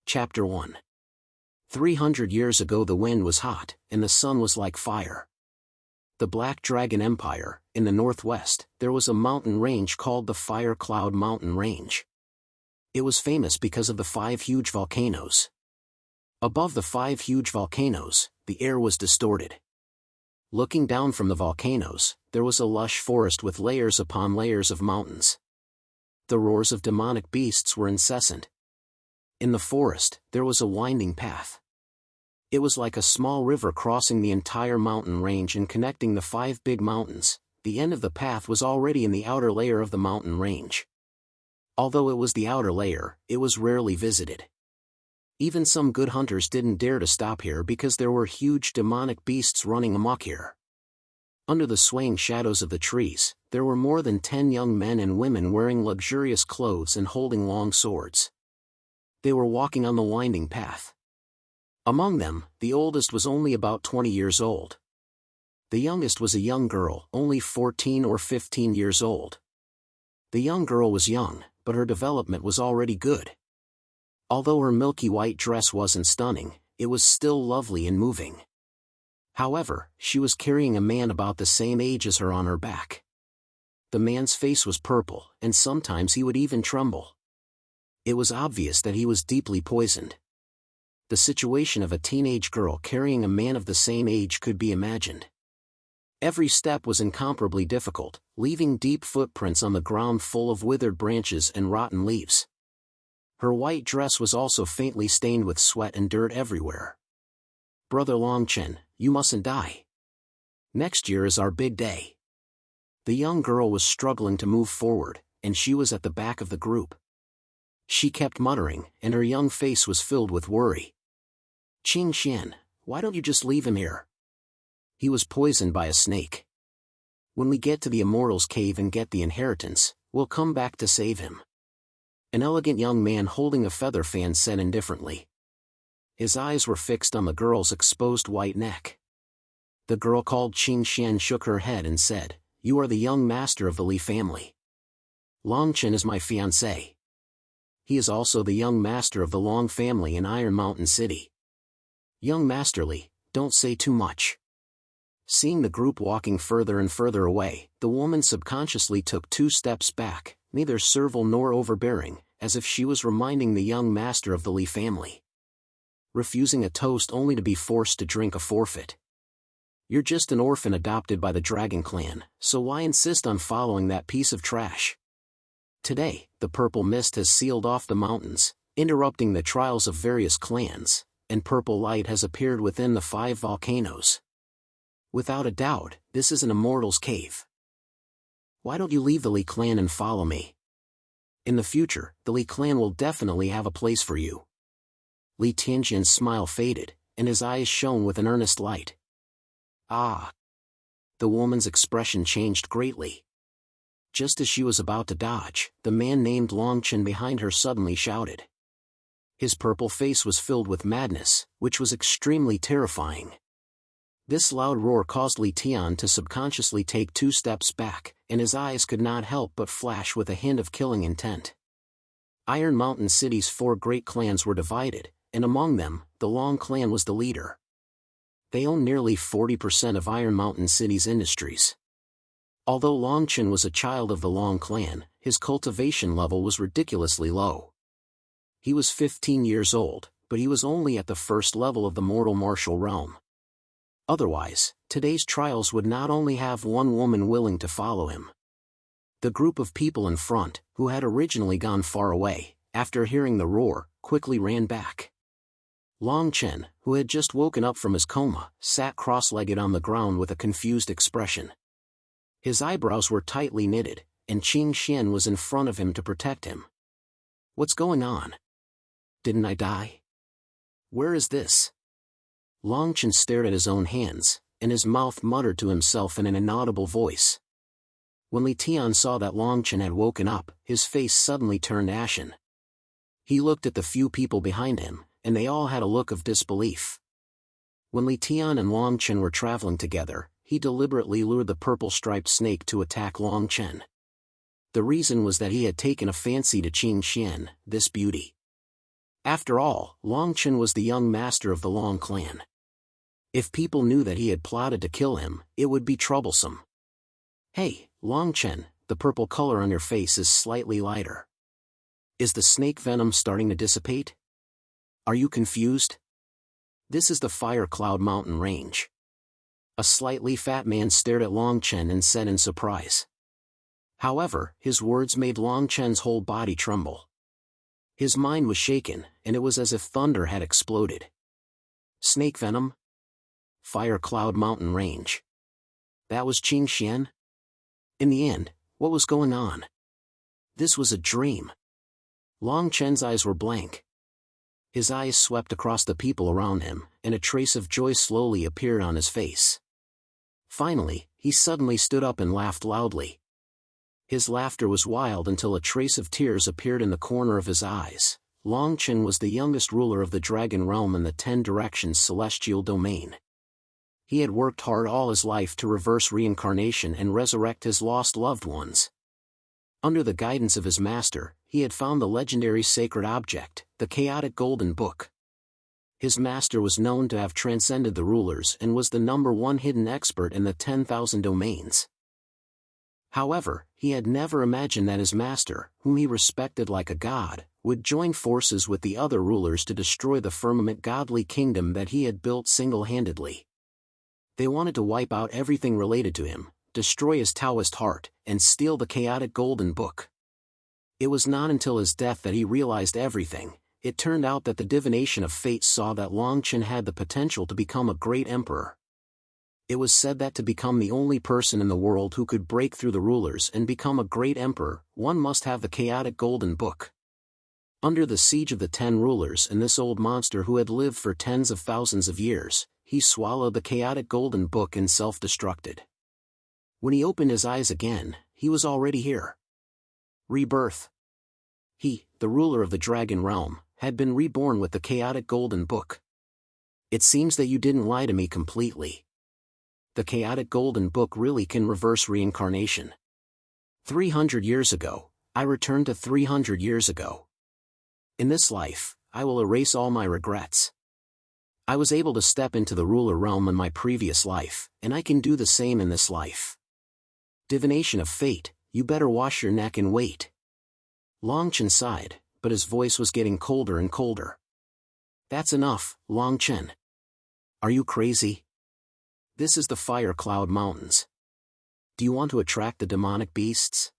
Chapter 1. 300 years ago the wind was hot, and the sun was like fire. The Black Dragon Empire, in the northwest, there was a mountain range called the Fire Cloud Mountain Range. It was famous because of the 5 huge volcanoes. Above the 5 huge volcanoes, the air was distorted. Looking down from the volcanoes, there was a lush forest with layers upon layers of mountains. The roars of demonic beasts were incessant. In the forest, there was a winding path. It was like a small river crossing the entire mountain range and connecting the 5 big mountains. The end of the path was already in the outer layer of the mountain range. Although it was the outer layer, it was rarely visited. Even some good hunters didn't dare to stop here because there were huge demonic beasts running amok here. Under the swaying shadows of the trees, there were more than 10 young men and women wearing luxurious clothes and holding long swords. They were walking on the winding path. Among them, the oldest was only about 20 years old. The youngest was a young girl, only 14 or 15 years old. The young girl was young, but her development was already good. Although her milky white dress wasn't stunning, it was still lovely and moving. However, she was carrying a man about the same age as her on her back. The man's face was purple, and sometimes he would even tremble. It was obvious that he was deeply poisoned. The situation of a teenage girl carrying a man of the same age could be imagined. Every step was incomparably difficult, leaving deep footprints on the ground full of withered branches and rotten leaves. Her white dress was also faintly stained with sweat and dirt everywhere. "Brother Longchen, you mustn't die. Next year is our big day." The young girl was struggling to move forward, and she was at the back of the group. She kept muttering, and her young face was filled with worry. "Qing Xian, why don't you just leave him here? He was poisoned by a snake. When we get to the Immortals' Cave and get the inheritance, we'll come back to save him." An elegant young man holding a feather fan said indifferently. His eyes were fixed on the girl's exposed white neck. The girl called Qing Xian shook her head and said, "You are the young master of the Li family. Longchen is my fiancé. He is also the young master of the Long family in Iron Mountain City. Young Master Li, don't say too much." Seeing the group walking further and further away, the woman subconsciously took 2 steps back, neither servile nor overbearing, as if she was reminding the young master of the Li family. Refusing a toast only to be forced to drink a forfeit. You're just an orphan adopted by the Dragon Clan, so why insist on following that piece of trash? Today, the purple mist has sealed off the mountains, interrupting the trials of various clans, and purple light has appeared within the 5 volcanoes. Without a doubt, this is an Immortals' Cave. Why don't you leave the Li clan and follow me? In the future, the Li clan will definitely have a place for you. Li Tianjian's smile faded, and his eyes shone with an earnest light. Ah! The woman's expression changed greatly. Just as she was about to dodge, the man named Longchen behind her suddenly shouted. His purple face was filled with madness, which was extremely terrifying. This loud roar caused Li Tian to subconsciously take 2 steps back, and his eyes could not help but flash with a hint of killing intent. Iron Mountain City's 4 great clans were divided, and among them, the Long clan was the leader. They owned nearly 40% of Iron Mountain City's industries. Although Longchen was a child of the Long clan, his cultivation level was ridiculously low. He was 15 years old, but he was only at the 1st level of the mortal martial realm. Otherwise, today's trials would not only have one woman willing to follow him. The group of people in front, who had originally gone far away, after hearing the roar, quickly ran back. Longchen, who had just woken up from his coma, sat cross-legged on the ground with a confused expression. His eyebrows were tightly knitted, and Qing Xian was in front of him to protect him. "What's going on? Didn't I die? Where is this?" Longchen stared at his own hands, and his mouth muttered to himself in an inaudible voice. When Li Tian saw that Longchen had woken up, his face suddenly turned ashen. He looked at the few people behind him, and they all had a look of disbelief. When Li Tian and Longchen were traveling together, he deliberately lured the purple-striped snake to attack Longchen. The reason was that he had taken a fancy to Qing Xian, this beauty. After all, Long Chen was the young master of the Long clan. If people knew that he had plotted to kill him, it would be troublesome. Hey, Long Chen, the purple color on your face is slightly lighter. Is the snake venom starting to dissipate? Are you confused? This is the Fire Cloud Mountain Range. A slightly fat man stared at Long Chen and said in surprise. However, his words made Long Chen's whole body tremble. His mind was shaken, and it was as if thunder had exploded. Snake venom? Fire Cloud Mountain Range. That was Qing Xian? In the end, what was going on? This was a dream. Long Chen's eyes were blank. His eyes swept across the people around him, and a trace of joy slowly appeared on his face. Finally, he suddenly stood up and laughed loudly. His laughter was wild until a trace of tears appeared in the corner of his eyes. Long Chen was the youngest ruler of the Dragon Realm in the 10 Directions celestial domain. He had worked hard all his life to reverse reincarnation and resurrect his lost loved ones. Under the guidance of his master, he had found the legendary sacred object, the chaotic golden book. His master was known to have transcended the rulers and was the #1 hidden expert in the 10,000 domains. However, he had never imagined that his master, whom he respected like a god, would join forces with the other rulers to destroy the firmament godly kingdom that he had built single-handedly. They wanted to wipe out everything related to him, destroy his Taoist heart, and steal the chaotic golden book. It was not until his death that he realized everything. It turned out that the divination of fate saw that Long Chen had the potential to become a great emperor. It was said that to become the only person in the world who could break through the rulers and become a great emperor, one must have the chaotic golden book. Under the siege of the 10 rulers and this old monster who had lived for tens of thousands of years, he swallowed the chaotic golden book and self-destructed. When he opened his eyes again, he was already here. Rebirth. He, the ruler of the Dragon Realm, had been reborn with the chaotic golden book. It seems that you didn't lie to me completely. The chaotic golden book really can reverse reincarnation. 300 years ago, I returned to 300 years ago. In this life, I will erase all my regrets. I was able to step into the ruler realm in my previous life, and I can do the same in this life. Divination of fate, you better wash your neck and wait. Long Chen sighed, but his voice was getting colder and colder. That's enough, Long Chen. Are you crazy? This is the Fire Cloud Mountains. Do you want to attract the demonic beasts?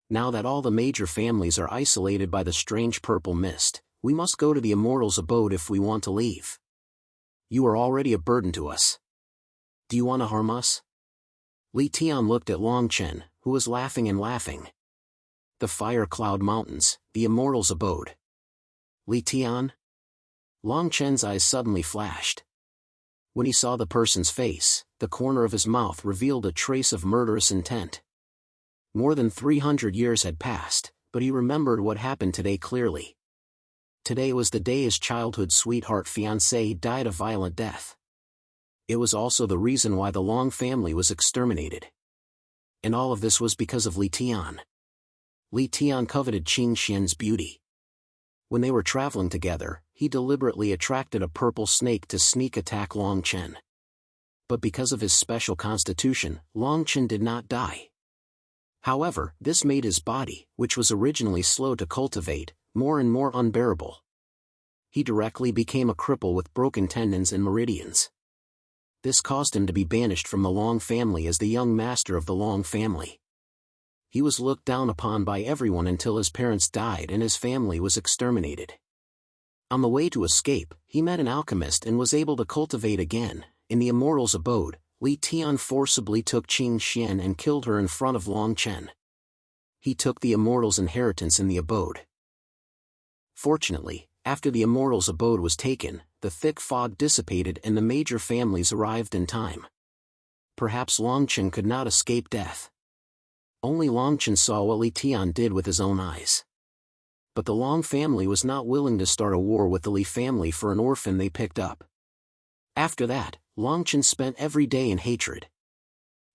Now that all the major families are isolated by the strange purple mist, we must go to the Immortals' abode if we want to leave. You are already a burden to us. Do you want to harm us? Li Tian looked at Long Chen, who was laughing and laughing. The Fire Cloud Mountains, the Immortals' abode. Li Tian? Long Chen's eyes suddenly flashed. When he saw the person's face, the corner of his mouth revealed a trace of murderous intent. More than 300 years had passed, but he remembered what happened today clearly. Today was the day his childhood sweetheart fiancée died a violent death. It was also the reason why the Long family was exterminated. And all of this was because of Li Tian. Li Tian coveted Qing Xian's beauty. When they were traveling together, he deliberately attracted a purple snake to sneak attack Long Chen. But because of his special constitution, Long Chen did not die. However, this made his body, which was originally slow to cultivate, more and more unbearable. He directly became a cripple with broken tendons and meridians. This caused him to be banished from the Long family as the young master of the Long family. He was looked down upon by everyone until his parents died and his family was exterminated. On the way to escape, he met an alchemist and was able to cultivate again. In the Immortals' abode, Li Tian forcibly took Qing Xian and killed her in front of Long Chen. He took the Immortals' inheritance in the abode. Fortunately, after the Immortals' abode was taken, the thick fog dissipated and the major families arrived in time. Perhaps Long Chen could not escape death. Only Long Chen saw what Li Tian did with his own eyes. But the Long family was not willing to start a war with the Li family for an orphan they picked up. After that, Long Chen spent every day in hatred.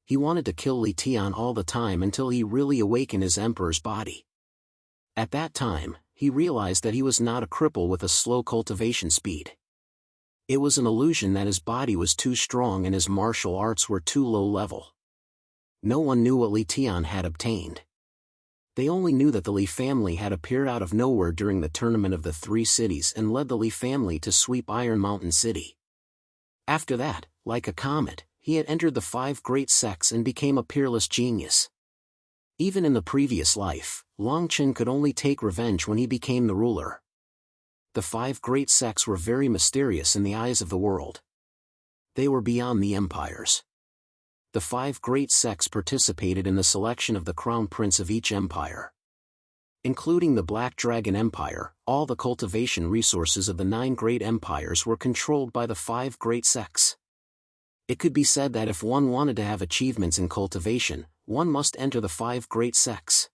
He wanted to kill Li Tian all the time until he really awakened his emperor's body. At that time, he realized that he was not a cripple with a slow cultivation speed. It was an illusion that his body was too strong and his martial arts were too low level. No one knew what Li Tian had obtained. They only knew that the Li family had appeared out of nowhere during the tournament of the three cities and led the Li family to sweep Iron Mountain City. After that, like a comet, he had entered the 5 great sects and became a peerless genius. Even in the previous life, Longchen could only take revenge when he became the ruler. The 5 great sects were very mysterious in the eyes of the world. They were beyond the empires. The 5 great sects participated in the selection of the crown prince of each empire. Including the Black Dragon Empire, all the cultivation resources of the 9 great empires were controlled by the 5 great sects. It could be said that if one wanted to have achievements in cultivation, one must enter the 5 great sects.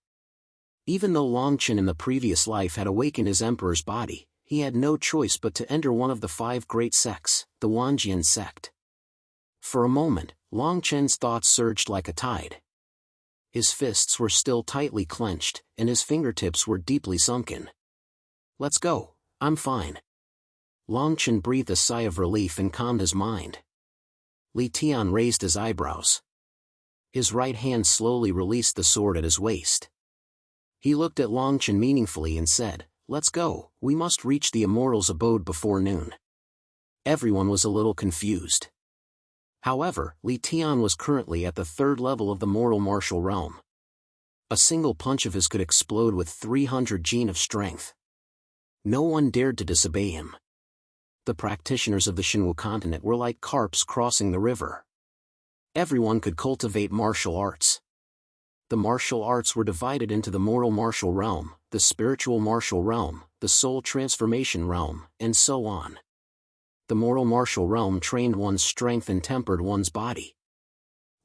Even though Longchen in the previous life had awakened his emperor's body, he had no choice but to enter one of the 5 great sects, the Wanjian sect. For a moment, Longchen's thoughts surged like a tide. His fists were still tightly clenched, and his fingertips were deeply sunken. "Let's go, I'm fine." Longchen breathed a sigh of relief and calmed his mind. Li Tian raised his eyebrows. His right hand slowly released the sword at his waist. He looked at Longchen meaningfully and said, "Let's go, we must reach the Immortals' abode before noon." Everyone was a little confused. However, Li Tian was currently at the 3rd level of the mortal martial realm. A single punch of his could explode with 300 gene of strength. No one dared to disobey him. The practitioners of the Xinwu continent were like carps crossing the river. Everyone could cultivate martial arts. The martial arts were divided into the mortal martial realm, the spiritual martial realm, the soul transformation realm, and so on. The mortal martial realm trained one's strength and tempered one's body.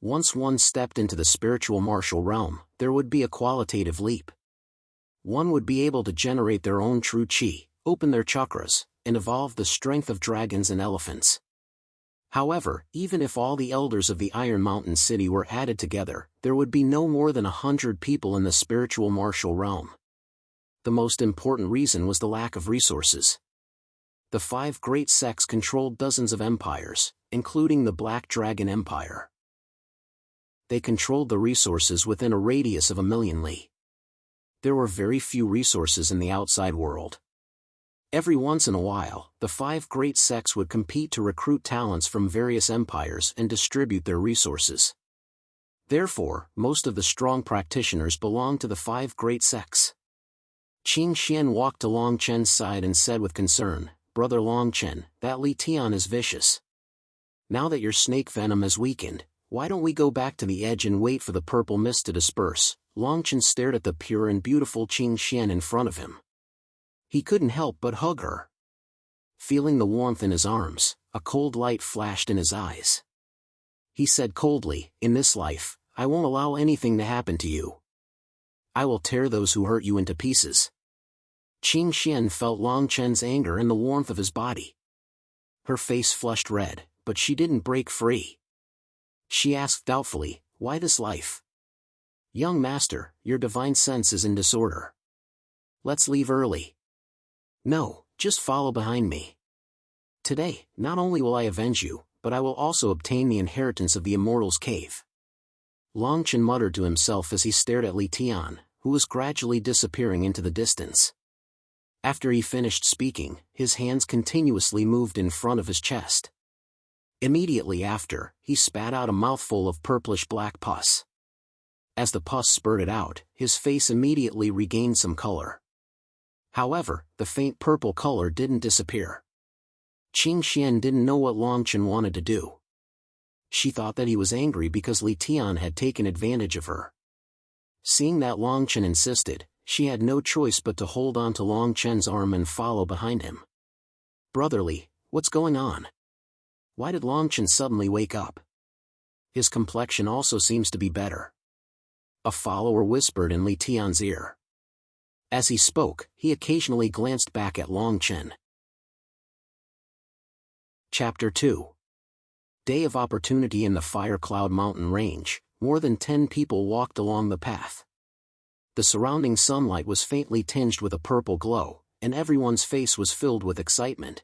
Once one stepped into the spiritual martial realm, there would be a qualitative leap. One would be able to generate their own true qi, open their chakras, and evolve the strength of dragons and elephants. However, even if all the elders of the Iron Mountain City were added together, there would be no more than 100 people in the spiritual martial realm. The most important reason was the lack of resources. The 5 great sects controlled dozens of empires, including the Black Dragon Empire. They controlled the resources within a radius of 1,000,000 li. There were very few resources in the outside world. Every once in a while, the 5 great sects would compete to recruit talents from various empires and distribute their resources. Therefore, most of the strong practitioners belonged to the 5 great sects. Qing Xian walked to Longchen's side and said with concern, "Brother Longchen, that Li Tian is vicious. Now that your snake venom has weakened, why don't we go back to the edge and wait for the purple mist to disperse?" Longchen stared at the pure and beautiful Qing Xian in front of him. He couldn't help but hug her. Feeling the warmth in his arms, a cold light flashed in his eyes. He said coldly, "In this life, I won't allow anything to happen to you. I will tear those who hurt you into pieces." Qing Xian felt Longchen's anger and the warmth of his body. Her face flushed red, but she didn't break free. She asked doubtfully, "Why this life? Young master, your divine sense is in disorder. Let's leave early." "No, just follow behind me. Today, not only will I avenge you, but I will also obtain the inheritance of the Immortals' Cave." Longchen muttered to himself as he stared at Li Tian, who was gradually disappearing into the distance. After he finished speaking, his hands continuously moved in front of his chest. Immediately after, he spat out a mouthful of purplish-black pus. As the pus spurted out, his face immediately regained some color. However, the faint purple color didn't disappear. Qing Xian didn't know what Longchen wanted to do. She thought that he was angry because Li Tian had taken advantage of her. Seeing that Longchen insisted, she had no choice but to hold on to Longchen's arm and follow behind him. "Brotherly, what's going on? Why did Longchen suddenly wake up? His complexion also seems to be better." A follower whispered in Li Tian's ear. As he spoke, he occasionally glanced back at Longchen. Chapter 2. Day of Opportunity. In the Fire Cloud Mountain Range, more than 10 people walked along the path. The surrounding sunlight was faintly tinged with a purple glow, and everyone's face was filled with excitement.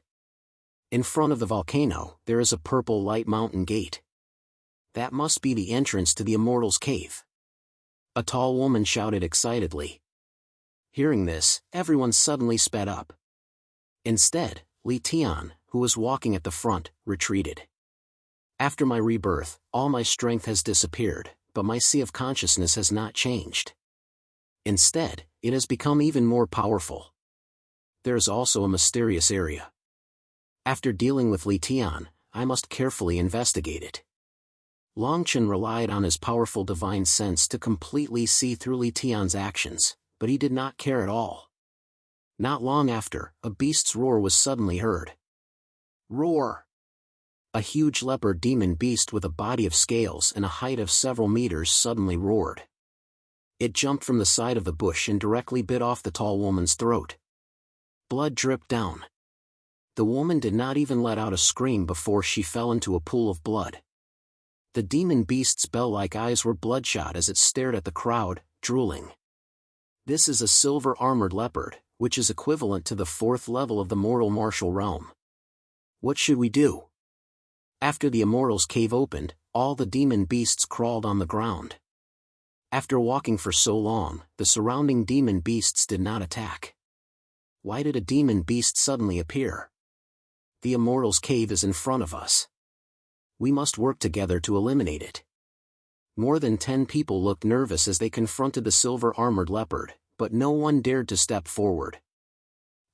In front of the volcano, there is a purple light mountain gate. That must be the entrance to the Immortal's Cave. A tall woman shouted excitedly. Hearing this, everyone suddenly sped up. Instead, Li Tian, who was walking at the front, retreated. After my rebirth, all my strength has disappeared, but my sea of consciousness has not changed. Instead, it has become even more powerful. There is also a mysterious area. After dealing with Li Tian, I must carefully investigate it. Long Chen relied on his powerful divine sense to completely see through Li Tian's actions, but he did not care at all. Not long after, a beast's roar was suddenly heard. Roar! A huge leopard demon beast with a body of scales and a height of several meters suddenly roared. It jumped from the side of the bush and directly bit off the tall woman's throat. Blood dripped down. The woman did not even let out a scream before she fell into a pool of blood. The demon beast's bell-like eyes were bloodshot as it stared at the crowd, drooling. This is a silver-armored leopard, which is equivalent to the 4th level of the mortal martial realm. What should we do? After the Immortal's Cave opened, all the demon beasts crawled on the ground. After walking for so long, the surrounding demon beasts did not attack. Why did a demon beast suddenly appear? The Immortal's Cave is in front of us. We must work together to eliminate it. More than 10 people looked nervous as they confronted the silver-armored leopard, but no one dared to step forward.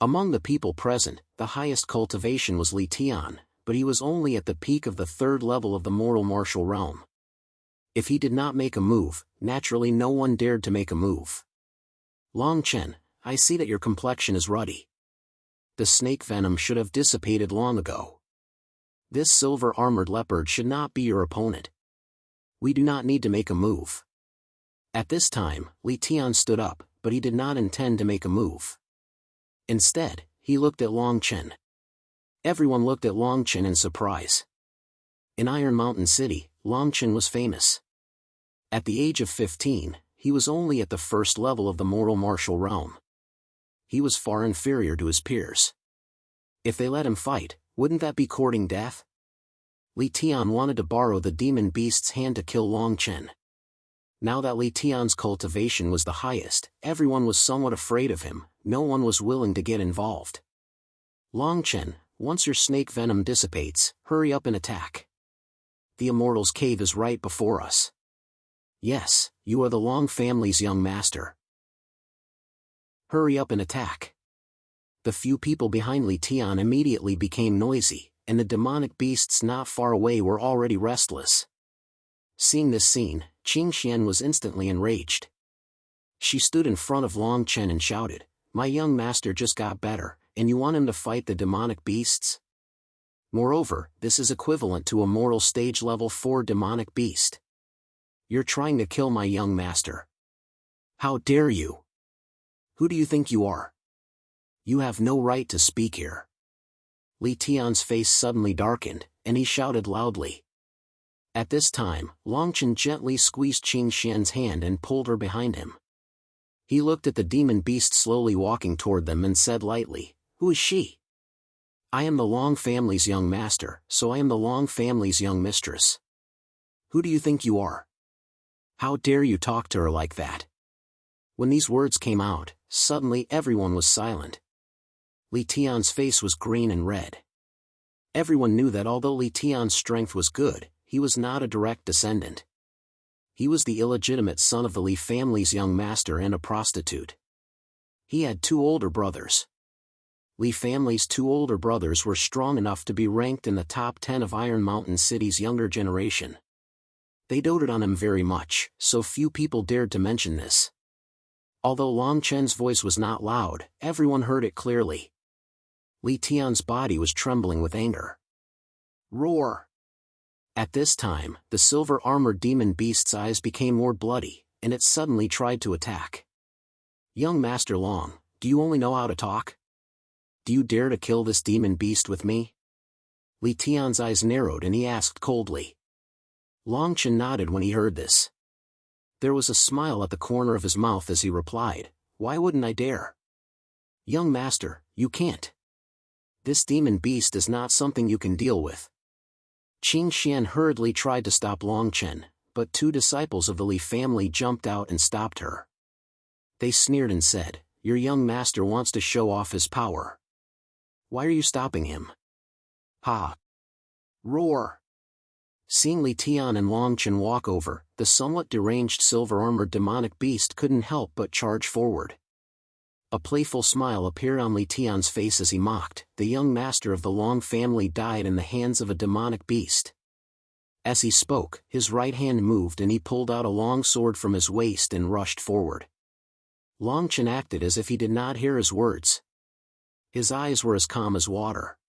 Among the people present, the highest cultivation was Li Tian, but he was only at the peak of the 3rd level of the mortal martial realm. If he did not make a move, naturally no one dared to make a move. Long Chen, I see that your complexion is ruddy. The snake venom should have dissipated long ago. This silver-armored leopard should not be your opponent. We do not need to make a move. At this time, Li Tian stood up, but he did not intend to make a move. Instead, he looked at Long Chen. Everyone looked at Long Chen in surprise. In Iron Mountain City, Long Chen was famous. At the age of 15, he was only at the 1st level of the mortal martial realm. He was far inferior to his peers. If they let him fight, wouldn't that be courting death? Li Tian wanted to borrow the demon beast's hand to kill Long Chen. Now that Li Tian's cultivation was the highest, everyone was somewhat afraid of him, no one was willing to get involved. Long Chen, once your snake venom dissipates, hurry up and attack. The Immortal's Cave is right before us. Yes, you are the Long family's young master. Hurry up and attack. The few people behind Li Tian immediately became noisy, and the demonic beasts not far away were already restless. Seeing this scene, Qing Xian was instantly enraged. She stood in front of Long Chen and shouted, "My young master just got better, and you want him to fight the demonic beasts? Moreover, this is equivalent to a mortal stage level 4 demonic beast. You're trying to kill my young master. How dare you? Who do you think you are? You have no right to speak here." Li Tian's face suddenly darkened, and he shouted loudly. At this time, Long Chen gently squeezed Qing Xian's hand and pulled her behind him. He looked at the demon beast slowly walking toward them and said lightly, "Who is she?" "I am the Long family's young master, so I am the Long family's young mistress. Who do you think you are? How dare you talk to her like that?" When these words came out, suddenly everyone was silent. Li Tian's face was green and red. Everyone knew that although Li Tian's strength was good, he was not a direct descendant. He was the illegitimate son of the Li family's young master and a prostitute. He had 2 older brothers. Li family's 2 older brothers were strong enough to be ranked in the top 10 of Iron Mountain City's younger generation. They doted on him very much, so few people dared to mention this. Although Long Chen's voice was not loud, everyone heard it clearly. Li Tian's body was trembling with anger. Roar! At this time, the silver-armored demon beast's eyes became more bloody, and it suddenly tried to attack. "Young Master Long, do you only know how to talk? Do you dare to kill this demon beast with me?" Li Tian's eyes narrowed and he asked coldly. Long Chen nodded when he heard this. There was a smile at the corner of his mouth as he replied, "Why wouldn't I dare? Young master, you can't. This demon beast is not something you can deal with." Qing Xian hurriedly tried to stop Longchen, but two disciples of the Li family jumped out and stopped her. They sneered and said, "Your young master wants to show off his power. Why are you stopping him?" "Ha! Roar!" Seeing Li Tian and Longchen walk over, the somewhat deranged silver-armored demonic beast couldn't help but charge forward. A playful smile appeared on Li Tian's face as he mocked, "The young master of the Long family died in the hands of a demonic beast." As he spoke, his right hand moved and he pulled out a long sword from his waist and rushed forward. Longchen acted as if he did not hear his words. His eyes were as calm as water.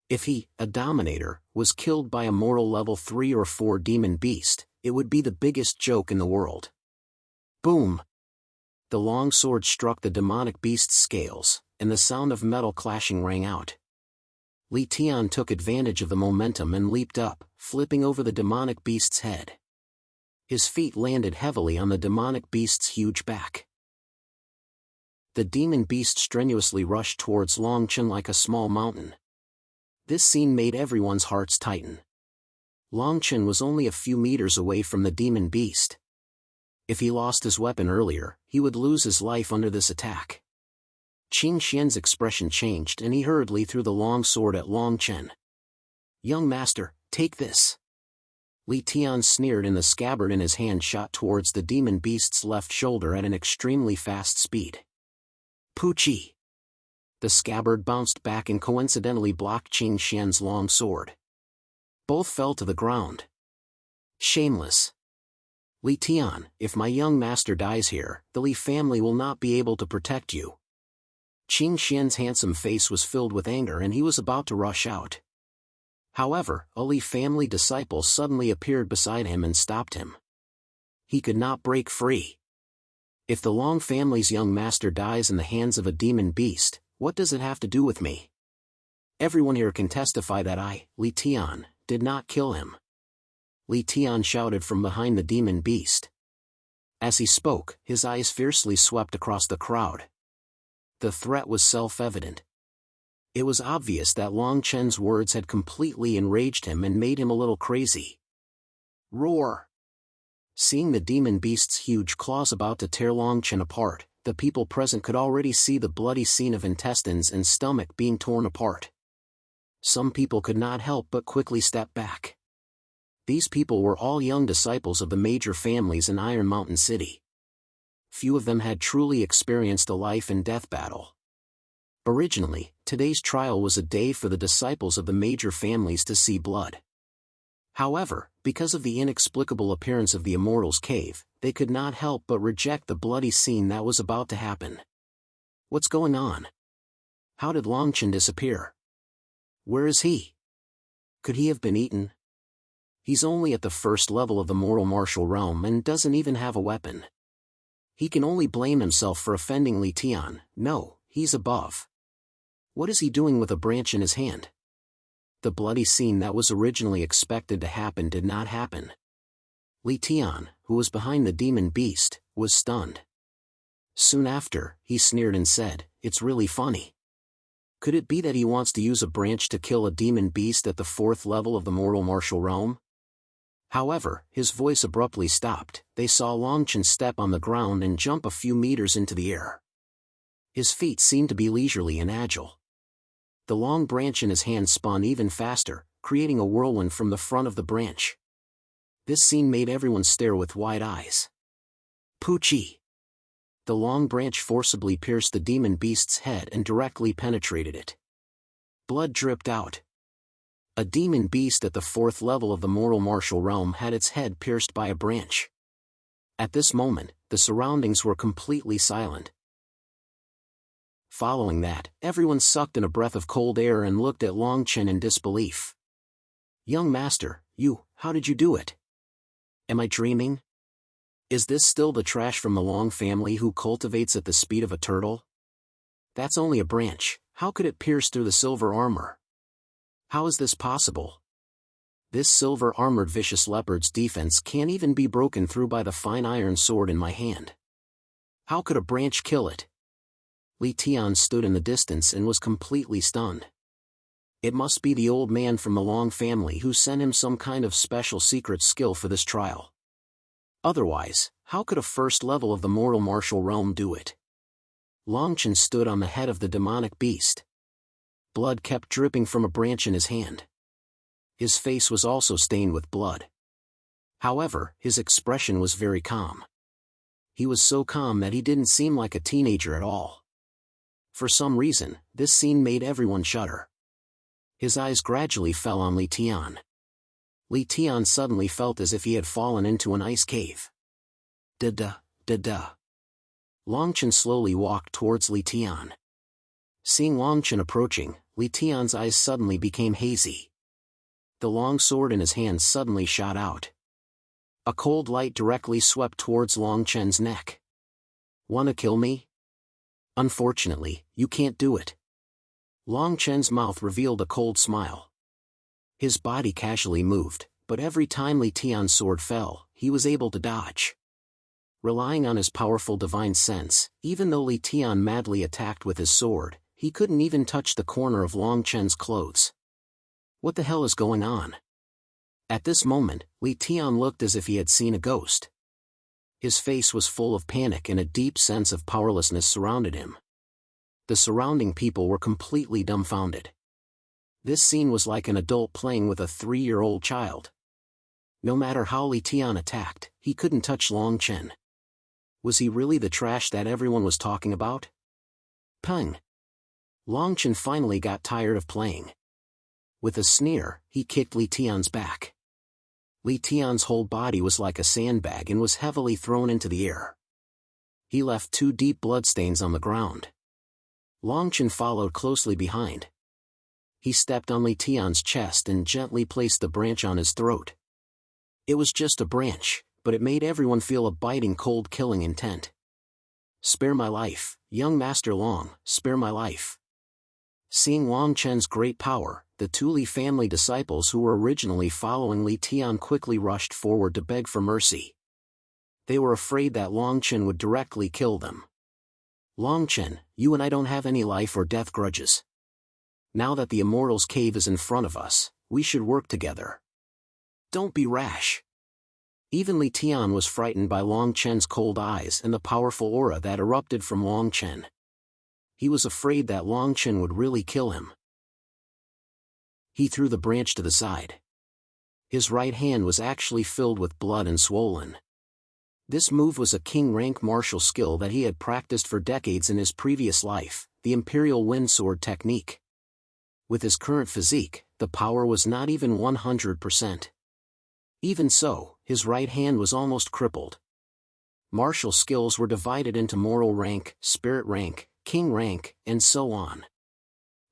If he, a dominator, was killed by a mortal level 3 or 4 demon beast, it would be the biggest joke in the world. Boom! The long sword struck the demonic beast's scales, and the sound of metal clashing rang out. Li Tian took advantage of the momentum and leaped up, flipping over the demonic beast's head. His feet landed heavily on the demonic beast's huge back. The demon beast strenuously rushed towards Longchen like a small mountain. This scene made everyone's hearts tighten. Longchen was only a few meters away from the demon beast. If he lost his weapon earlier, he would lose his life under this attack. Qing Xian's expression changed and he hurriedly threw the long sword at Longchen. "Young master, take this." Li Tian sneered and the scabbard in his hand shot towards the demon beast's left shoulder at an extremely fast speed. Poochie! The scabbard bounced back and coincidentally blocked Qing Xian's long sword. Both fell to the ground. Shameless. Li Tian, if my young master dies here, the Li family will not be able to protect you. Qing Xian's handsome face was filled with anger and he was about to rush out. However, a Li family disciple suddenly appeared beside him and stopped him. He could not break free. If the Long family's young master dies in the hands of a demon beast, what does it have to do with me? Everyone here can testify that I, Li Tian, did not kill him. Li Tian shouted from behind the demon beast. As he spoke, his eyes fiercely swept across the crowd. The threat was self-evident. It was obvious that Longchen's words had completely enraged him and made him a little crazy. Roar! Seeing the demon beast's huge claws about to tear Longchen apart, the people present could already see the bloody scene of intestines and stomach being torn apart. Some people could not help but quickly step back. These people were all young disciples of the major families in Iron Mountain City. Few of them had truly experienced a life-and-death battle. Originally, today's trial was a day for the disciples of the major families to see blood. However, because of the inexplicable appearance of the Immortals' Cave, they could not help but reject the bloody scene that was about to happen. What's going on? How did Longchen disappear? Where is he? Could he have been eaten? He's only at the first level of the mortal martial realm and doesn't even have a weapon. He can only blame himself for offending Li Tian. No, he's above. What is he doing with a branch in his hand? The bloody scene that was originally expected to happen did not happen. Li Tian, who was behind the demon beast, was stunned. Soon after, he sneered and said, "It's really funny. Could it be that he wants to use a branch to kill a demon beast at the 4th level of the mortal martial realm?" However, his voice abruptly stopped. They saw Longchen step on the ground and jump a few meters into the air. His feet seemed to be leisurely and agile. The long branch in his hand spun even faster, creating a whirlwind from the front of the branch. This scene made everyone stare with wide eyes. Poochie! The long branch forcibly pierced the demon beast's head and directly penetrated it. Blood dripped out. A demon beast at the 4th level of the mortal martial realm had its head pierced by a branch. At this moment, the surroundings were completely silent. Following that, everyone sucked in a breath of cold air and looked at Longchen in disbelief. "Young master, how did you do it? Am I dreaming? Is this still the trash from the Long family who cultivates at the speed of a turtle? That's only a branch, how could it pierce through the silver armor? How is this possible?" This silver-armored vicious leopard's defense can't even be broken through by the fine iron sword in my hand. How could a branch kill it? Li Tian stood in the distance and was completely stunned. It must be the old man from the Long family who sent him some kind of special secret skill for this trial. Otherwise, how could a first level of the mortal martial realm do it? Longchen stood on the head of the demonic beast. Blood kept dripping from a branch in his hand. His face was also stained with blood. However, his expression was very calm. He was so calm that he didn't seem like a teenager at all. For some reason, this scene made everyone shudder. His eyes gradually fell on Li Tian. Li Tian suddenly felt as if he had fallen into an ice cave. Da-da, da-da. Longchen slowly walked towards Li Tian. Seeing Longchen approaching, Li Tian's eyes suddenly became hazy. The long sword in his hand suddenly shot out. A cold light directly swept towards Longchen's neck. "Wanna kill me? Unfortunately, you can't do it." Longchen's mouth revealed a cold smile. His body casually moved, but every time Li Tian's sword fell, he was able to dodge. Relying on his powerful divine sense, even though Li Tian madly attacked with his sword, he couldn't even touch the corner of Longchen's clothes. What the hell is going on? At this moment, Li Tian looked as if he had seen a ghost. His face was full of panic and a deep sense of powerlessness surrounded him. The surrounding people were completely dumbfounded. This scene was like an adult playing with a 3-year-old child. No matter how Li Tian attacked, he couldn't touch Longchen. Was he really the trash that everyone was talking about? Peng! Longchen finally got tired of playing. With a sneer, he kicked Li Tian's back. Li Tian's whole body was like a sandbag and was heavily thrown into the air. He left 2 deep bloodstains on the ground. Longchen followed closely behind. He stepped on Li Tian's chest and gently placed the branch on his throat. It was just a branch, but it made everyone feel a biting cold killing intent. "Spare my life, young Master Long, spare my life." Seeing Longchen's great power, the 2 Li family disciples who were originally following Li Tian quickly rushed forward to beg for mercy. They were afraid that Longchen would directly kill them. "Longchen, you and I don't have any life or death grudges. Now that the Immortal's Cave is in front of us, we should work together. Don't be rash." Even Li Tian was frightened by Longchen's cold eyes and the powerful aura that erupted from Longchen. He was afraid that Longchen would really kill him. He threw the branch to the side. His right hand was actually filled with blood and swollen. This move was a king-rank martial skill that he had practiced for decades in his previous life, the Imperial Wind Sword technique. With his current physique, the power was not even 100%. Even so, his right hand was almost crippled. Martial skills were divided into mortal rank, spirit rank, king rank, and so on.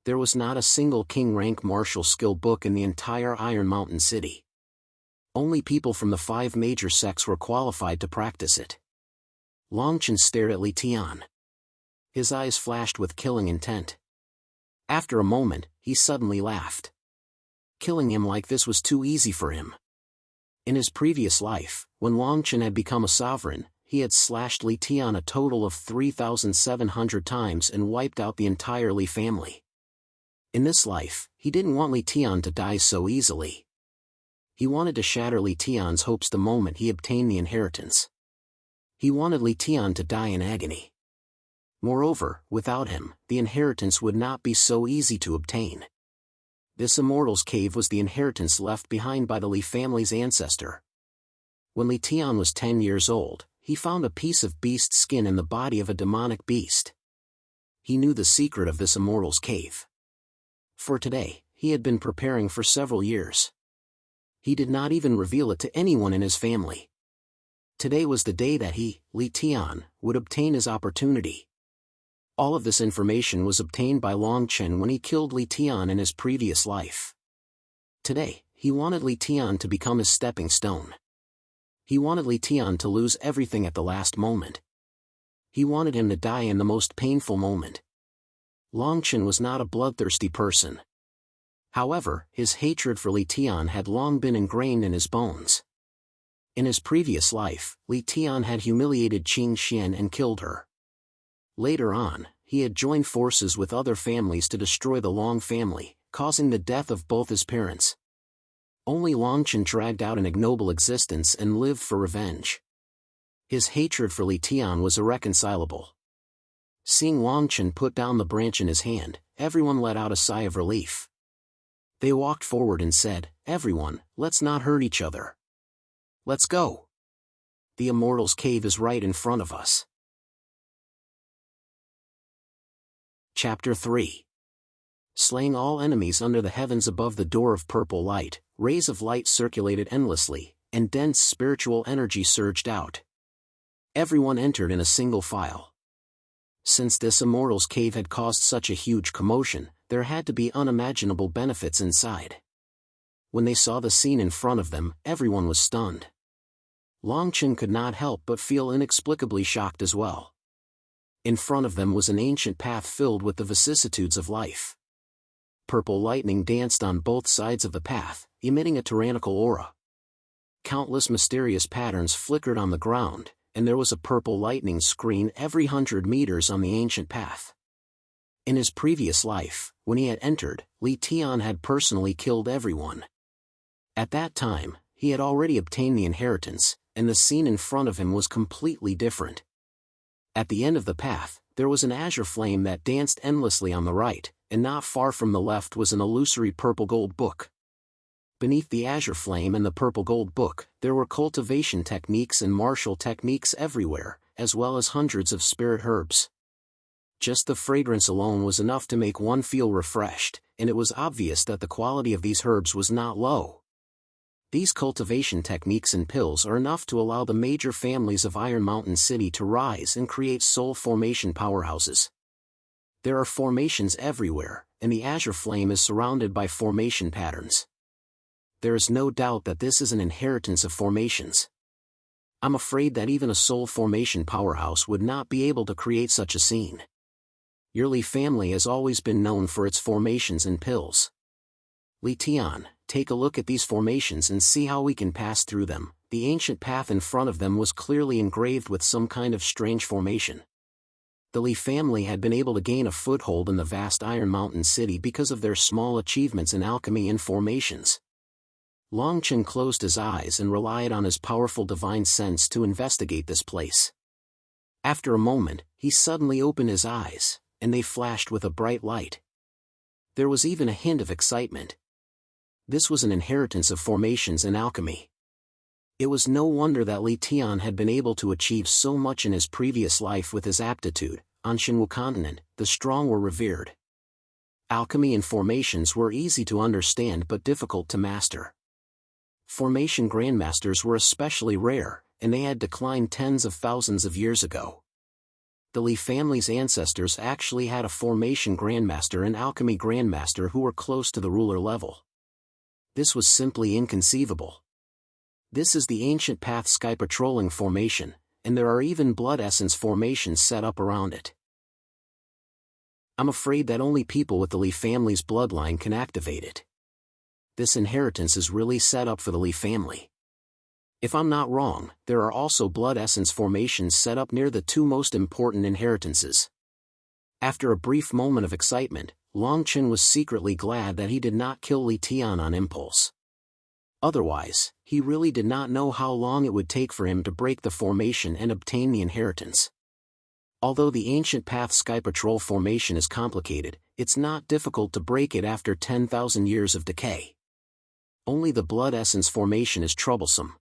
There was not a single king rank martial skill book in the entire Iron Mountain City. Only people from the 5 major sects were qualified to practice it. Longchen stared at Li Tian. His eyes flashed with killing intent. After a moment, he suddenly laughed. Killing him like this was too easy for him. In his previous life, when Longchen had become a sovereign, he had slashed Li Tian a total of 3,700 times and wiped out the entire Li family. In this life, he didn't want Li Tian to die so easily. He wanted to shatter Li Tian's hopes the moment he obtained the inheritance. He wanted Li Tian to die in agony. Moreover, without him, the inheritance would not be so easy to obtain. This Immortal's Cave was the inheritance left behind by the Li family's ancestor. When Li Tian was 10 years old, he found a piece of beast skin in the body of a demonic beast. He knew the secret of this Immortal's Cave. For today, he had been preparing for several years. He did not even reveal it to anyone in his family. Today was the day that he, Li Tian, would obtain his opportunity. All of this information was obtained by Longchen when he killed Li Tian in his previous life. Today, he wanted Li Tian to become his stepping stone. He wanted Li Tian to lose everything at the last moment. He wanted him to die in the most painful moment. Longchen was not a bloodthirsty person. However, his hatred for Li Tian had long been ingrained in his bones. In his previous life, Li Tian had humiliated Qing Xian and killed her. Later on, he had joined forces with other families to destroy the Long family, causing the death of both his parents. Only Longchen dragged out an ignoble existence and lived for revenge. His hatred for Li Tian was irreconcilable. Seeing Longchen put down the branch in his hand, everyone let out a sigh of relief. They walked forward and said, "Everyone, let's not hurt each other. Let's go. The Immortal's Cave is right in front of us." Chapter 3. Slaying all enemies under the heavens. Above the door of purple light, rays of light circulated endlessly, and dense spiritual energy surged out. Everyone entered in a single file. Since this Immortal's Cave had caused such a huge commotion, there had to be unimaginable benefits inside. When they saw the scene in front of them, everyone was stunned. Longchen could not help but feel inexplicably shocked as well. In front of them was an ancient path filled with the vicissitudes of life. Purple lightning danced on both sides of the path, emitting a tyrannical aura. Countless mysterious patterns flickered on the ground, and there was a purple lightning screen every 100 meters on the ancient path. In his previous life, when he had entered, Li Tian had personally killed everyone. At that time, he had already obtained the inheritance, and the scene in front of him was completely different. At the end of the path, there was an azure flame that danced endlessly on the right, and not far from the left was an illusory purple-gold book. Beneath the azure flame and the purple-gold book, there were cultivation techniques and martial techniques everywhere, as well as hundreds of spirit herbs. Just the fragrance alone was enough to make one feel refreshed, and it was obvious that the quality of these herbs was not low. These cultivation techniques and pills are enough to allow the major families of Iron Mountain City to rise and create soul formation powerhouses. There are formations everywhere, and the azure flame is surrounded by formation patterns. There is no doubt that this is an inheritance of formations. I'm afraid that even a soul formation powerhouse would not be able to create such a scene. Your Li family has always been known for its formations and pills. Li Tian, take a look at these formations and see how we can pass through them. The ancient path in front of them was clearly engraved with some kind of strange formation. The Li family had been able to gain a foothold in the vast Iron Mountain City because of their small achievements in alchemy and formations. Longchen closed his eyes and relied on his powerful divine sense to investigate this place. After a moment, he suddenly opened his eyes, and they flashed with a bright light. There was even a hint of excitement. This was an inheritance of formations and alchemy. It was no wonder that Li Tian had been able to achieve so much in his previous life with his aptitude. On Shinwu continent, the strong were revered. Alchemy and formations were easy to understand but difficult to master. Formation grandmasters were especially rare, and they had declined tens of thousands of years ago. The Li family's ancestors actually had a formation grandmaster and alchemy grandmaster who were close to the ruler level. This was simply inconceivable. This is the ancient path sky patrolling formation, and there are even blood essence formations set up around it. I'm afraid that only people with the Li family's bloodline can activate it. This inheritance is really set up for the Li family. If I'm not wrong, there are also blood essence formations set up near the two most important inheritances. After a brief moment of excitement, Longchen was secretly glad that he did not kill Li Tian on impulse. Otherwise, he really did not know how long it would take for him to break the formation and obtain the inheritance. Although the ancient path sky patrol formation is complicated, it's not difficult to break it after 10,000 years of decay. Only the blood essence formation is troublesome.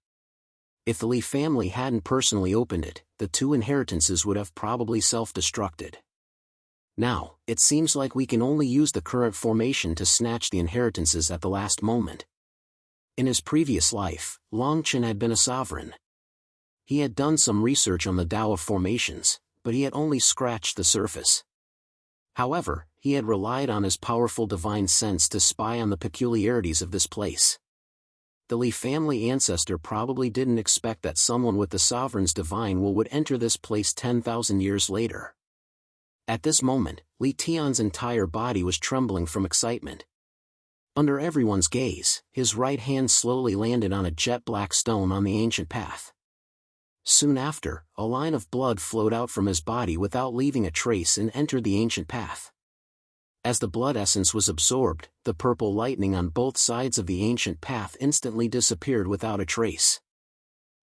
If the Li family hadn't personally opened it, the two inheritances would have probably self-destructed. Now, it seems like we can only use the current formation to snatch the inheritances at the last moment. In his previous life, Longchen had been a sovereign. He had done some research on the Tao of formations, but he had only scratched the surface. However, he had relied on his powerful divine sense to spy on the peculiarities of this place. The Li family ancestor probably didn't expect that someone with the sovereign's divine will would enter this place 10,000 years later. At this moment, Li Tian's entire body was trembling from excitement. Under everyone's gaze, his right hand slowly landed on a jet-black stone on the ancient path. Soon after, a line of blood flowed out from his body without leaving a trace and entered the ancient path. As the blood essence was absorbed, the purple lightning on both sides of the ancient path instantly disappeared without a trace.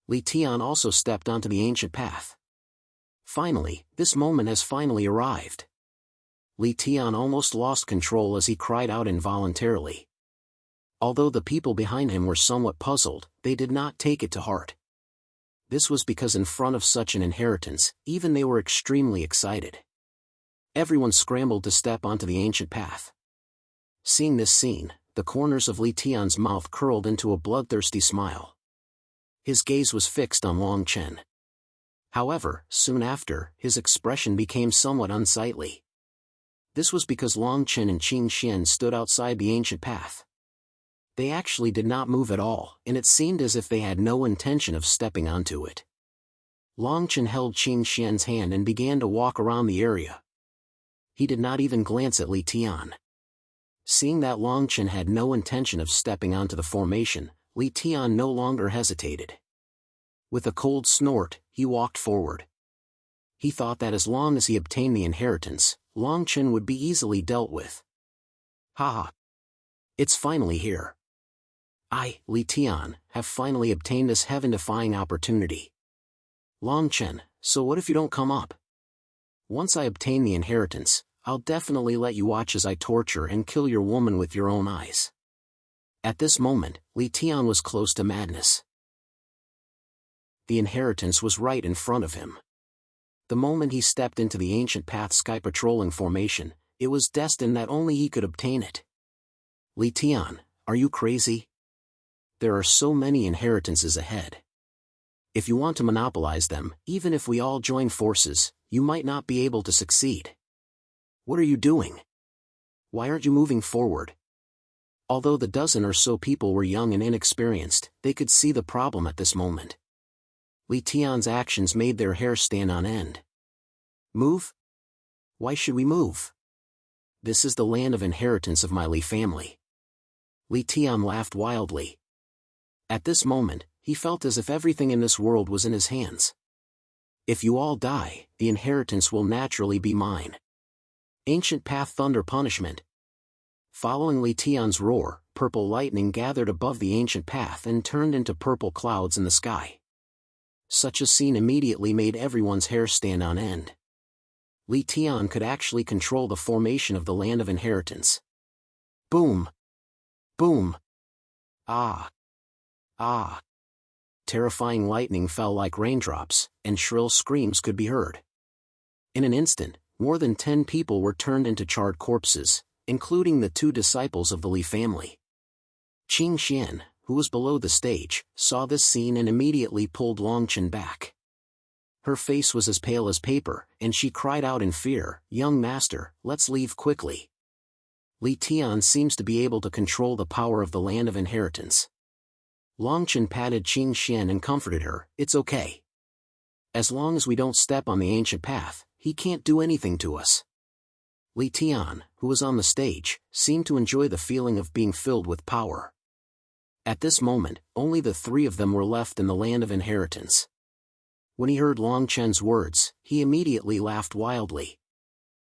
Li Tian also stepped onto the ancient path. Finally, this moment has finally arrived. Li Tian almost lost control as he cried out involuntarily. Although the people behind him were somewhat puzzled, they did not take it to heart. This was because in front of such an inheritance, even they were extremely excited. Everyone scrambled to step onto the ancient path. Seeing this scene, the corners of Li Tian's mouth curled into a bloodthirsty smile. His gaze was fixed on Long Chen. However, soon after, his expression became somewhat unsightly. This was because Long Chen and Qing Xian stood outside the ancient path. They actually did not move at all, and it seemed as if they had no intention of stepping onto it. Long Chen held Qing Xian's hand and began to walk around the area. He did not even glance at Li Tian. Seeing that Long Chen had no intention of stepping onto the formation, Li Tian no longer hesitated. With a cold snort, he walked forward. He thought that as long as he obtained the inheritance, Long Chen would be easily dealt with. Ha! It's finally here. I, Li Tian, have finally obtained this heaven-defying opportunity. Long Chen, so what if you don't come up? Once I obtain the inheritance, I'll definitely let you watch as I torture and kill your woman with your own eyes. At this moment, Li Tian was close to madness. The inheritance was right in front of him. The moment he stepped into the ancient path sky patrolling formation, it was destined that only he could obtain it. Li Tian, are you crazy? There are so many inheritances ahead. If you want to monopolize them, even if we all join forces, you might not be able to succeed. What are you doing? Why aren't you moving forward? Although the dozen or so people were young and inexperienced, they could see the problem at this moment. Li Tian's actions made their hair stand on end. Move? Why should we move? This is the land of inheritance of my Li family. Li Tian laughed wildly. At this moment, he felt as if everything in this world was in his hands. If you all die, the inheritance will naturally be mine. Ancient Path Thunder Punishment. Following Li Tian's roar, purple lightning gathered above the ancient path and turned into purple clouds in the sky. Such a scene immediately made everyone's hair stand on end. Li Tian could actually control the formation of the land of inheritance. Boom! Boom! Ah! Ah! Terrifying lightning fell like raindrops, and shrill screams could be heard. In an instant, more than 10 people were turned into charred corpses, including the 2 disciples of the Li family. Qing Xian, who was below the stage, saw this scene and immediately pulled Long Chen back. Her face was as pale as paper, and she cried out in fear, "Young master, let's leave quickly." Li Tian seems to be able to control the power of the land of inheritance. Long Chen patted Qing Xian and comforted her, "It's okay. As long as we don't step on the ancient path, he can't do anything to us." Li Tian, who was on the stage, seemed to enjoy the feeling of being filled with power. At this moment, only the 3 of them were left in the land of inheritance. When he heard Long Chen's words, he immediately laughed wildly.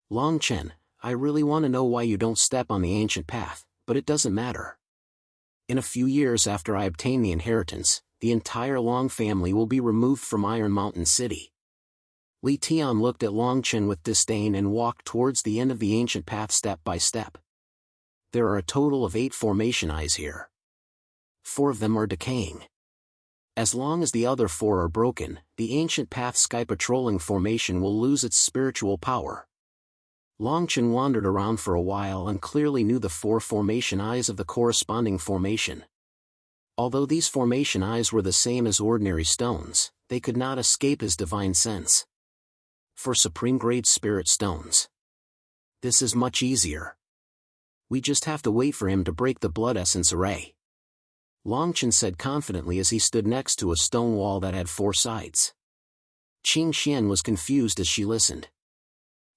"Long Chen, I really want to know why you don't step on the ancient path, but it doesn't matter. In a few years after I obtain the inheritance, the entire Long family will be removed from Iron Mountain City." Li Tian looked at Long Chen with disdain and walked towards the end of the ancient path step by step. There are a total of 8 formation eyes here. 4 of them are decaying. As long as the other 4 are broken, the ancient path sky patrolling formation will lose its spiritual power. Long Chen wandered around for a while and clearly knew the 4 formation eyes of the corresponding formation. Although these formation eyes were the same as ordinary stones, they could not escape his divine sense. For supreme-grade spirit stones, this is much easier. We just have to wait for him to break the blood essence array. Long Chen said confidently as he stood next to a stone wall that had 4 sides. Qing Xian was confused as she listened.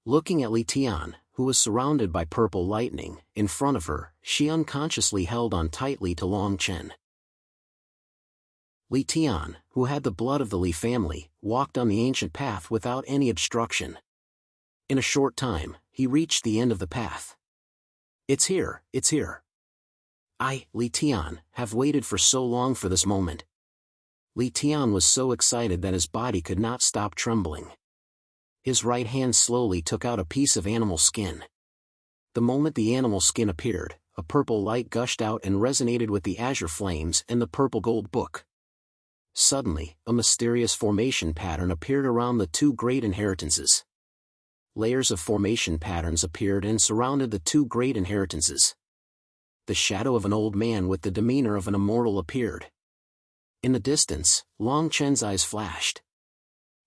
Looking at Li Tian, who was surrounded by purple lightning. In front of her, she unconsciously held on tightly to Long Chen. Li Tian, who had the blood of the Li family, walked on the ancient path without any obstruction. In a short time, he reached the end of the path. It's here, it's here. I, Li Tian, have waited for so long for this moment. Li Tian was so excited that his body could not stop trembling. His right hand slowly took out a piece of animal skin. The moment the animal skin appeared, a purple light gushed out and resonated with the azure flames and the purple gold book. Suddenly, a mysterious formation pattern appeared around the two great inheritances. Layers of formation patterns appeared and surrounded the two great inheritances. The shadow of an old man with the demeanor of an immortal appeared. In the distance, Long Chen's eyes flashed.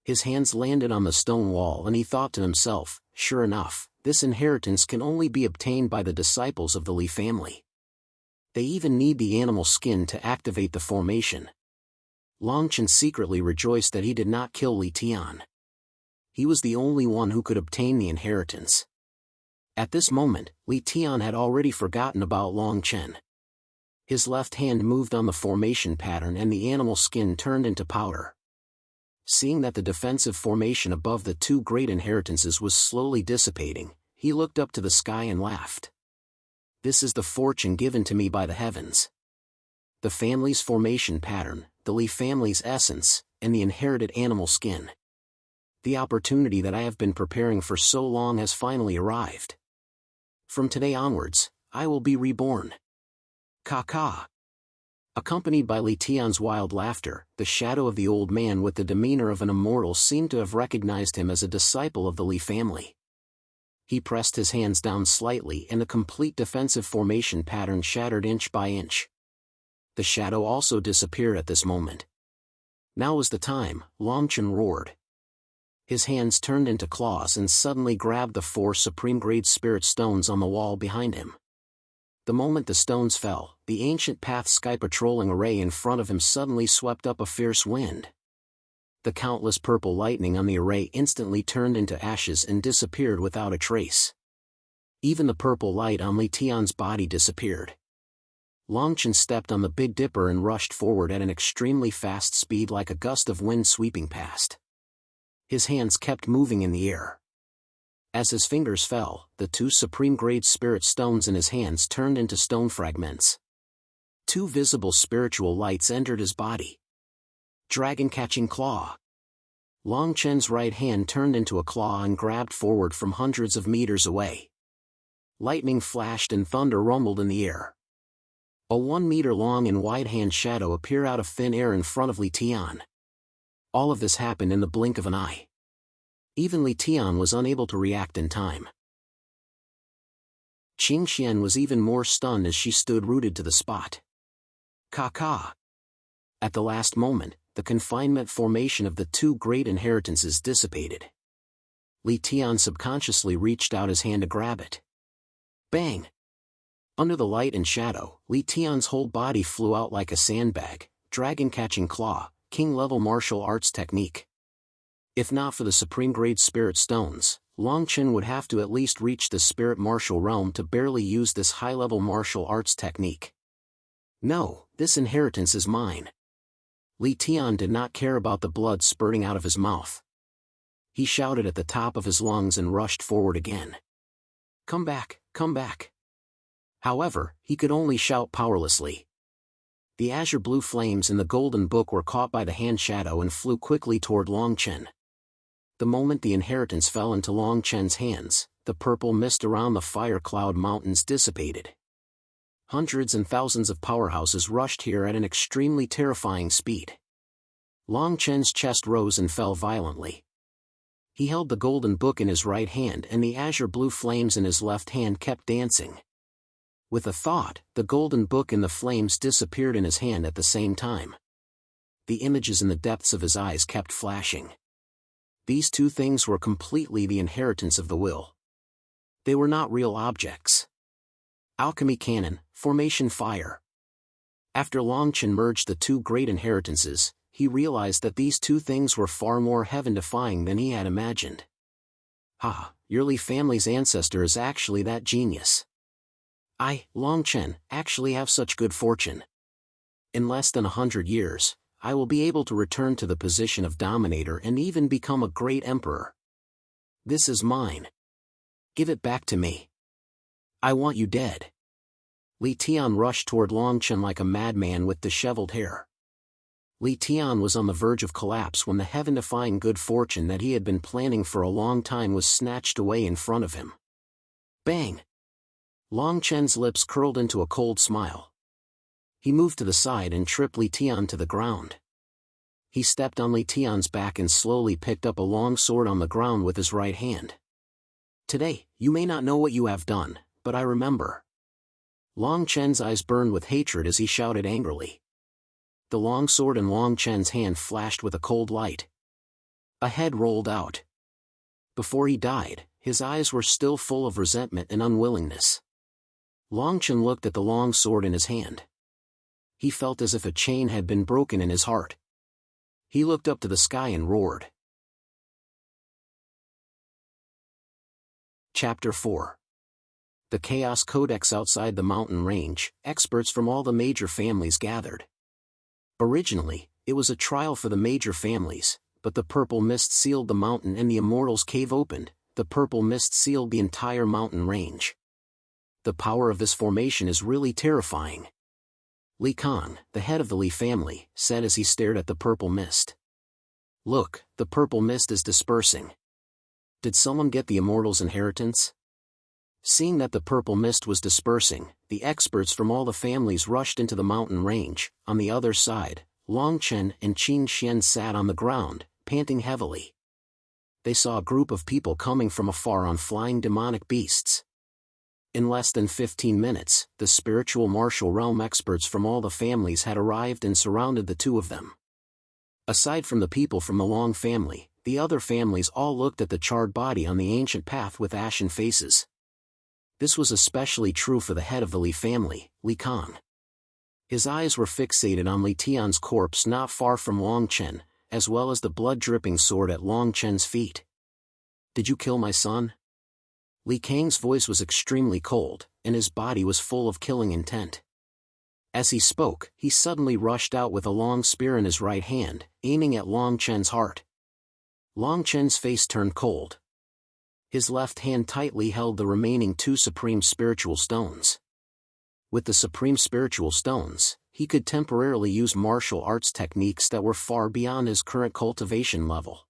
His hands landed on the stone wall and he thought to himself, sure enough, this inheritance can only be obtained by the disciples of the Li family. They even need the animal skin to activate the formation. Long Chen secretly rejoiced that he did not kill Li Tian. He was the only one who could obtain the inheritance. At this moment, Li Tian had already forgotten about Long Chen. His left hand moved on the formation pattern and the animal skin turned into powder. Seeing that the defensive formation above the two great inheritances was slowly dissipating, he looked up to the sky and laughed. This is the fortune given to me by the heavens. The family's formation pattern, the Li family's essence, and the inherited animal skin. The opportunity that I have been preparing for so long has finally arrived. From today onwards, I will be reborn. Ka. Accompanied by Li Tian's wild laughter, the shadow of the old man with the demeanor of an immortal seemed to have recognized him as a disciple of the Li family. He pressed his hands down slightly and the complete defensive formation pattern shattered inch by inch. The shadow also disappeared at this moment. Now was the time, Long Chen roared. His hands turned into claws and suddenly grabbed the 4 supreme-grade spirit stones on the wall behind him. The moment the stones fell, the ancient path sky patrolling array in front of him suddenly swept up a fierce wind. The countless purple lightning on the array instantly turned into ashes and disappeared without a trace. Even the purple light on Li Tian's body disappeared. Long Chen stepped on the Big Dipper and rushed forward at an extremely fast speed like a gust of wind sweeping past. His hands kept moving in the air. As his fingers fell, the 2 supreme-grade spirit stones in his hands turned into stone fragments. 2 visible spiritual lights entered his body. Dragon-catching claw. Long Chen's right hand turned into a claw and grabbed forward from hundreds of meters away. Lightning flashed and thunder rumbled in the air. A 1 meter long and wide hand shadow appeared out of thin air in front of Li Tian. All of this happened in the blink of an eye. Even Li Tian was unable to react in time. Qing Xian was even more stunned as she stood rooted to the spot. Ka. At the last moment, the confinement formation of the 2 great inheritances dissipated. Li Tian subconsciously reached out his hand to grab it. Bang! Under the light and shadow, Li Tian's whole body flew out like a sandbag, dragon-catching claw, king-level martial arts technique. If not for the supreme-grade spirit stones, Long Chen would have to at least reach the spirit martial realm to barely use this high-level martial arts technique. No, this inheritance is mine. Li Tian did not care about the blood spurting out of his mouth. He shouted at the top of his lungs and rushed forward again. Come back, come back. However, he could only shout powerlessly. The azure blue flames in the golden book were caught by the hand shadow and flew quickly toward Long Chen. The moment the inheritance fell into Long Chen's hands, the purple mist around the fire cloud mountains dissipated. Hundreds and thousands of powerhouses rushed here at an extremely terrifying speed. Long Chen's chest rose and fell violently. He held the golden book in his right hand and the azure blue flames in his left hand kept dancing. With a thought, the golden book and the flames disappeared in his hand at the same time. The images in the depths of his eyes kept flashing. These 2 things were completely the inheritance of the will. They were not real objects. Alchemy cannon, formation fire. After Long Chen merged the 2 great inheritances, he realized that these 2 things were far more heaven-defying than he had imagined. your Li family's ancestor is actually that genius. I, Long Chen, actually have such good fortune. In less than 100 years, I will be able to return to the position of dominator and even become a great emperor. This is mine. Give it back to me. I want you dead. Li Tian rushed toward Long Chen like a madman with disheveled hair. Li Tian was on the verge of collapse when the heaven-defying good fortune that he had been planning for a long time was snatched away in front of him. Bang! Long Chen's lips curled into a cold smile. He moved to the side and tripped Li Tian to the ground. He stepped on Li Tian's back and slowly picked up a long sword on the ground with his right hand. Today, you may not know what you have done, but I remember. Long Chen's eyes burned with hatred as he shouted angrily. The long sword in Long Chen's hand flashed with a cold light. A head rolled out. Before he died, his eyes were still full of resentment and unwillingness. Long Chen looked at the long sword in his hand. He felt as if a chain had been broken in his heart. He looked up to the sky and roared. Chapter 4. The Chaos Codex. Outside the mountain range, experts from all the major families gathered. Originally, it was a trial for the major families, but the purple mist sealed the mountain and the Immortals' Cave opened. The purple mist sealed the entire mountain range. The power of this formation is really terrifying. Li Kang, the head of the Li family, said as he stared at the purple mist. Look, the purple mist is dispersing. Did someone get the Immortals' inheritance? Seeing that the purple mist was dispersing, the experts from all the families rushed into the mountain range. On the other side, Long Chen and Qin Xian sat on the ground, panting heavily. They saw a group of people coming from afar on flying demonic beasts. In less than 15 minutes, the spiritual martial realm experts from all the families had arrived and surrounded the two of them. Aside from the people from the Long family, the other families all looked at the charred body on the ancient path with ashen faces. This was especially true for the head of the Li family, Li Kang. His eyes were fixated on Li Tian's corpse not far from Long Chen, as well as the blood-dripping sword at Long Chen's feet. Did you kill my son? Li Kang's voice was extremely cold, and his body was full of killing intent. As he spoke, he suddenly rushed out with a long spear in his right hand, aiming at Long Chen's heart. Long Chen's face turned cold. His left hand tightly held the remaining 2 supreme spiritual stones. With the supreme spiritual stones, he could temporarily use martial arts techniques that were far beyond his current cultivation level.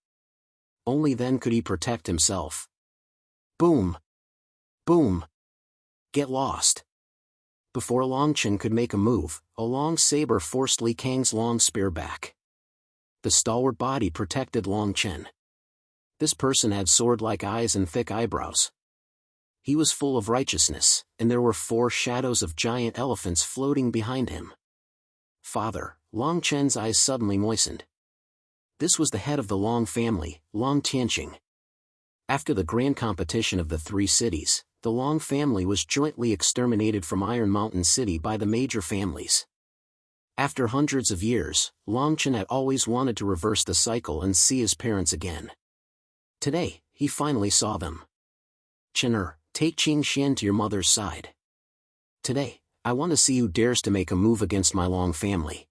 Only then could he protect himself. Boom! Boom! Get lost! Before Long Chen could make a move, a long saber forced Li Kang's long spear back. The stalwart body protected Long Chen. This person had sword-like eyes and thick eyebrows. He was full of righteousness, and there were 4 shadows of giant elephants floating behind him. Father, Long Chen's eyes suddenly moistened. This was the head of the Long family, Long Tianqing. After the grand competition of the 3 cities, the Long family was jointly exterminated from Iron Mountain City by the major families. After hundreds of years, Long Chen had always wanted to reverse the cycle and see his parents again. Today, he finally saw them. Chener, take Qin Xian to your mother's side. Today, I want to see who dares to make a move against my Long family.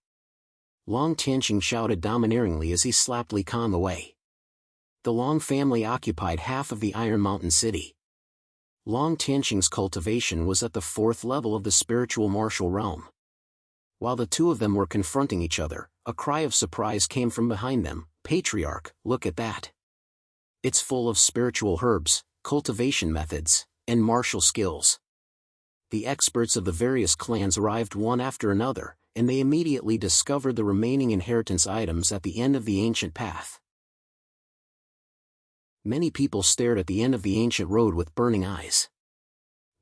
Long Tianqing shouted domineeringly as he slapped Li Kang away. The Long family occupied half of the Iron Mountain City. Long Tianqing's cultivation was at the 4th level of the spiritual martial realm. While the two of them were confronting each other, a cry of surprise came from behind them. Patriarch, look at that. It's full of spiritual herbs, cultivation methods, and martial skills. The experts of the various clans arrived one after another, and they immediately discovered the remaining inheritance items at the end of the ancient path. Many people stared at the end of the ancient road with burning eyes.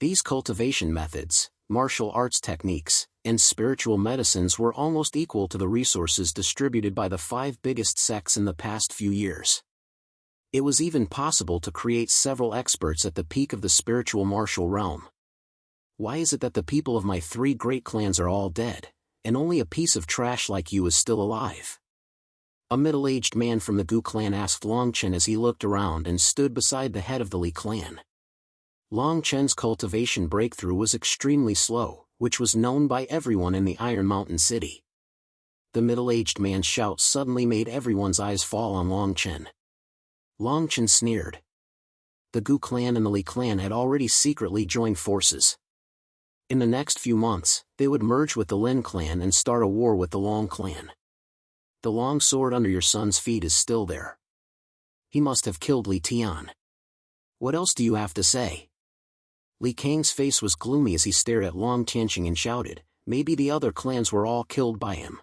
These cultivation methods, martial arts techniques, and spiritual medicines were almost equal to the resources distributed by the 5 biggest sects in the past few years. It was even possible to create several experts at the peak of the spiritual martial realm. Why is it that the people of my 3 great clans are all dead, and only a piece of trash like you is still alive? A middle-aged man from the Gu clan asked Long Chen as he looked around and stood beside the head of the Li clan. Long Chen's cultivation breakthrough was extremely slow, which was known by everyone in the Iron Mountain City. The middle-aged man's shout suddenly made everyone's eyes fall on Long Chen. Long Chen sneered. The Gu clan and the Li clan had already secretly joined forces. In the next few months, they would merge with the Lin clan and start a war with the Long clan. The long sword under your son's feet is still there. He must have killed Li Tian. What else do you have to say? Li Kang's face was gloomy as he stared at Long Tianqing and shouted, maybe the other clans were all killed by him.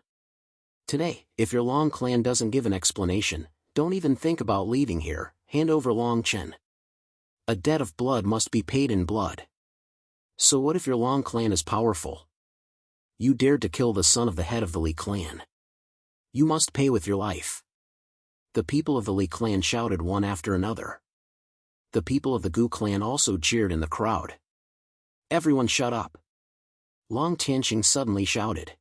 Today, if your Long clan doesn't give an explanation, don't even think about leaving here, hand over Long Chen. A debt of blood must be paid in blood. So what if your Long clan is powerful? You dared to kill the son of the head of the Li clan. You must pay with your life. The people of the Li clan shouted one after another. The people of the Gu clan also jeered in the crowd. Everyone shut up. Long Tianqing suddenly shouted.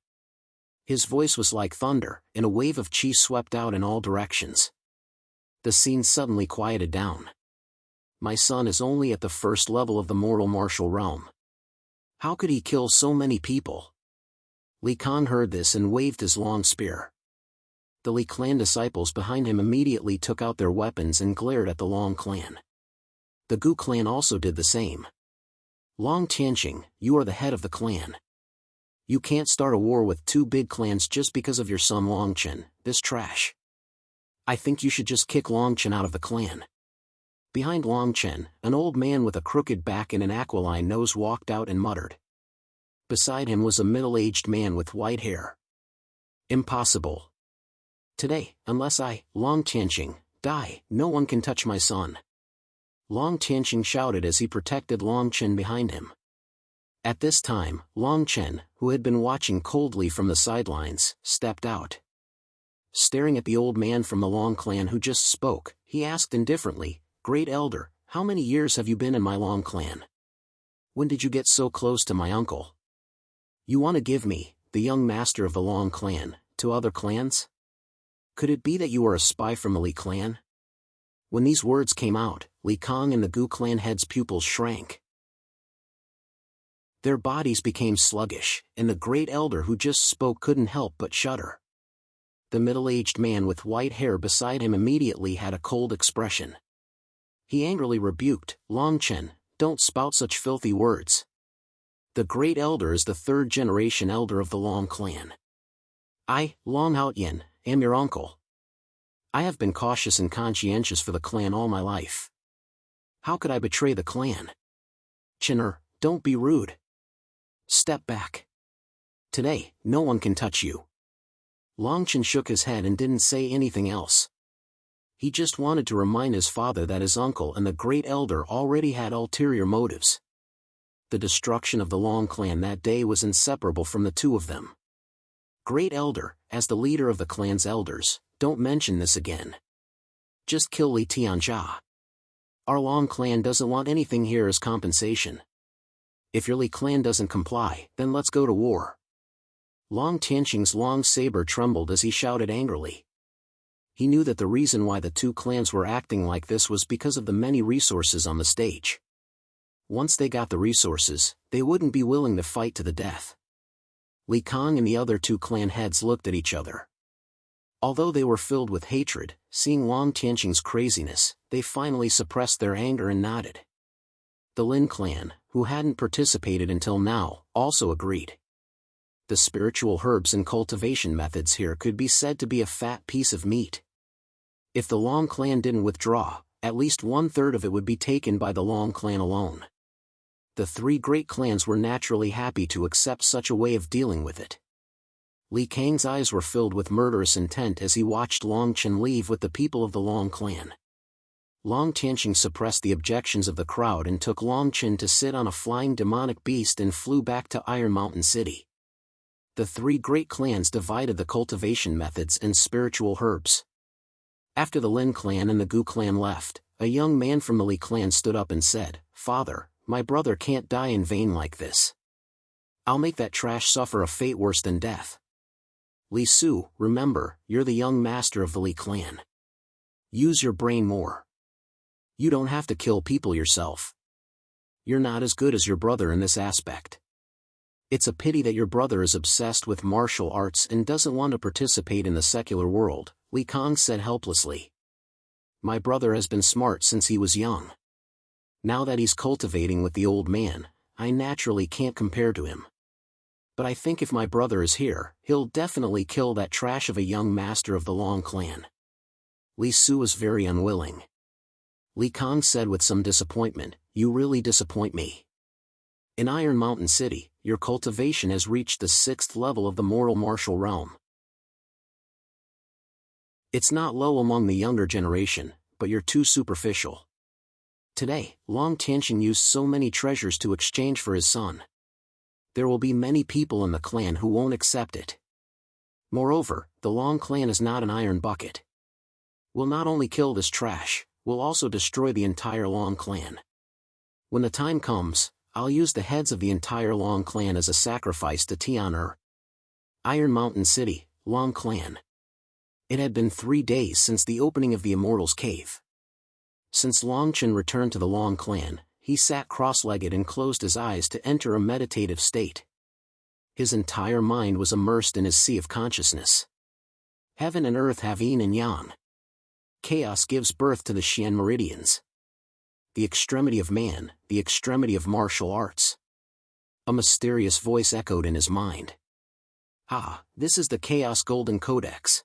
His voice was like thunder, and a wave of qi swept out in all directions. The scene suddenly quieted down. My son is only at the first level of the mortal martial realm. How could he kill so many people? Li Kang heard this and waved his long spear. The Li clan disciples behind him immediately took out their weapons and glared at the Long clan. The Gu clan also did the same. Long Tianqing, you are the head of the clan. You can't start a war with two big clans just because of your son Long Chen, this trash. I think you should just kick Long Chen out of the clan. Behind Long Chen, an old man with a crooked back and an aquiline nose walked out and muttered. Beside him was a middle-aged man with white hair. Impossible. Today, unless I, Long Tianqing, die, no one can touch my son. Long Tianqing shouted as he protected Long Chen behind him. At this time, Long Chen, who had been watching coldly from the sidelines, stepped out. Staring at the old man from the Long clan who just spoke, he asked indifferently, Great Elder, how many years have you been in my Long clan? When did you get so close to my uncle? You want to give me, the young master of the Long clan, to other clans? Could it be that you are a spy from the Li clan? When these words came out, Li Kang and the Gu clan heads' pupils shrank. Their bodies became sluggish, and the great elder who just spoke couldn't help but shudder. The middle-aged man with white hair beside him immediately had a cold expression. He angrily rebuked, Long Chen, don't spout such filthy words. The great elder is the third-generation elder of the Long clan. I, Long Haotian, am your uncle. I have been cautious and conscientious for the clan all my life. How could I betray the clan? Chener, don't be rude. Step back. Today, no one can touch you. Long Chen shook his head and didn't say anything else. He just wanted to remind his father that his uncle and the great elder already had ulterior motives. The destruction of the Long clan that day was inseparable from the two of them. Great Elder, as the leader of the clan's elders, don't mention this again. Just kill Li Tianjia. Our Long clan doesn't want anything here as compensation. If your Li clan doesn't comply, then let's go to war. Long Tianqing's long saber trembled as he shouted angrily. He knew that the reason why the two clans were acting like this was because of the many resources on the stage. Once they got the resources, they wouldn't be willing to fight to the death. Li Kang and the other two clan heads looked at each other. Although they were filled with hatred, seeing Long Tianqing's craziness, they finally suppressed their anger and nodded. The Lin clan, who hadn't participated until now, also agreed. The spiritual herbs and cultivation methods here could be said to be a fat piece of meat. If the Long clan didn't withdraw, at least 1/3 of it would be taken by the Long clan alone. The three great clans were naturally happy to accept such a way of dealing with it. Li Kang's eyes were filled with murderous intent as he watched Long Chen leave with the people of the Long clan. Long Tianqing suppressed the objections of the crowd and took Long Chen to sit on a flying demonic beast and flew back to Iron Mountain City. The three great clans divided the cultivation methods and spiritual herbs. After the Lin clan and the Gu clan left, a young man from the Li clan stood up and said, Father, my brother can't die in vain like this. I'll make that trash suffer a fate worse than death. Li Su, remember, you're the young master of the Li clan. Use your brain more. You don't have to kill people yourself. You're not as good as your brother in this aspect. It's a pity that your brother is obsessed with martial arts and doesn't want to participate in the secular world, Li Kong said helplessly. My brother has been smart since he was young. Now that he's cultivating with the old man, I naturally can't compare to him. But I think if my brother is here, he'll definitely kill that trash of a young master of the Long clan. Li Su was very unwilling. Li Kong said with some disappointment, you really disappoint me. In Iron Mountain City, your cultivation has reached the 6th level of the moral martial realm. It's not low among the younger generation, but you're too superficial. Today, Long Tianxing used so many treasures to exchange for his son. There will be many people in the clan who won't accept it. Moreover, the Long clan is not an iron bucket. We'll not only kill this trash, we'll also destroy the entire Long clan. When the time comes, I'll use the heads of the entire Long clan as a sacrifice to Tian. Iron Mountain City, Long clan. It had been 3 days since the opening of the Immortals' Cave. Since Long Chen returned to the Long clan, he sat cross-legged and closed his eyes to enter a meditative state. His entire mind was immersed in his sea of consciousness. Heaven and earth have yin and yang. Chaos gives birth to the Xian meridians. The extremity of man, the extremity of martial arts. A mysterious voice echoed in his mind. Ah, this is the Chaos Golden Codex.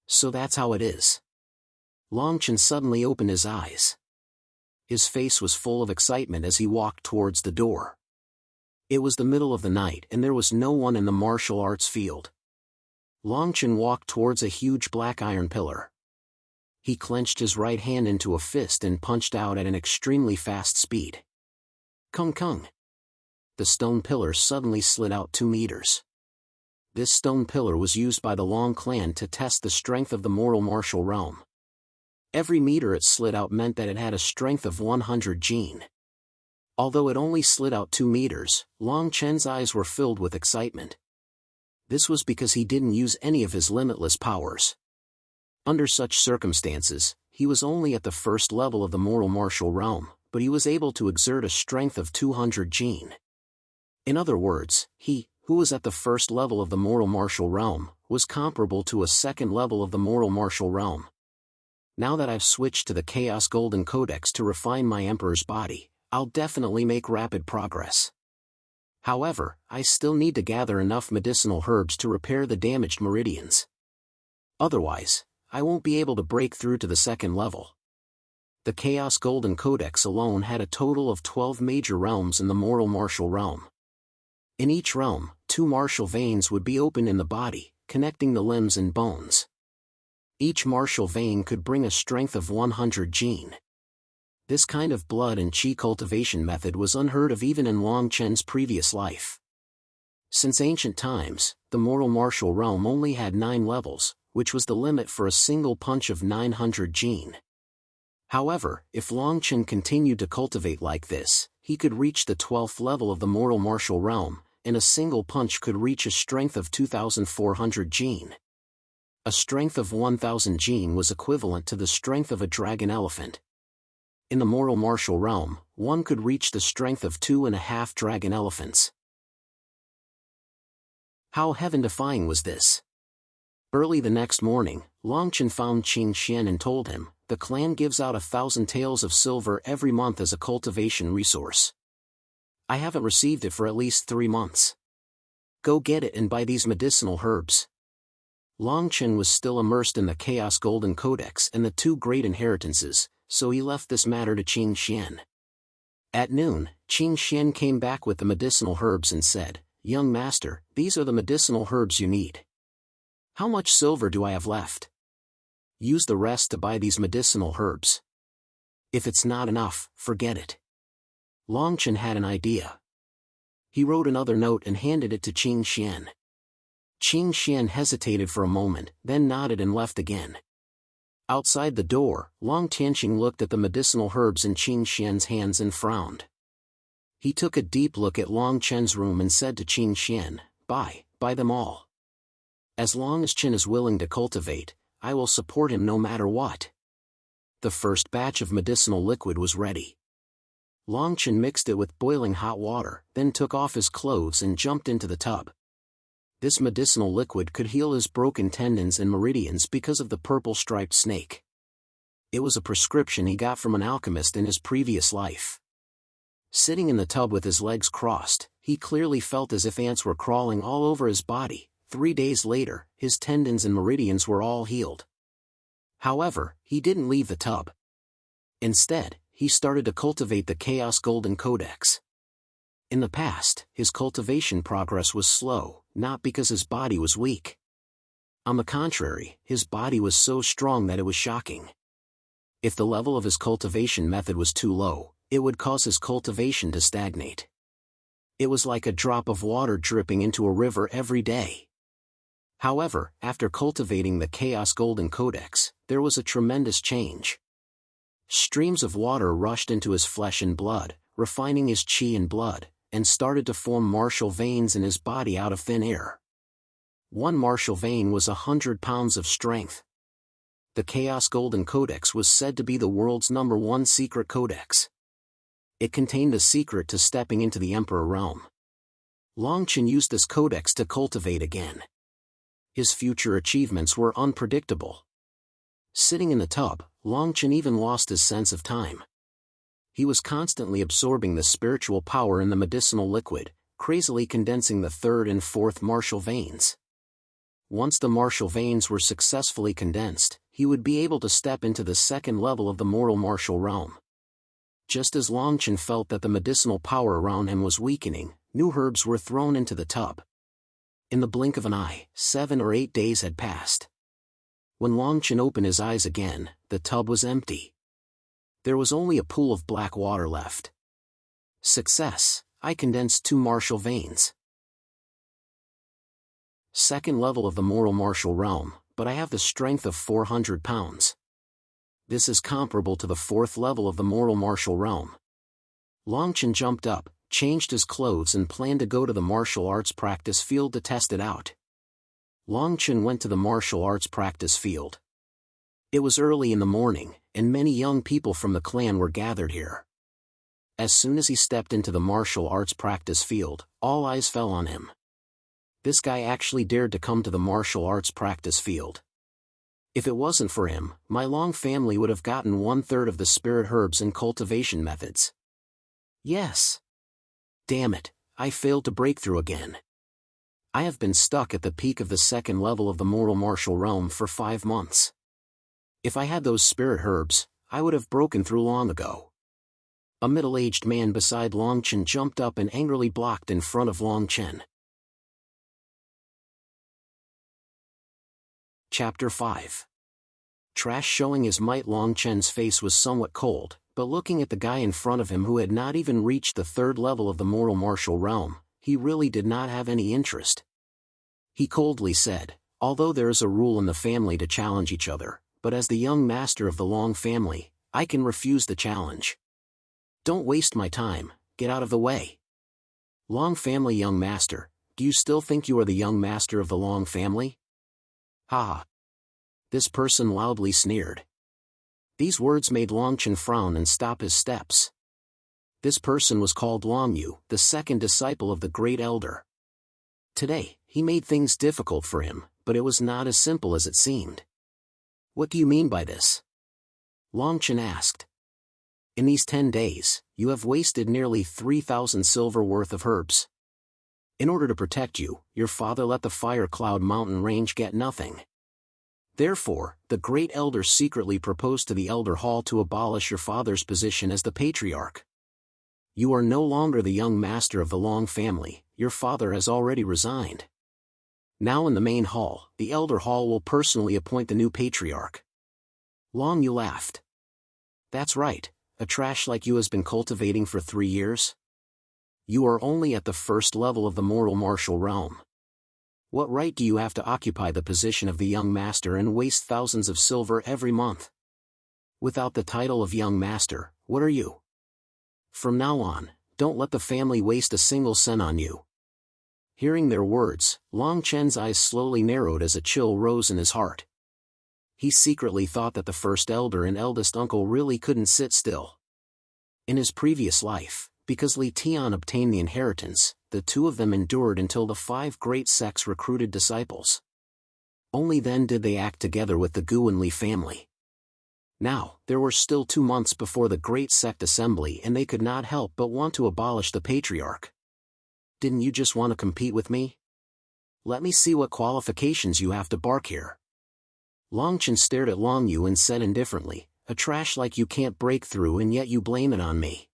So that's how it is. Long Chen suddenly opened his eyes. His face was full of excitement as he walked towards the door. It was the middle of the night and there was no one in the martial arts field. Long Chen walked towards a huge black iron pillar. He clenched his right hand into a fist and punched out at an extremely fast speed. Kung kung. The stone pillar suddenly slid out 2 meters. This stone pillar was used by the Long clan to test the strength of the moral martial realm. Every meter it slid out meant that it had a strength of 100 jin. Although it only slid out 2 meters, Long Chen's eyes were filled with excitement. This was because he didn't use any of his limitless powers. Under such circumstances, he was only at the 1st level of the moral martial realm, but he was able to exert a strength of 200 jin. In other words, he, who was at the 1st level of the moral martial realm, was comparable to a 2nd level of the moral martial realm. Now that I've switched to the Chaos Golden Codex to refine my Emperor's body, I'll definitely make rapid progress. However, I still need to gather enough medicinal herbs to repair the damaged meridians. Otherwise, I won't be able to break through to the 2nd level. The Chaos Golden Codex alone had a total of 12 major realms in the moral martial realm. In each realm, 2 martial veins would be opened in the body, connecting the limbs and bones. Each martial vein could bring a strength of 100 jin. This kind of blood and qi cultivation method was unheard of even in Long Chen's previous life. Since ancient times, the moral martial realm only had 9 levels, which was the limit for a single punch of 900 jin. However, if Long Chen continued to cultivate like this, he could reach the 12th level of the moral martial realm, and a single punch could reach a strength of 2,400 jin. A strength of 1,000 jin was equivalent to the strength of a dragon elephant. In the moral martial realm, one could reach the strength of 2.5 dragon elephants. How heaven-defying was this? Early the next morning, Long Chen found Qin Xian and told him, the clan gives out 1,000 taels of silver every month as a cultivation resource. I haven't received it for at least 3 months. Go get it and buy these medicinal herbs. Long Chen was still immersed in the Chaos Golden Codex and the 2 great inheritances, so he left this matter to Qin Xian. At noon, Qin Xian came back with the medicinal herbs and said, Young master, these are the medicinal herbs you need. How much silver do I have left? Use the rest to buy these medicinal herbs. If it's not enough, forget it. Long Chen had an idea. He wrote another note and handed it to Qin Xian. Qin Xian hesitated for a moment, then nodded and left again. Outside the door, Long Tianxing looked at the medicinal herbs in Qin Xian's hands and frowned. He took a deep look at Long Chen's room and said to Qin Xian, buy them all. As long as Chen is willing to cultivate, I will support him no matter what. The first batch of medicinal liquid was ready. Long Chen mixed it with boiling hot water, then took off his clothes and jumped into the tub. This medicinal liquid could heal his broken tendons and meridians because of the purple striped snake. It was a prescription he got from an alchemist in his previous life. Sitting in the tub with his legs crossed, he clearly felt as if ants were crawling all over his body. 3 days later, his tendons and meridians were all healed. However, he didn't leave the tub. Instead, he started to cultivate the Chaos Golden Codex. In the past, his cultivation progress was slow, not because his body was weak. On the contrary, his body was so strong that it was shocking. If the level of his cultivation method was too low, it would cause his cultivation to stagnate. It was like a drop of water dripping into a river every day. However, after cultivating the Chaos Golden Codex, there was a tremendous change. Streams of water rushed into his flesh and blood, refining his chi and blood, and started to form martial veins in his body out of thin air. One martial vein was 100 pounds of strength. The Chaos Golden Codex was said to be the world's #1 secret codex. It contained the secret to stepping into the Emperor realm. Long Chen used this codex to cultivate again. His future achievements were unpredictable. Sitting in the tub, Long Chen even lost his sense of time. He was constantly absorbing the spiritual power in the medicinal liquid, crazily condensing the 3rd and 4th martial veins. Once the martial veins were successfully condensed, he would be able to step into the 2nd level of the mortal martial realm. Just as Long Chen felt that the medicinal power around him was weakening, new herbs were thrown into the tub. In the blink of an eye, 7 or 8 days had passed. When Long Chen opened his eyes again, the tub was empty. There was only a pool of black water left. Success! I condensed 2 martial veins. 2nd level of the mortal martial realm, but I have the strength of 400 pounds. This is comparable to the 4th level of the mortal martial realm. Long Chen jumped up, changed his clothes and planned to go to the martial arts practice field to test it out. Long Chen went to the martial arts practice field. It was early in the morning, and many young people from the clan were gathered here. As soon as he stepped into the martial arts practice field, all eyes fell on him. This guy actually dared to come to the martial arts practice field. If it wasn't for him, my Long family would have gotten 1/3 of the spirit herbs and cultivation methods. Yes. Damn it, I failed to break through again. I have been stuck at the peak of the 2nd level of the mortal martial realm for 5 months. If I had those spirit herbs, I would have broken through long ago. A middle-aged man beside Long Chen jumped up and angrily blocked in front of Long Chen. Chapter 5. Trash showing his might. Long Chen's face was somewhat cold, but looking at the guy in front of him who had not even reached the 3rd level of the mortal martial realm, he really did not have any interest. He coldly said, "Although there is a rule in the family to challenge each other, but as the young master of the Long family, I can refuse the challenge. Don't waste my time, get out of the way." Long family young master, do you still think you are the young master of the Long family? Ha! This person loudly sneered. These words made Long Chen frown and stop his steps. This person was called Long Yu, the 2nd disciple of the Great Elder. Today, he made things difficult for him, but it was not as simple as it seemed. What do you mean by this? Long Chen asked. In these 10 days, you have wasted nearly 3,000 silver worth of herbs. In order to protect you, your father let the Fire Cloud mountain range get nothing. Therefore, the Great Elder secretly proposed to the Elder Hall to abolish your father's position as the Patriarch. You are no longer the young master of the Long family, your father has already resigned. Now in the main hall, the Elder Hall will personally appoint the new Patriarch. Long Yu laughed. That's right, a trash like you has been cultivating for 3 years? You are only at the 1st level of the mortal martial realm. What right do you have to occupy the position of the young master and waste thousands of silver every month? Without the title of young master, what are you? From now on, don't let the family waste a single cent on you. Hearing their words, Long Chen's eyes slowly narrowed as a chill rose in his heart. He secretly thought that the first elder and eldest uncle really couldn't sit still. In his previous life, because Li Tian obtained the inheritance, the two of them endured until the 5 great sects recruited disciples. Only then did they act together with the Gu and Li family. Now, there were still 2 months before the great sect assembly and they could not help but want to abolish the patriarch. Didn't you just want to compete with me? Let me see what qualifications you have to bark here. Long Chen stared at Long Yu and said indifferently, a trash like you can't break through and yet you blame it on me.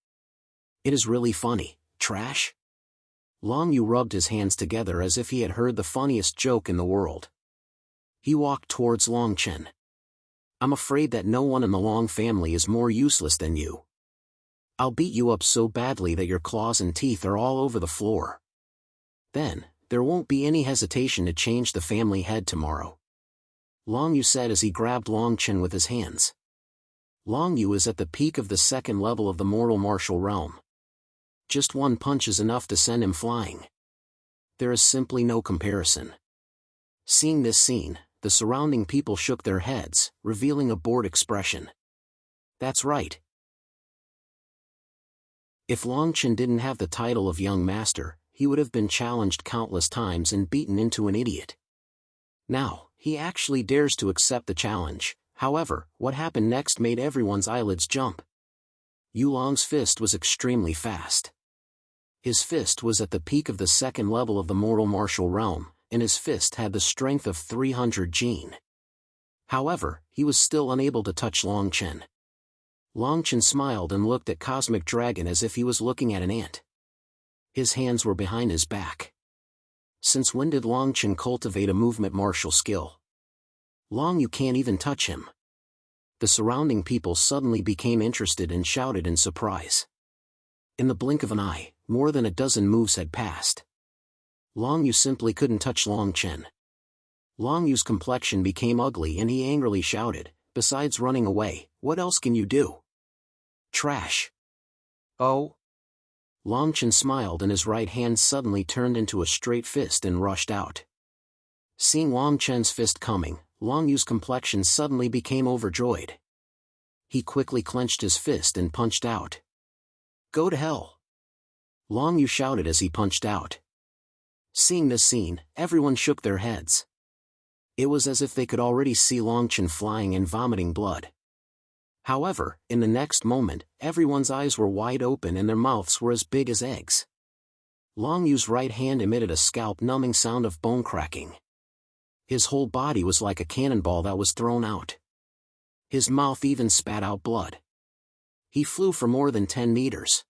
It is really funny, trash? Long Yu rubbed his hands together as if he had heard the funniest joke in the world. He walked towards Long Chen. I'm afraid that no one in the Long family is more useless than you. I'll beat you up so badly that your claws and teeth are all over the floor. Then, there won't be any hesitation to change the family head tomorrow. Long Yu said as he grabbed Long Chen with his hands. Long Yu is at the peak of the 2nd level of the mortal martial realm. Just 1 punch is enough to send him flying. There is simply no comparison. Seeing this scene, the surrounding people shook their heads, revealing a bored expression. That's right. If Long Chen didn't have the title of young master, he would have been challenged countless times and beaten into an idiot. Now, he actually dares to accept the challenge. However, what happened next made everyone's eyelids jump. Yu Long's fist was extremely fast. His fist was at the peak of the 2nd level of the mortal martial realm, and his fist had the strength of 300 Jin. However, he was still unable to touch Long Chen. Long Chen smiled and looked at Cosmic Dragon as if he was looking at an ant. His hands were behind his back. Since when did Long Chen cultivate a movement martial skill? Long Yu can't even touch him. The surrounding people suddenly became interested and shouted in surprise. In the blink of an eye, more than a dozen moves had passed. Long Yu simply couldn't touch Long Chen. Long Yu's complexion became ugly and he angrily shouted, besides running away, what else can you do? Trash. Oh? Long Chen smiled and his right hand suddenly turned into a straight fist and rushed out. Seeing Long Chen's fist coming, Long Yu's complexion suddenly became overjoyed. He quickly clenched his fist and punched out. Go to hell! Long Yu shouted as he punched out. Seeing this scene, everyone shook their heads. It was as if they could already see Long Chen flying and vomiting blood. However, in the next moment, everyone's eyes were wide open and their mouths were as big as eggs. Long Yu's right hand emitted a scalp-numbing sound of bone cracking. His whole body was like a cannonball that was thrown out. His mouth even spat out blood. He flew for more than 10 meters.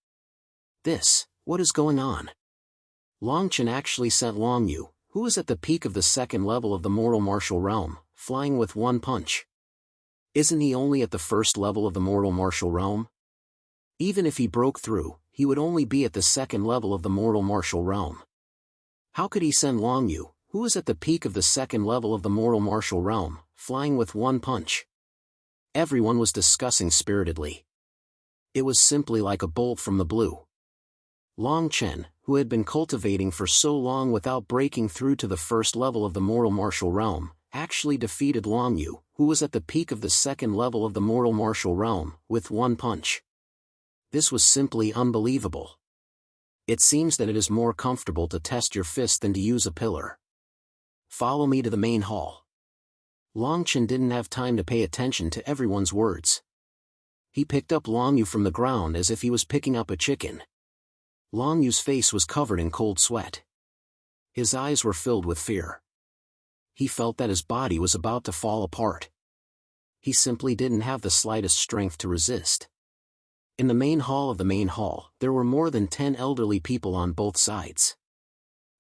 What is going on? Long Chen actually sent Long Yu, who was at the peak of the 2nd level of the mortal martial realm, flying with 1 punch. Isn't he only at the 1st level of the mortal martial realm? Even if he broke through, he would only be at the 2nd level of the mortal martial realm. How could he send Long Yu, who was at the peak of the 2nd level of the mortal martial realm, flying with 1 punch? Everyone was discussing spiritedly. It was simply like a bolt from the blue. Long Chen, who had been cultivating for so long without breaking through to the 1st level of the mortal martial realm, actually defeated Long Yu, who was at the peak of the 2nd level of the mortal martial realm, with 1 punch. This was simply unbelievable. It seems that it is more comfortable to test your fist than to use a pillar. Follow me to the main hall. Long Chen didn't have time to pay attention to everyone's words. He picked up Long Yu from the ground as if he was picking up a chicken. Long Yu's face was covered in cold sweat. His eyes were filled with fear. He felt that his body was about to fall apart. He simply didn't have the slightest strength to resist. In the main hall of the main hall, there were more than 10 elderly people on both sides.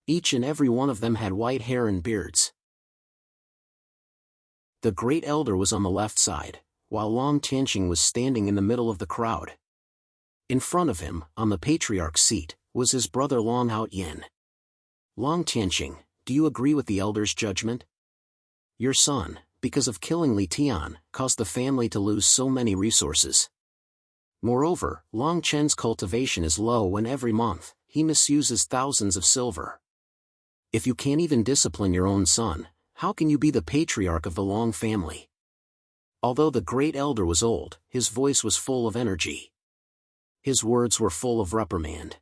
Each and every one of them had white hair and beards. The great elder was on the left side, while Long Tianqing was standing in the middle of the crowd. In front of him, on the patriarch's seat, was his brother Long Haotian. Long Tianqing, do you agree with the elder's judgment? Your son, because of killing Li Tian, caused the family to lose so many resources. Moreover, Long Chen's cultivation is low and every month, he misuses thousands of silver. If you can't even discipline your own son, how can you be the patriarch of the Long family? Although the great elder was old, his voice was full of energy. His words were full of reprimand.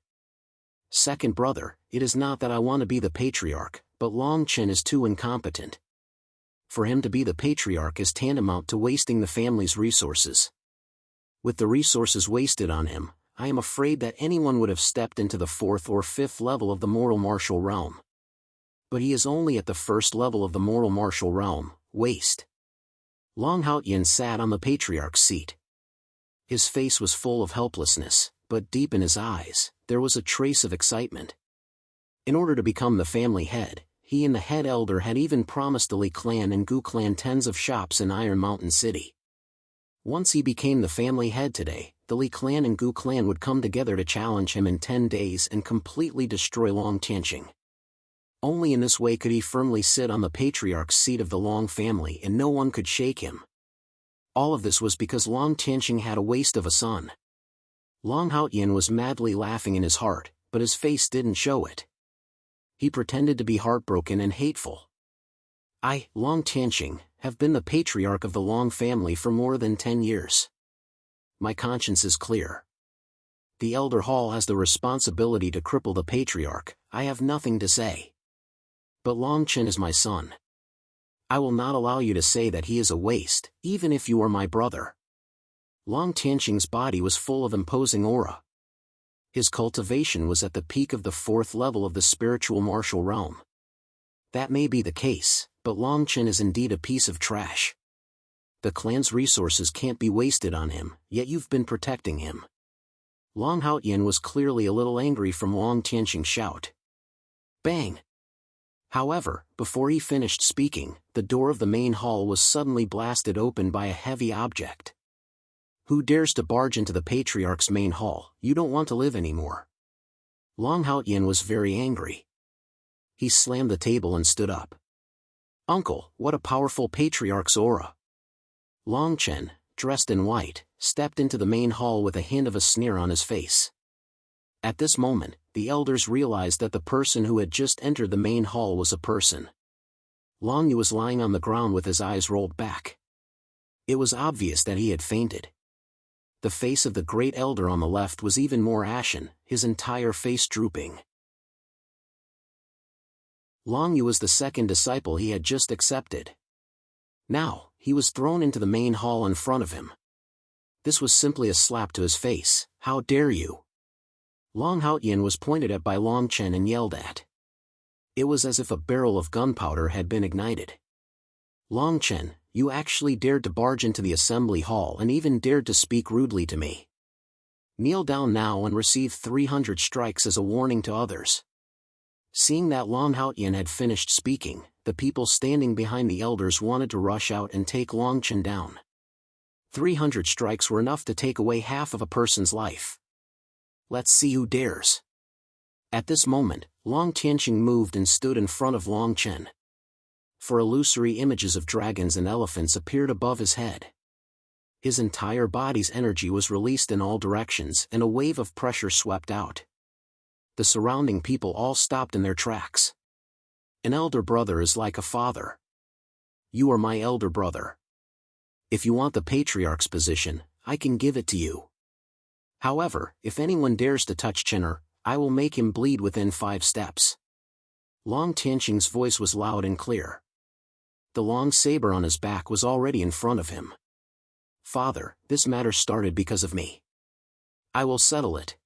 Second brother, it is not that I want to be the patriarch, but Long Chen is too incompetent. For him to be the patriarch is tantamount to wasting the family's resources. With the resources wasted on him, I am afraid that anyone would have stepped into the 4th or 5th level of the moral martial realm. But he is only at the 1st level of the moral martial realm, waste. Long Haotian sat on the patriarch's seat. His face was full of helplessness, but deep in his eyes, there was a trace of excitement. In order to become the family head, he and the head elder had even promised the Li clan and Gu clan tens of shops in Iron Mountain City. Once he became the family head today, the Li clan and Gu clan would come together to challenge him in 10 days and completely destroy Long Tianqing. Only in this way could he firmly sit on the patriarch's seat of the Long family and no one could shake him. All of this was because Long Tianqing had a waste of a son. Long Haotian was madly laughing in his heart, but his face didn't show it. He pretended to be heartbroken and hateful. I, Long Tianqing, have been the patriarch of the Long family for more than 10 years. My conscience is clear. The elder hall has the responsibility to cripple the patriarch. I have nothing to say. But Long Chen is my son. I will not allow you to say that he is a waste, even if you are my brother. Long Tianqing's body was full of imposing aura. His cultivation was at the peak of the 4th level of the spiritual martial realm. That may be the case, but Long Chen is indeed a piece of trash. The clan's resources can't be wasted on him, yet you've been protecting him. Long Haotian was clearly a little angry from Long Tianqing's shout. Bang! However, before he finished speaking, the door of the main hall was suddenly blasted open by a heavy object. Who dares to barge into the patriarch's main hall? You don't want to live anymore. Long Haotian was very angry. He slammed the table and stood up. Uncle, what a powerful patriarch's aura! Long Chen, dressed in white, stepped into the main hall with a hint of a sneer on his face. At this moment, the elders realized that the person who had just entered the main hall was a person. Long Yu was lying on the ground with his eyes rolled back. It was obvious that he had fainted. The face of the great elder on the left was even more ashen, his entire face drooping. Long Yu was the second disciple he had just accepted. Now, he was thrown into the main hall in front of him. This was simply a slap to his face. How dare you! Long Haotian was pointed at by Long Chen and yelled at. It was as if a barrel of gunpowder had been ignited. Long Chen, you actually dared to barge into the assembly hall and even dared to speak rudely to me. Kneel down now and receive 300 strikes as a warning to others. Seeing that Long Haotian had finished speaking, the people standing behind the elders wanted to rush out and take Long Chen down. 300 strikes were enough to take away half of a person's life. Let's see who dares. At this moment, Long Tianqing moved and stood in front of Long Chen. For illusory images of dragons and elephants appeared above his head. His entire body's energy was released in all directions and a wave of pressure swept out. The surrounding people all stopped in their tracks. An elder brother is like a father. You are my elder brother. If you want the patriarch's position, I can give it to you. However, if anyone dares to touch Chen'er, I will make him bleed within 5 steps. Long Tianqing's voice was loud and clear. The long saber on his back was already in front of him. Father, this matter started because of me. I will settle it.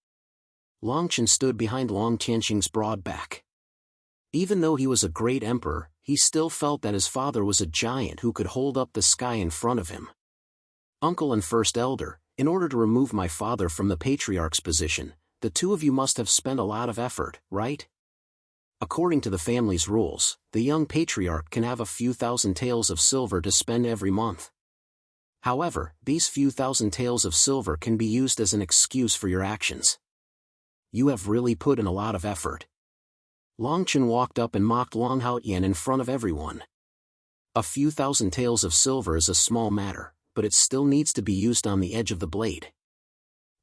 Long Chen stood behind Long Tianqing's broad back. Even though he was a great emperor, he still felt that his father was a giant who could hold up the sky in front of him. Uncle and first elder, in order to remove my father from the patriarch's position, the two of you must have spent a lot of effort, right? According to the family's rules, the young patriarch can have a few thousand taels of silver to spend every month. However, these few thousand taels of silver can be used as an excuse for your actions. You have really put in a lot of effort. Long Chen walked up and mocked Long Haotian in front of everyone. A few thousand taels of silver is a small matter, but it still needs to be used on the edge of the blade.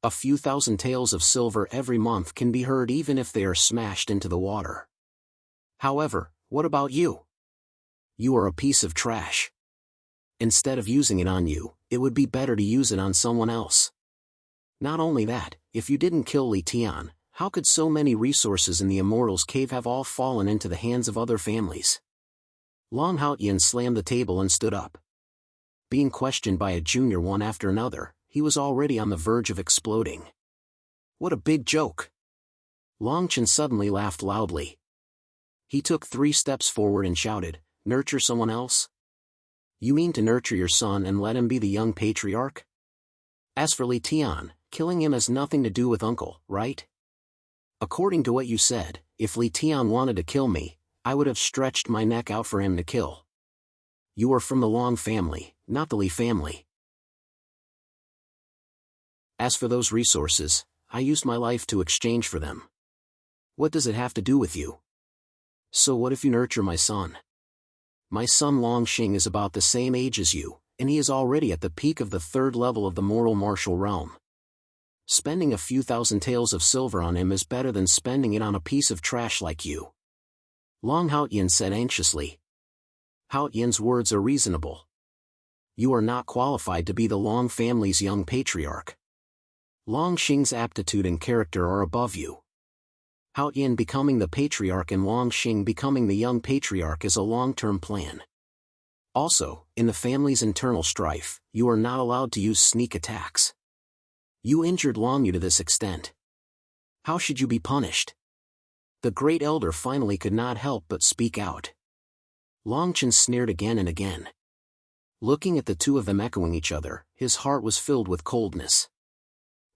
A few thousand taels of silver every month can be heard even if they are smashed into the water. However, what about you? You are a piece of trash. Instead of using it on you, it would be better to use it on someone else. Not only that, if you didn't kill Li Tian, how could so many resources in the Immortals Cave have all fallen into the hands of other families? Long Haotian slammed the table and stood up. Being questioned by a junior one after another, he was already on the verge of exploding. What a big joke! Long Chen suddenly laughed loudly. He took 3 steps forward and shouted, "Nurture someone else? You mean to nurture your son and let him be the young patriarch? As for Li Tian, killing him has nothing to do with uncle, right? According to what you said, if Li Tian wanted to kill me, I would have stretched my neck out for him to kill. You are from the Long family, not the Li family. As for those resources, I used my life to exchange for them. What does it have to do with you? So what if you nurture my son? My son Long Xing is about the same age as you, and he is already at the peak of the 3rd level of the mortal martial realm. Spending a few thousand taels of silver on him is better than spending it on a piece of trash like you." Long Haotian said anxiously. Haotian's words are reasonable. You are not qualified to be the Long family's young patriarch. Long Xing's aptitude and character are above you. Haotian becoming the patriarch and Long Xing becoming the young patriarch is a long-term plan. Also, in the family's internal strife, you are not allowed to use sneak attacks. You injured Long Yu to this extent. How should you be punished? The great elder finally could not help but speak out. Long Chen sneered again and again. Looking at the two of them echoing each other, his heart was filled with coldness.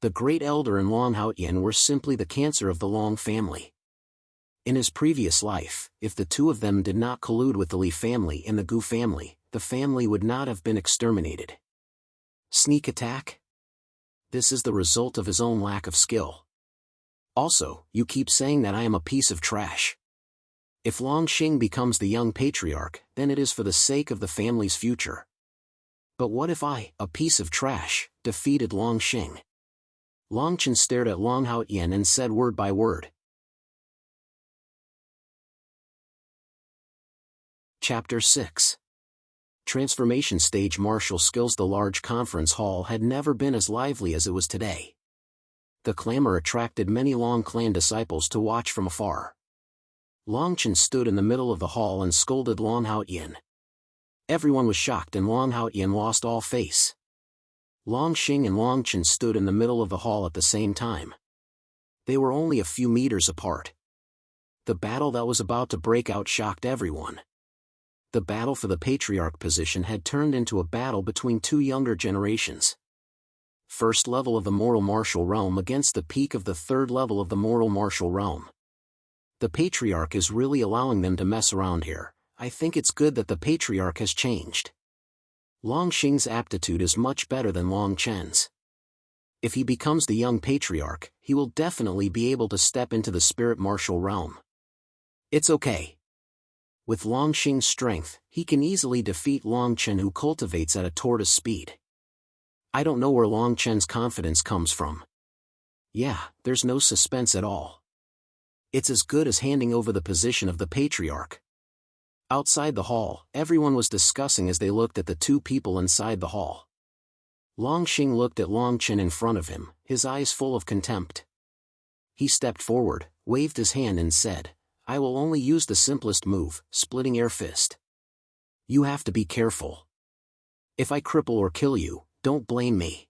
The great elder and Long Haotian were simply the cancer of the Long family. In his previous life, if the two of them did not collude with the Li family and the Gu family, the family would not have been exterminated. Sneak attack? This is the result of his own lack of skill. Also, you keep saying that I am a piece of trash. If Long Xing becomes the young patriarch, then it is for the sake of the family's future. But what if I, a piece of trash, defeated Long Xing? Long Chen stared at Long Haotian and said word by word. Chapter 6. Transformation Stage Martial Skills. The large conference hall had never been as lively as it was today. The clamor attracted many Long clan disciples to watch from afar. Long Chen stood in the middle of the hall and scolded Long Haotian. Everyone was shocked and Long Haotian lost all face. Long Xing and Long Chen stood in the middle of the hall at the same time. They were only a few meters apart. The battle that was about to break out shocked everyone. The battle for the patriarch position had turned into a battle between two younger generations. First level of the mortal martial realm against the peak of the 3rd level of the mortal martial realm. The patriarch is really allowing them to mess around here. I think it's good that the patriarch has changed. Long Xing's aptitude is much better than Long Chen's. If he becomes the young patriarch, he will definitely be able to step into the spirit martial realm. It's okay. With Long Xing's strength, he can easily defeat Long Chen, who cultivates at a tortoise speed. I don't know where Long Chen's confidence comes from. Yeah, there's no suspense at all. It's as good as handing over the position of the patriarch. Outside the hall, everyone was discussing as they looked at the two people inside the hall. Long Xing looked at Long Chen in front of him, his eyes full of contempt. He stepped forward, waved his hand and said, I will only use the simplest move, splitting air fist. You have to be careful. If I cripple or kill you, don't blame me.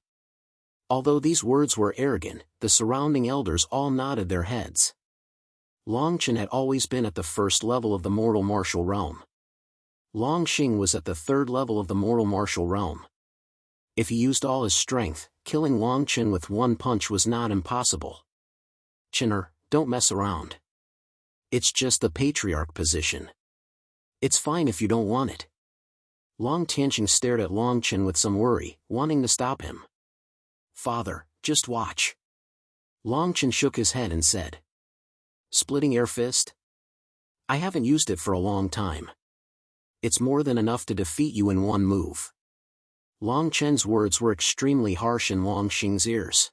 Although these words were arrogant, the surrounding elders all nodded their heads. Long Chen had always been at the 1st level of the mortal martial realm. Long Xing was at the 3rd level of the mortal martial realm. If he used all his strength, killing Long Chen with one punch was not impossible. Chener, don't mess around. It's just the patriarch position. It's fine if you don't want it. Long Tianqing stared at Long Chen with some worry, wanting to stop him. Father, just watch. Long Chen shook his head and said. Splitting air fist? I haven't used it for a long time. It's more than enough to defeat you in one move. Long Chen's words were extremely harsh in Long Xing's ears.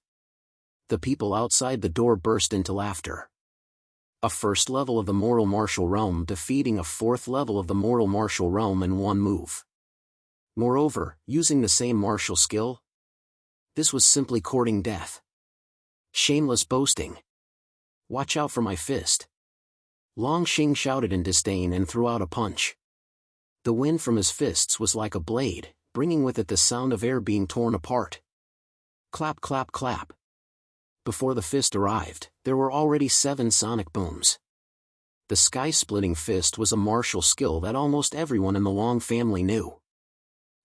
The people outside the door burst into laughter. A first level of the mortal martial realm defeating a fourth level of the mortal martial realm in one move. Moreover, using the same martial skill? This was simply courting death. Shameless boasting. Watch out for my fist. Long Xing shouted in disdain and threw out a punch. The wind from his fists was like a blade, bringing with it the sound of air being torn apart. Clap clap clap. Before the fist arrived, there were already 7 sonic booms. The sky-splitting fist was a martial skill that almost everyone in the Long family knew.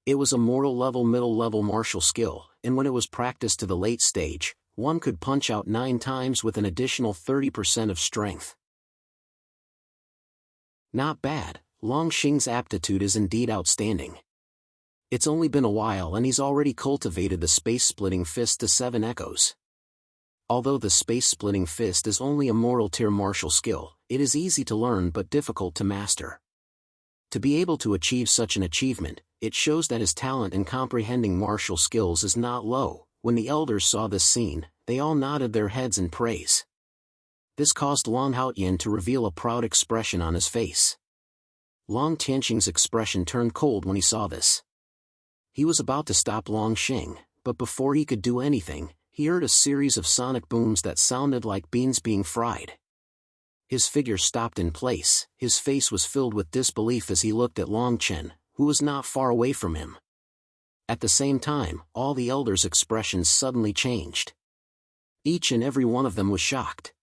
It was a mortal level middle-level martial skill, and when it was practiced to the late stage, one could punch out 9 times with an additional 30% of strength. Not bad, Long Xing's aptitude is indeed outstanding. It's only been a while and he's already cultivated the space-splitting fist to 7 echoes. Although the space-splitting fist is only a mortal tier martial skill, it is easy to learn but difficult to master. To be able to achieve such an achievement, it shows that his talent in comprehending martial skills is not low. When the elders saw this scene, they all nodded their heads in praise. This caused Long Haotian to reveal a proud expression on his face. Long Tianqing's expression turned cold when he saw this. He was about to stop Long Xing, but before he could do anything, he heard a series of sonic booms that sounded like beans being fried. His figure stopped in place, his face was filled with disbelief as he looked at Long Chen, who was not far away from him. At the same time, all the elders' expressions suddenly changed. Each and every one of them was shocked.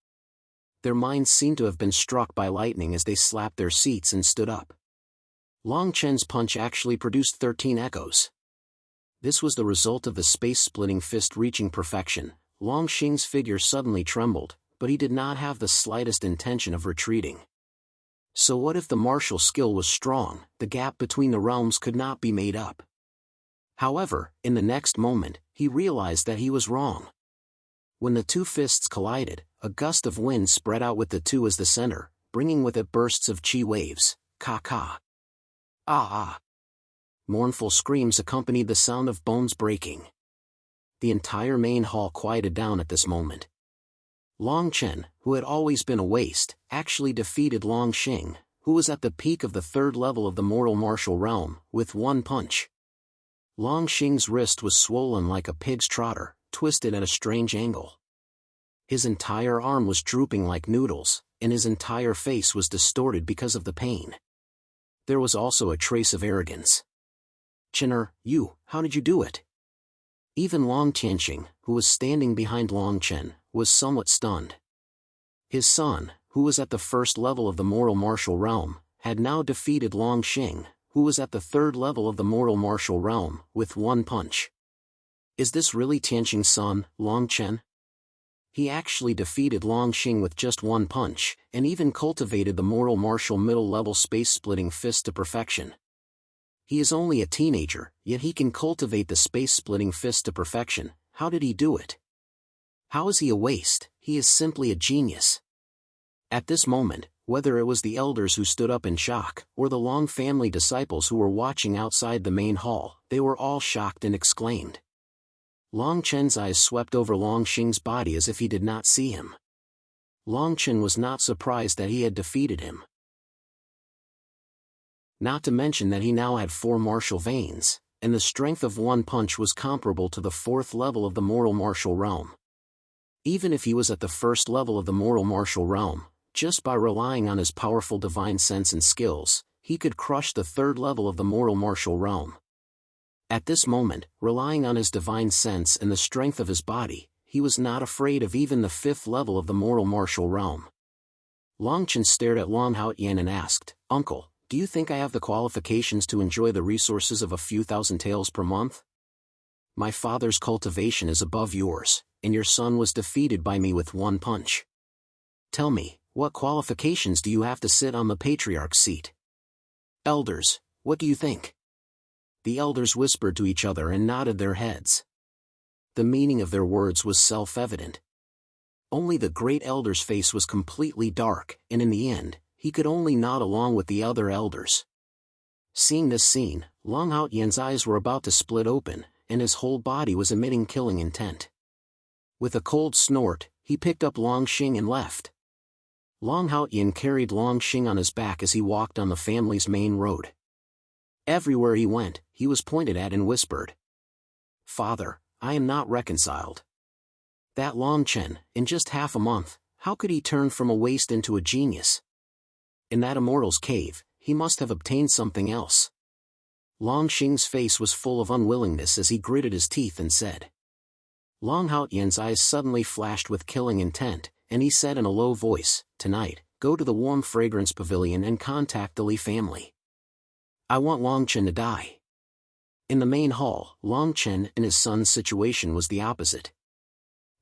Their minds seemed to have been struck by lightning as they slapped their seats and stood up. Long Chen's punch actually produced 13 echoes. This was the result of the space-splitting fist reaching perfection. Long Xing's figure suddenly trembled, but he did not have the slightest intention of retreating. So what if the martial skill was strong? The gap between the realms could not be made up. However, in the next moment, he realized that he was wrong. When the 2 fists collided, a gust of wind spread out with the 2 as the center, bringing with it bursts of chi waves. Ka-ka. Ah-ah. Mournful screams accompanied the sound of bones breaking. The entire main hall quieted down at this moment. Long Chen, who had always been a waste, actually defeated Long Xing, who was at the peak of the 3rd level of the mortal martial realm, with 1 punch. Long Xing's wrist was swollen like a pig's trotter, twisted at a strange angle. His entire arm was drooping like noodles, and his entire face was distorted because of the pain. There was also a trace of arrogance. "Chener, how did you do it?" Even Long Tianqing, who was standing behind Long Chen, was somewhat stunned. His son, who was at the 1st level of the mortal martial realm, had now defeated Long Xing, who was at the 3rd level of the mortal martial realm, with 1 punch. Is this really Tianqing's son, Long Chen? He actually defeated Long Xing with just 1 punch, and even cultivated the mortal martial middle-level space-splitting fist to perfection. He is only a teenager, yet he can cultivate the space-splitting fist to perfection. How did he do it? How is he a waste? He is simply a genius. At this moment, whether it was the elders who stood up in shock, or the Long family disciples who were watching outside the main hall, they were all shocked and exclaimed. Long Chen's eyes swept over Long Xing's body as if he did not see him. Long Chen was not surprised that he had defeated him. Not to mention that he now had 4 martial veins, and the strength of 1 punch was comparable to the 4th level of the mortal martial realm. Even if he was at the 1st level of the mortal martial realm, just by relying on his powerful divine sense and skills, he could crush the 3rd level of the mortal martial realm. At this moment, relying on his divine sense and the strength of his body, he was not afraid of even the 5th level of the mortal martial realm. Long Chen stared at Long Haotian and asked, "Uncle, do you think I have the qualifications to enjoy the resources of a few thousand taels per month? My father's cultivation is above yours, and your son was defeated by me with 1 punch. Tell me, what qualifications do you have to sit on the patriarch's seat? Elders, what do you think?" The elders whispered to each other and nodded their heads. The meaning of their words was self-evident. Only the great elder's face was completely dark, and in the end, he could only nod along with the other elders. Seeing this scene, Long Haotian's eyes were about to split open, and his whole body was emitting killing intent. With a cold snort, he picked up Long Xing and left. Long Haotian carried Long Xing on his back as he walked on the family's main road. Everywhere he went, he was pointed at and whispered, "Father, I am not reconciled. That Long Chen, in just half a month, how could he turn from a waste into a genius? In that immortal's cave, he must have obtained something else." Long Xing's face was full of unwillingness as he gritted his teeth and said. Long Haotian's eyes suddenly flashed with killing intent, and he said in a low voice, "Tonight, go to the warm fragrance pavilion and contact the Li family. I want Long Chen to die." In the main hall, Long Chen and his son's situation was the opposite.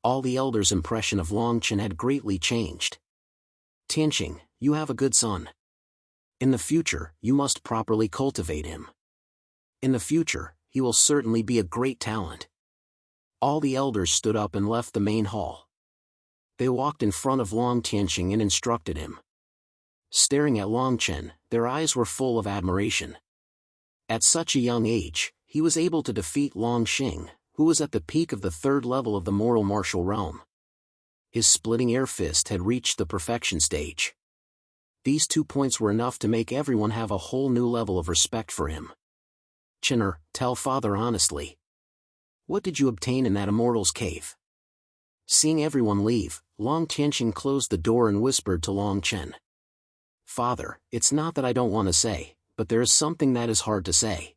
All the elders' impression of Long Chen had greatly changed. "Tianqing, you have a good son. In the future, you must properly cultivate him. In the future, he will certainly be a great talent." All the elders stood up and left the main hall. They walked in front of Long Tianqing and instructed him. Staring at Long Chen, their eyes were full of admiration. At such a young age, he was able to defeat Long Xing, who was at the peak of the third level of the mortal martial realm. His splitting air fist had reached the perfection stage. These 2 points were enough to make everyone have a whole new level of respect for him. "Chen'er, tell father honestly. What did you obtain in that immortal's cave?" Seeing everyone leave, Long Tianqing closed the door and whispered to Long Chen. "Father, it's not that I don't want to say, but there is something that is hard to say."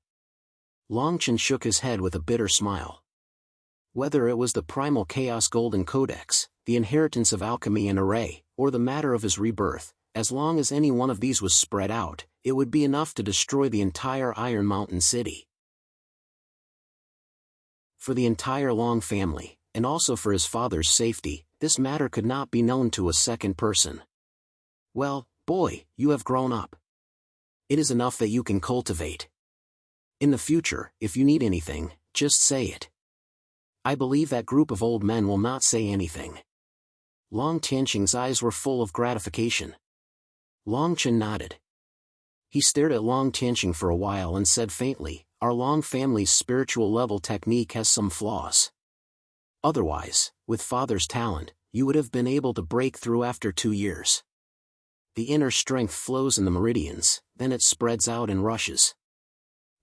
Long Chen shook his head with a bitter smile. Whether it was the primal chaos golden codex, the inheritance of alchemy and array, or the matter of his rebirth, as long as any one of these was spread out, it would be enough to destroy the entire Iron Mountain city. For the entire Long family, and also for his father's safety, this matter could not be known to a second person. "Well, boy, you have grown up. It is enough that you can cultivate. In the future, if you need anything, just say it. I believe that group of old men will not say anything." Long Tianqing's eyes were full of gratification. Long Chen nodded. He stared at Long Tianqing for a while and said faintly, "Our Long family's spiritual level technique has some flaws. Otherwise, with father's talent, you would have been able to break through after 2 years. The inner strength flows in the meridians, then it spreads out and rushes."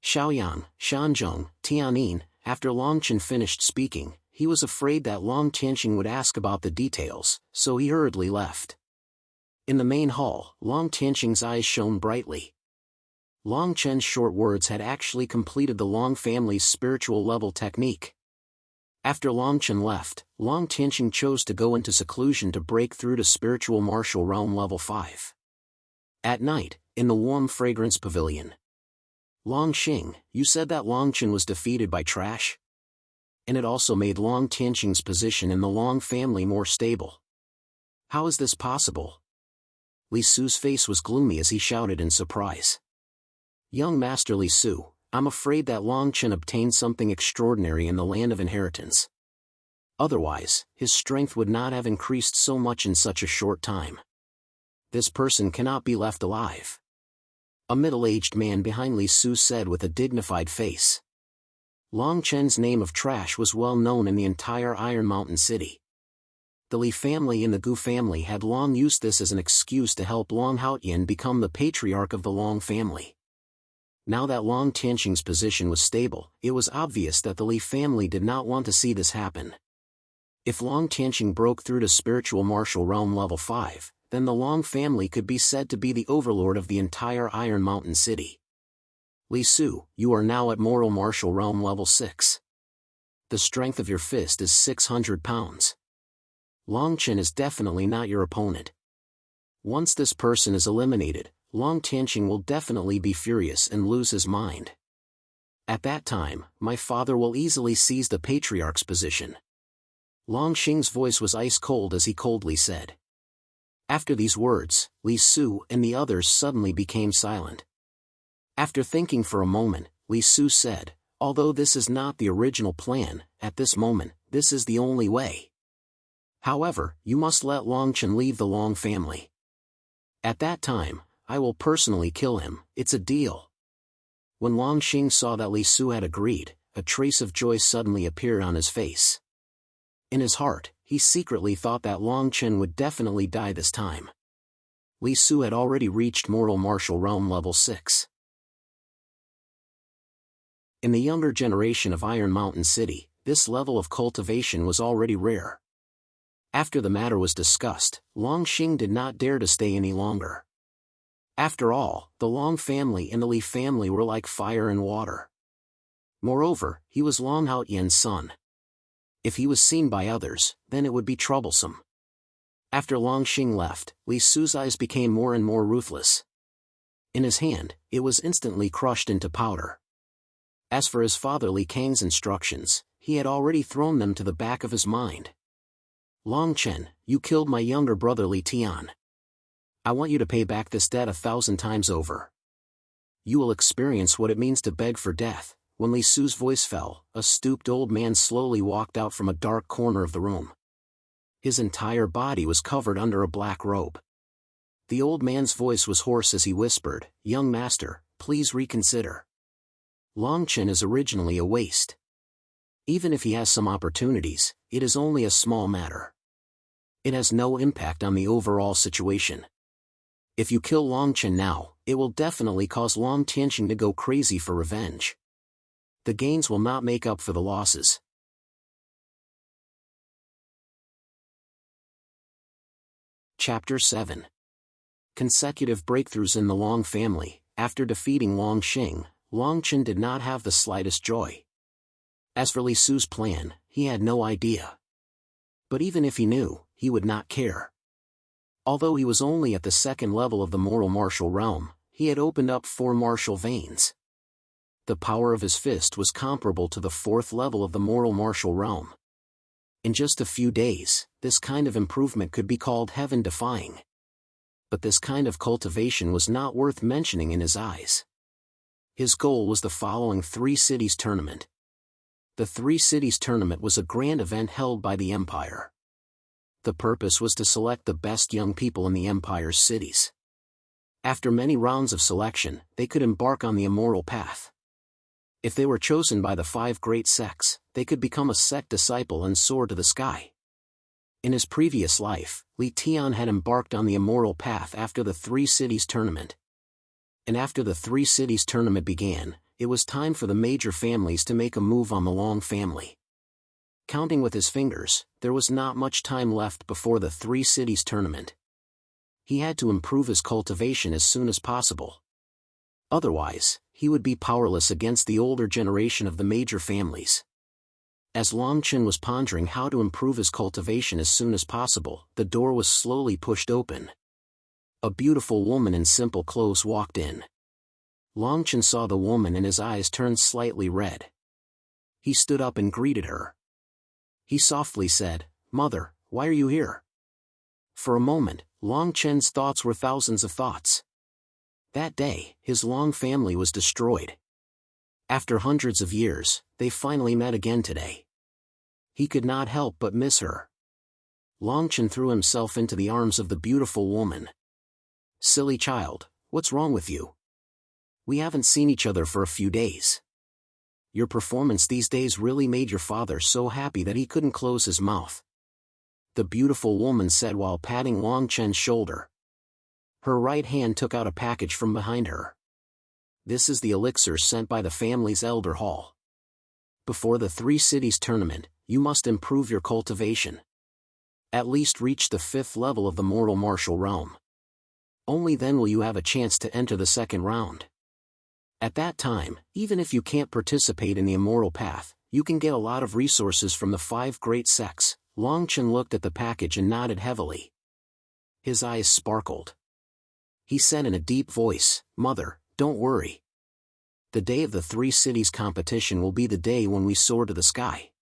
Xiaoyang, Shanzhong, Tianin. After Long Chen finished speaking, he was afraid that Long Tianqing would ask about the details, so he hurriedly left. In the main hall, Long Tianqing's eyes shone brightly. Long Chen's short words had actually completed the Long family's spiritual level technique. After Long Chen left, Long Tianqing chose to go into seclusion to break through to spiritual martial realm level 5. At night, in the warm fragrance pavilion. "Long Xing, you said that Long Chen was defeated by trash? And it also made Long Tianqing's position in the Long family more stable. How is this possible?" Li Su's face was gloomy as he shouted in surprise. "Young Master Li Su, I'm afraid that Long Chen obtained something extraordinary in the land of inheritance. Otherwise, his strength would not have increased so much in such a short time. This person cannot be left alive." A middle-aged man behind Li Su said with a dignified face. Long Chen's name of trash was well known in the entire Iron Mountain city. The Li family and the Gu family had long used this as an excuse to help Long Haotian become the patriarch of the Long family. Now that Long Tianqing's position was stable, it was obvious that the Li family did not want to see this happen. If Long Tianqing broke through to spiritual martial realm level 5, then the Long family could be said to be the overlord of the entire Iron Mountain city. "Li Su, you are now at mortal martial realm level 6. The strength of your fist is 600 pounds. Long Chen is definitely not your opponent. Once this person is eliminated, Long Tianqing will definitely be furious and lose his mind. At that time, my father will easily seize the patriarch's position." Long Xing's voice was ice cold as he coldly said. After these words, Li Su and the others suddenly became silent. After thinking for a moment, Li Su said, "Although this is not the original plan, at this moment, this is the only way. However, you must let Long Chen leave the Long family. At that time, I will personally kill him, it's a deal." When Long Xing saw that Li Su had agreed, a trace of joy suddenly appeared on his face. In his heart, he secretly thought that Long Chen would definitely die this time. Li Su had already reached mortal martial realm level 6. In the younger generation of Iron Mountain City, this level of cultivation was already rare. After the matter was discussed, Long Xing did not dare to stay any longer. After all, the Long family and the Li family were like fire and water. Moreover, he was Long Haotian's son. If he was seen by others, then it would be troublesome. After Long Xing left, Li Su's eyes became more and more ruthless. In his hand, it was instantly crushed into powder. As for his father Li Kang's instructions, he had already thrown them to the back of his mind. Long Chen, you killed my younger brother Li Tian. I want you to pay back this debt 1,000 times over. You will experience what it means to beg for death. When Li Su's voice fell, a stooped old man slowly walked out from a dark corner of the room. His entire body was covered under a black robe. The old man's voice was hoarse as he whispered, "Young master, please reconsider. Long Chen is originally a waste. Even if he has some opportunities, it is only a small matter. It has no impact on the overall situation. If you kill Long Chen now, it will definitely cause Long Tianxing to go crazy for revenge. The gains will not make up for the losses." Chapter 7. Consecutive breakthroughs in the Long family. After defeating Long Xing, Long Chen did not have the slightest joy. As for Li Su's plan, he had no idea. But even if he knew, he would not care. Although he was only at the second level of the mortal martial realm, he had opened up 4 martial veins. The power of his fist was comparable to the 4th level of the mortal martial realm. In just a few days, this kind of improvement could be called heaven-defying. But this kind of cultivation was not worth mentioning in his eyes. His goal was the following 3 cities tournament. The 3 cities tournament was a grand event held by the Empire. The purpose was to select the best young people in the Empire's cities. After many rounds of selection, they could embark on the immortal path. If they were chosen by the 5 great sects, they could become a sect disciple and soar to the sky. In his previous life, Li Tian had embarked on the immortal path after the 3 cities tournament. And after the 3 cities tournament began, it was time for the major families to make a move on the Long family. Counting with his fingers, there was not much time left before the 3 cities tournament. He had to improve his cultivation as soon as possible. Otherwise, he would be powerless against the older generation of the major families. As Long Chen was pondering how to improve his cultivation as soon as possible, the door was slowly pushed open. A beautiful woman in simple clothes walked in. Long Chen saw the woman and his eyes turned slightly red. He stood up and greeted her. He softly said, "Mother, why are you here?" For a moment, Long Chen's thoughts were thousands of thoughts. That day, his Long family was destroyed. After hundreds of years, they finally met again today. He could not help but miss her. Long Chen threw himself into the arms of the beautiful woman. "Silly child, what's wrong with you? We haven't seen each other for a few days. Your performance these days really made your father so happy that he couldn't close his mouth," the beautiful woman said while patting Long Chen's shoulder. Her right hand took out a package from behind her. "This is the elixir sent by the family's elder hall. Before the 3 cities tournament, you must improve your cultivation. At least reach the 5th level of the mortal martial realm. Only then will you have a chance to enter the second round. At that time, even if you can't participate in the immortal path, you can get a lot of resources from the 5 great sects." Long Chen looked at the package and nodded heavily. His eyes sparkled. He said in a deep voice, "Mother, don't worry. The day of the 3 cities competition will be the day when we soar to the sky.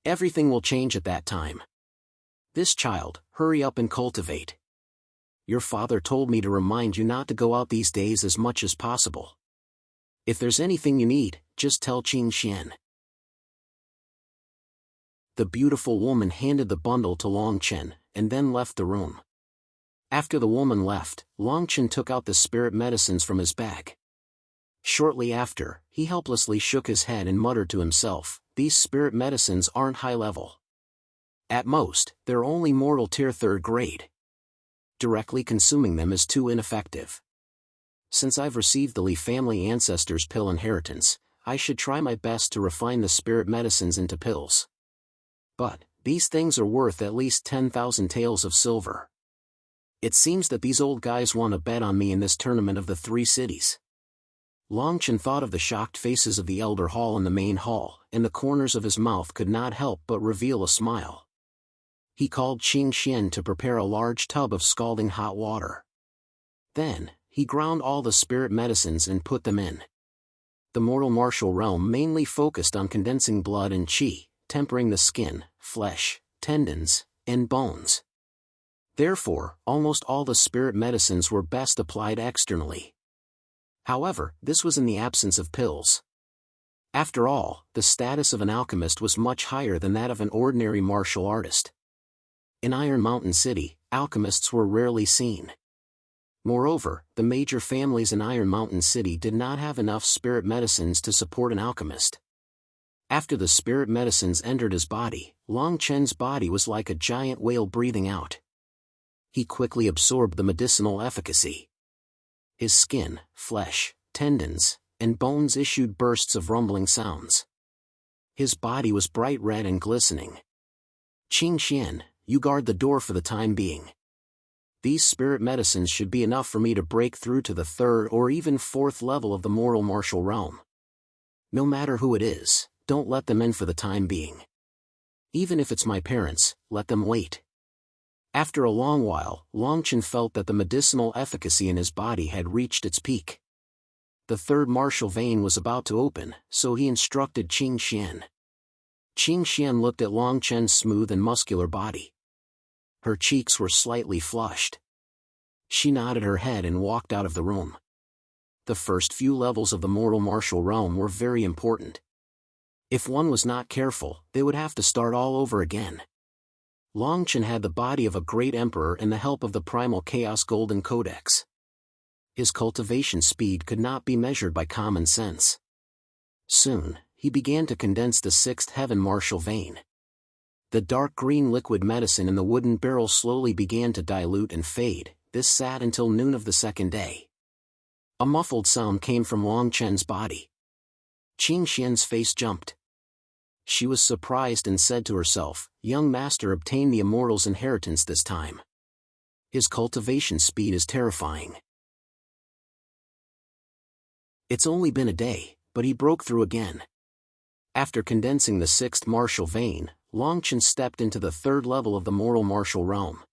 Everything will change at that time. This child, hurry up and cultivate. Your father told me to remind you not to go out these days as much as possible. If there's anything you need, just tell Qing Xian." The beautiful woman handed the bundle to Long Chen, and then left the room. After the woman left, Long Chen took out the spirit medicines from his bag. Shortly after, he helplessly shook his head and muttered to himself, "These spirit medicines aren't high level. At most, they're only mortal tier 3rd grade. directly consuming them is too ineffective. Since I've received the Li family ancestors' pill inheritance, I should try my best to refine the spirit medicines into pills. But these things are worth at least 10,000 taels of silver. It seems that these old guys want to bet on me in this tournament of the 3 cities. Longchen thought of the shocked faces of the elder hall in the main hall, and the corners of his mouth could not help but reveal a smile. He called Qing Xian to prepare a large tub of scalding hot water. Then, he ground all the spirit medicines and put them in. The mortal martial realm mainly focused on condensing blood and qi, tempering the skin, flesh, tendons, and bones. Therefore, almost all the spirit medicines were best applied externally. However, this was in the absence of pills. After all, the status of an alchemist was much higher than that of an ordinary martial artist. In Iron Mountain City, alchemists were rarely seen. Moreover, the major families in Iron Mountain City did not have enough spirit medicines to support an alchemist. After the spirit medicines entered his body, Long Chen's body was like a giant whale breathing out. He quickly absorbed the medicinal efficacy. His skin, flesh, tendons, and bones issued bursts of rumbling sounds. His body was bright red and glistening. Qing Xian, you guard the door for the time being. These spirit medicines should be enough for me to break through to the 3rd or even 4th level of the mortal martial realm. No matter who it is, don't let them in for the time being. Even if it's my parents, let them wait. After a long while, Longchen felt that the medicinal efficacy in his body had reached its peak. The 3rd martial vein was about to open, so he instructed Qing Xian. Qing Xian looked at Longchen's smooth and muscular body. Her cheeks were slightly flushed. She nodded her head and walked out of the room. The first few levels of the mortal martial realm were very important. If one was not careful, they would have to start all over again. Longchen had the body of a great emperor and the help of the primal chaos golden codex. His cultivation speed could not be measured by common sense. Soon, he began to condense the 6th heaven martial vein. The dark green liquid medicine in the wooden barrel slowly began to dilute and fade. This sat until noon of the 2nd day. A muffled sound came from Longchen's body. Qing Xian's face jumped. She was surprised and said to herself, young master obtained the immortal's inheritance this time. His cultivation speed is terrifying. It's only been a day, but he broke through again. After condensing the 6th martial vein, Longchen stepped into the 3rd level of the mortal martial realm.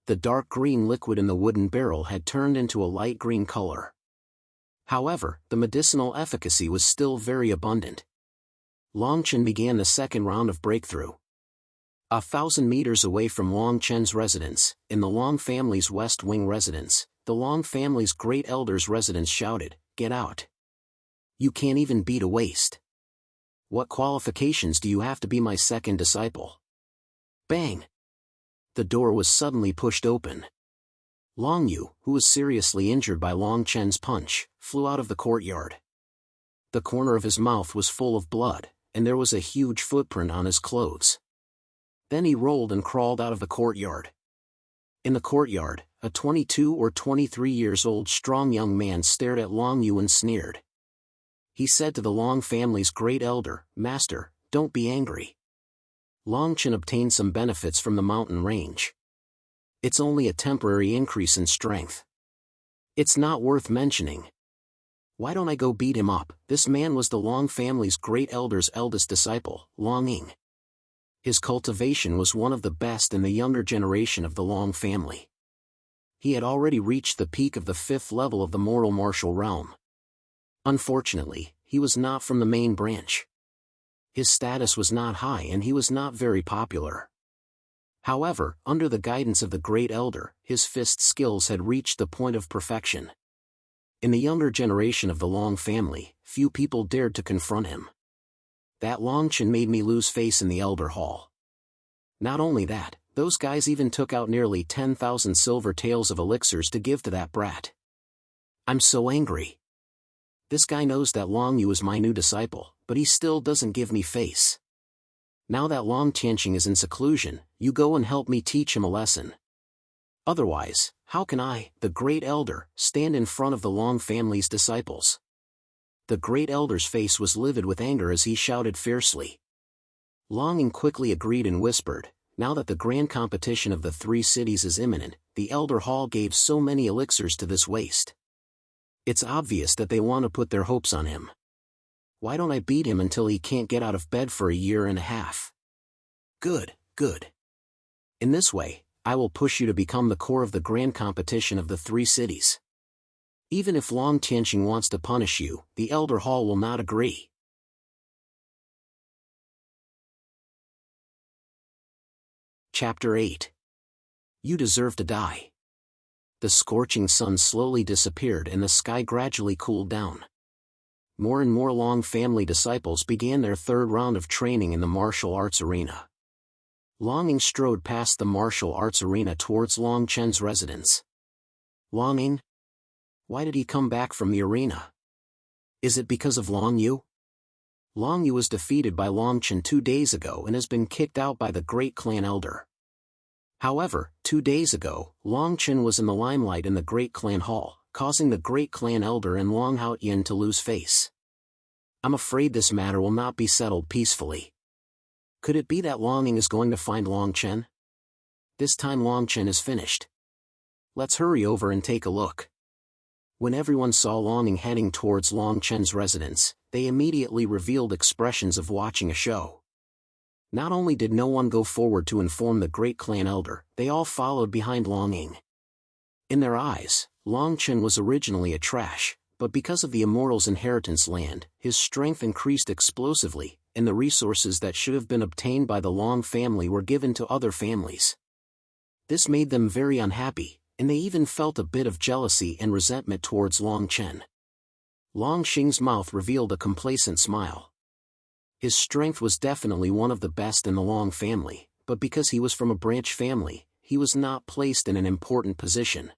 The dark green liquid in the wooden barrel had turned into a light green color. However, the medicinal efficacy was still very abundant. Longchen began the 2nd round of breakthrough. 1,000 meters away from Longchen's residence, in the Long family's West Wing residence, the Long family's great elders' residence shouted, "Get out! You can't even beat a waist. What qualifications do you have to be my 2nd disciple?" Bang! The door was suddenly pushed open. Long Yu, who was seriously injured by Long Chen's punch, flew out of the courtyard. The corner of his mouth was full of blood, and there was a huge footprint on his clothes. Then he rolled and crawled out of the courtyard. In the courtyard, a 22 or 23 years old strong young man stared at Long Yu and sneered. He said to the Long family's great elder, "Master, don't be angry. Longchen obtained some benefits from the mountain range. It's only a temporary increase in strength. It's not worth mentioning. Why don't I go beat him up?" This man was the Long family's great elder's eldest disciple, Long Ying. His cultivation was one of the best in the younger generation of the Long family. He had already reached the peak of the 5th level of the mortal martial realm. Unfortunately, he was not from the main branch. His status was not high and he was not very popular. However, under the guidance of the great elder, his fist skills had reached the point of perfection. In the younger generation of the Long family, few people dared to confront him. That Longchen made me lose face in the elder hall. Not only that, those guys even took out nearly 10,000 silver taels of elixirs to give to that brat. I'm so angry. This guy knows that Long Yu is my new disciple, but he still doesn't give me face. Now that Long Tianqing is in seclusion, you go and help me teach him a lesson. Otherwise, how can I, the Great Elder, stand in front of the Long family's disciples? The Great Elder's face was livid with anger as he shouted fiercely. Longing quickly agreed and whispered, "Now that the grand competition of the 3 cities is imminent, the Elder Hall gave so many elixirs to this waste. It's obvious that they want to put their hopes on him. Why don't I beat him until he can't get out of bed for a year and a half? Good, good. In this way, I will push you to become the core of the grand competition of the 3 cities. Even if Long Tianqing wants to punish you, the Elder Hall will not agree." Chapter 8. You deserve to die. The scorching sun slowly disappeared and the sky gradually cooled down. More and more Long family disciples began their 3rd round of training in the martial arts arena. Longing strode past the martial arts arena towards Long Chen's residence. Longing? Why did he come back from the arena? Is it because of Long Yu? Long Yu was defeated by Long Chen 2 days ago and has been kicked out by the Great Clan Elder. However, 2 days ago, Long Chen was in the limelight in the Great Clan Hall, causing the Great Clan Elder and Long Haotian to lose face. I'm afraid this matter will not be settled peacefully. Could it be that Longing is going to find Long Chen? This time Long Chen is finished. Let's hurry over and take a look. When everyone saw Longing heading towards Long Chen's residence, they immediately revealed expressions of watching a show. Not only did no one go forward to inform the Great Clan Elder, they all followed behind Longing. In their eyes, Long Chen was originally a trash, but because of the Immortal's inheritance land, his strength increased explosively, and the resources that should have been obtained by the Long family were given to other families. This made them very unhappy, and they even felt a bit of jealousy and resentment towards Long Chen. Long Xing's mouth revealed a complacent smile. His strength was definitely one of the best in the Long family, but because he was from a branch family, he was not placed in an important position.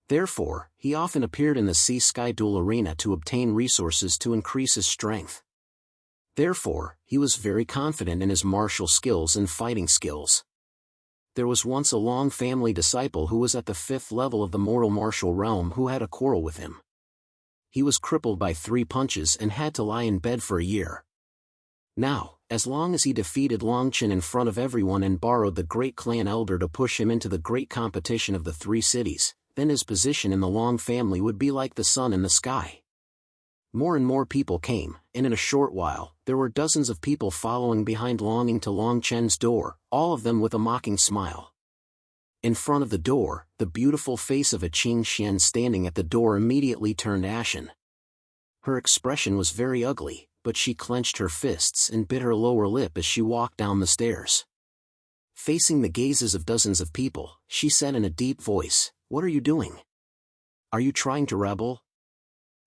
Therefore, he often appeared in the Sea-Sky Duel arena to obtain resources to increase his strength. Therefore, he was very confident in his martial skills and fighting skills. There was once a Long family disciple who was at the 5th level of the mortal martial realm who had a quarrel with him. He was crippled by 3 punches and had to lie in bed for a year. Now, as long as he defeated Long Chen in front of everyone and borrowed the Great Clan Elder to push him into the great competition of the 3 cities, then his position in the Long family would be like the sun in the sky. More and more people came, and in a short while, there were dozens of people following behind Longing to Long Chen's door, all of them with a mocking smile. In front of the door, the beautiful face of a Qing Xian standing at the door immediately turned ashen. Her expression was very ugly, but she clenched her fists and bit her lower lip as she walked down the stairs. Facing the gazes of dozens of people, she said in a deep voice, "What are you doing? Are you trying to rebel?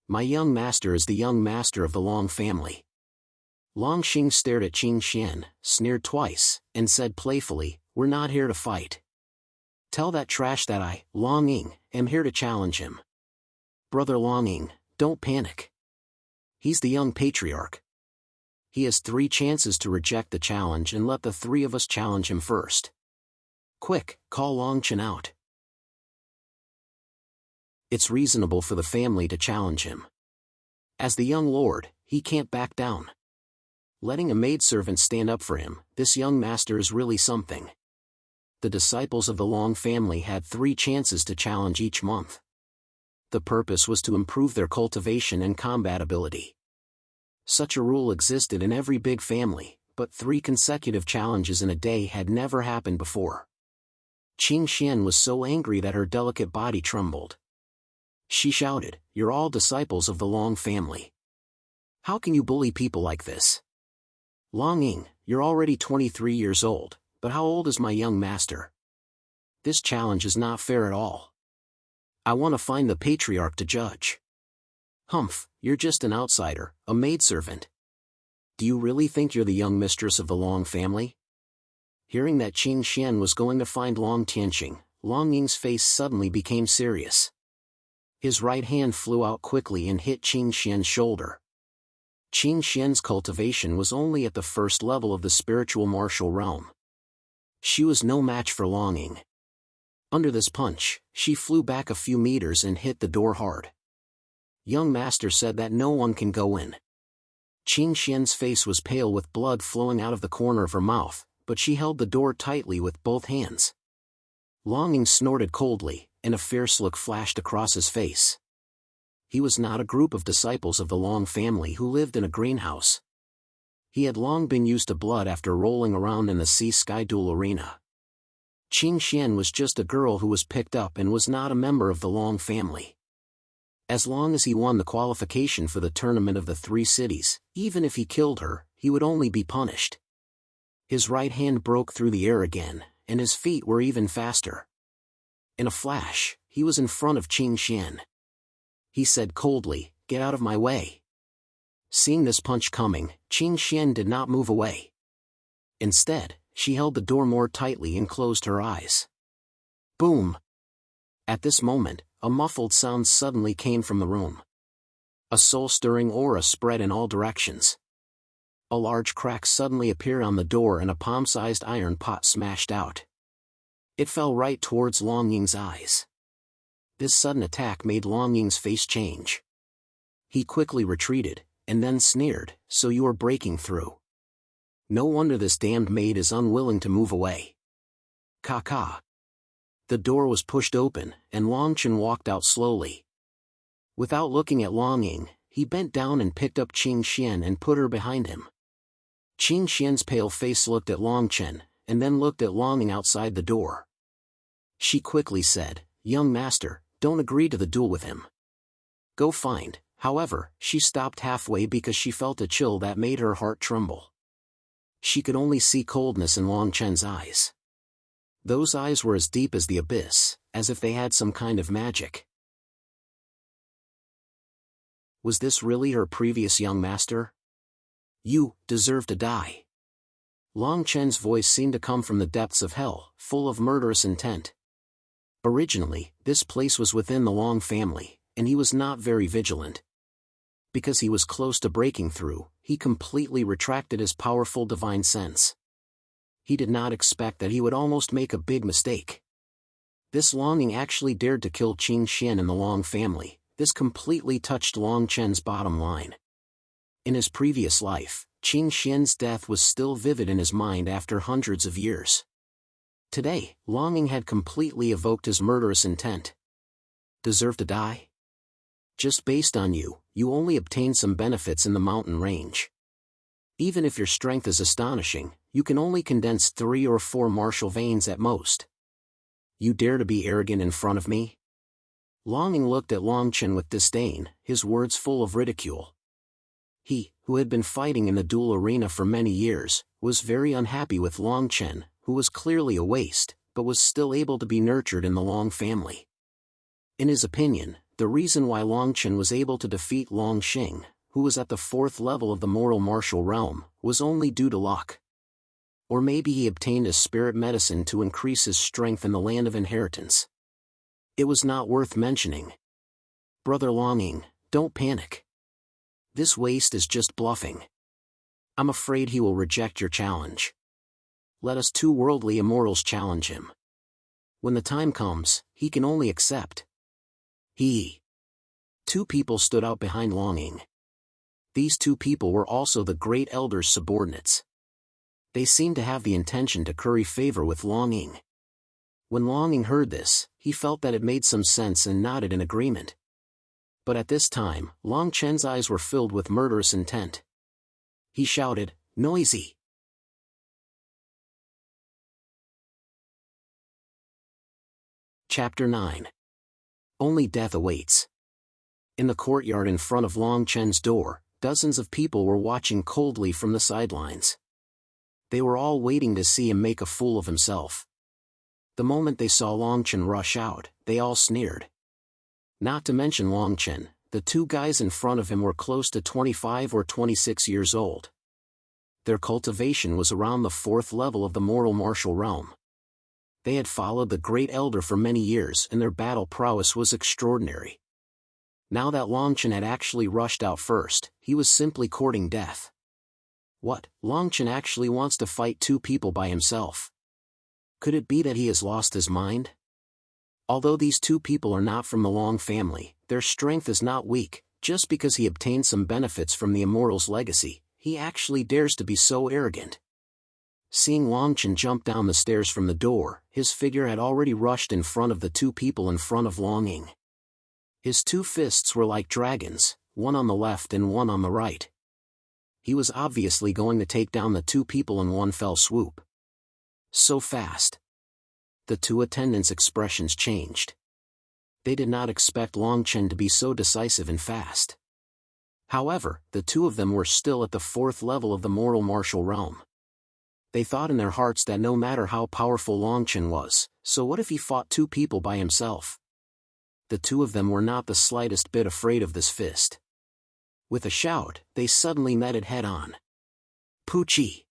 My young master is the young master of the Long family." Long Xing stared at Qing Xian, sneered twice, and said playfully, "We're not here to fight. Tell that trash that I, Long Ying, am here to challenge him. Brother Long Ying, don't panic. He's the young patriarch. He has 3 chances to reject the challenge and let the 3 of us challenge him first. Quick, call Long Chen out. It's reasonable for the family to challenge him. As the young lord, he can't back down. Letting a maidservant stand up for him, this young master is really something." The disciples of the Long family had 3 chances to challenge each month. The purpose was to improve their cultivation and combat ability. Such a rule existed in every big family, but 3 consecutive challenges in a day had never happened before. Qing Xian was so angry that her delicate body trembled. She shouted, "You're all disciples of the Long family. How can you bully people like this? Long Ying, you're already 23 years old, but how old is my young master? This challenge is not fair at all. I want to find the patriarch to judge." "Humph, you're just an outsider, a maidservant. Do you really think you're the young mistress of the Long family?" Hearing that Qing Xian was going to find Long Tianqing, Long Ying's face suddenly became serious. His right hand flew out quickly and hit Qing Xian's shoulder. Qing Xian's cultivation was only at the 1st level of the spiritual martial realm. She was no match for Long Ying. Under this punch, she flew back a few meters and hit the door hard. Young master said that no one can go in. Qing Xian's face was pale with blood flowing out of the corner of her mouth, but she held the door tightly with both hands. Longing snorted coldly, and a fierce look flashed across his face. He was not a group of disciples of the Long family who lived in a greenhouse. He had long been used to blood after rolling around in the sea-sky duel arena. Qing Xian was just a girl who was picked up and was not a member of the Long family. As long as he won the qualification for the tournament of the 3 cities, even if he killed her, he would only be punished. His right hand broke through the air again, and his feet were even faster. In a flash, he was in front of Qing Xian. He said coldly, "Get out of my way." Seeing this punch coming, Qing Xian did not move away. Instead, she held the door more tightly and closed her eyes. Boom! At this moment, a muffled sound suddenly came from the room. A soul-stirring aura spread in all directions. A large crack suddenly appeared on the door and a palm-sized iron pot smashed out. It fell right towards Long Ying's eyes. This sudden attack made Long Ying's face change. He quickly retreated, and then sneered, "So you are breaking through. No wonder this damned maid is unwilling to move away." Ka. The door was pushed open, and Long Chen walked out slowly. Without looking at Long Ying, he bent down and picked up Qing Xian and put her behind him. Qing Xian's pale face looked at Long Chen, and then looked at Long Ying outside the door. She quickly said, "Young master, don't agree to the duel with him. Go find." However, she stopped halfway because she felt a chill that made her heart tremble. She could only see coldness in Long Chen's eyes. Those eyes were as deep as the abyss, as if they had some kind of magic. Was this really her previous young master? "You deserve to die." Long Chen's voice seemed to come from the depths of hell, full of murderous intent. Originally, this place was within the Long family, and he was not very vigilant. Because he was close to breaking through, he completely retracted his powerful divine sense. He did not expect that he would almost make a big mistake. This Long Ying actually dared to kill Qing Xian in the Long family. This completely touched Long Chen's bottom line. In his previous life, Qing Xian's death was still vivid in his mind after hundreds of years. Today, Long Ying had completely evoked his murderous intent. Deserve to die? Just based on you, you only obtain some benefits in the mountain range. Even if your strength is astonishing, you can only condense 3 or 4 martial veins at most. You dare to be arrogant in front of me? Long Ying looked at Long Chen with disdain, his words full of ridicule. He, who had been fighting in the duel arena for many years, was very unhappy with Long Chen, who was clearly a waste, but was still able to be nurtured in the Long family. In his opinion, the reason why Long Chen was able to defeat Long Xing, who was at the 4th level of the mortal martial realm, was only due to luck. Or maybe he obtained a spirit medicine to increase his strength in the land of inheritance. It was not worth mentioning. Brother Long Ying, don't panic. This waste is just bluffing. I'm afraid he will reject your challenge. Let us 2 worldly immortals challenge him. When the time comes, he can only accept. 2 people stood out behind Long Ying. These 2 people were also the Great Elder's subordinates. They seemed to have the intention to curry favor with Long Ying. When Long Ying heard this, he felt that it made some sense and nodded in agreement. But at this time, Long Chen's eyes were filled with murderous intent. He shouted, "Noisy!" Chapter 9. Only death awaits. In the courtyard in front of Long Chen's door, dozens of people were watching coldly from the sidelines. They were all waiting to see him make a fool of himself. The moment they saw Long Chen rush out, they all sneered. Not to mention Long Chen, the 2 guys in front of him were close to 25 or 26 years old. Their cultivation was around the 4th level of the mortal martial realm. They had followed the Great Elder for many years and their battle prowess was extraordinary. Now that Long Chen had actually rushed out first, he was simply courting death. What, Long Chen actually wants to fight 2 people by himself? Could it be that he has lost his mind? Although these two people are not from the Long family, their strength is not weak. Just because he obtained some benefits from the immortal's legacy, he actually dares to be so arrogant. Seeing Longchen jump down the stairs from the door, his figure had already rushed in front of the two people in front of Longing. His two fists were like dragons, one on the left and one on the right. He was obviously going to take down the two people in one fell swoop. So fast. The two attendants' expressions changed. They did not expect Longchen to be so decisive and fast. However, the two of them were still at the fourth level of the mortal martial realm. They thought in their hearts that no matter how powerful Longchen was, so what if he fought two people by himself? The two of them were not the slightest bit afraid of this fist. With a shout, they suddenly met it head-on. Poochie!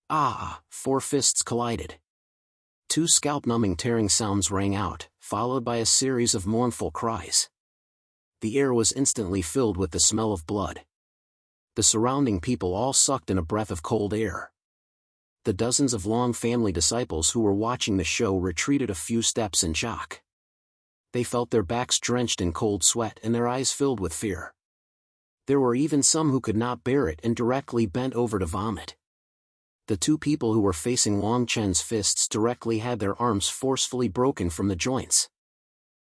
Ah! Four fists collided. Two scalp-numbing tearing sounds rang out, followed by a series of mournful cries. The air was instantly filled with the smell of blood. The surrounding people all sucked in a breath of cold air. The dozens of Long family disciples who were watching the show retreated a few steps in shock. They felt their backs drenched in cold sweat and their eyes filled with fear. There were even some who could not bear it and directly bent over to vomit. The two people who were facing Longchen's fists directly had their arms forcefully broken from the joints.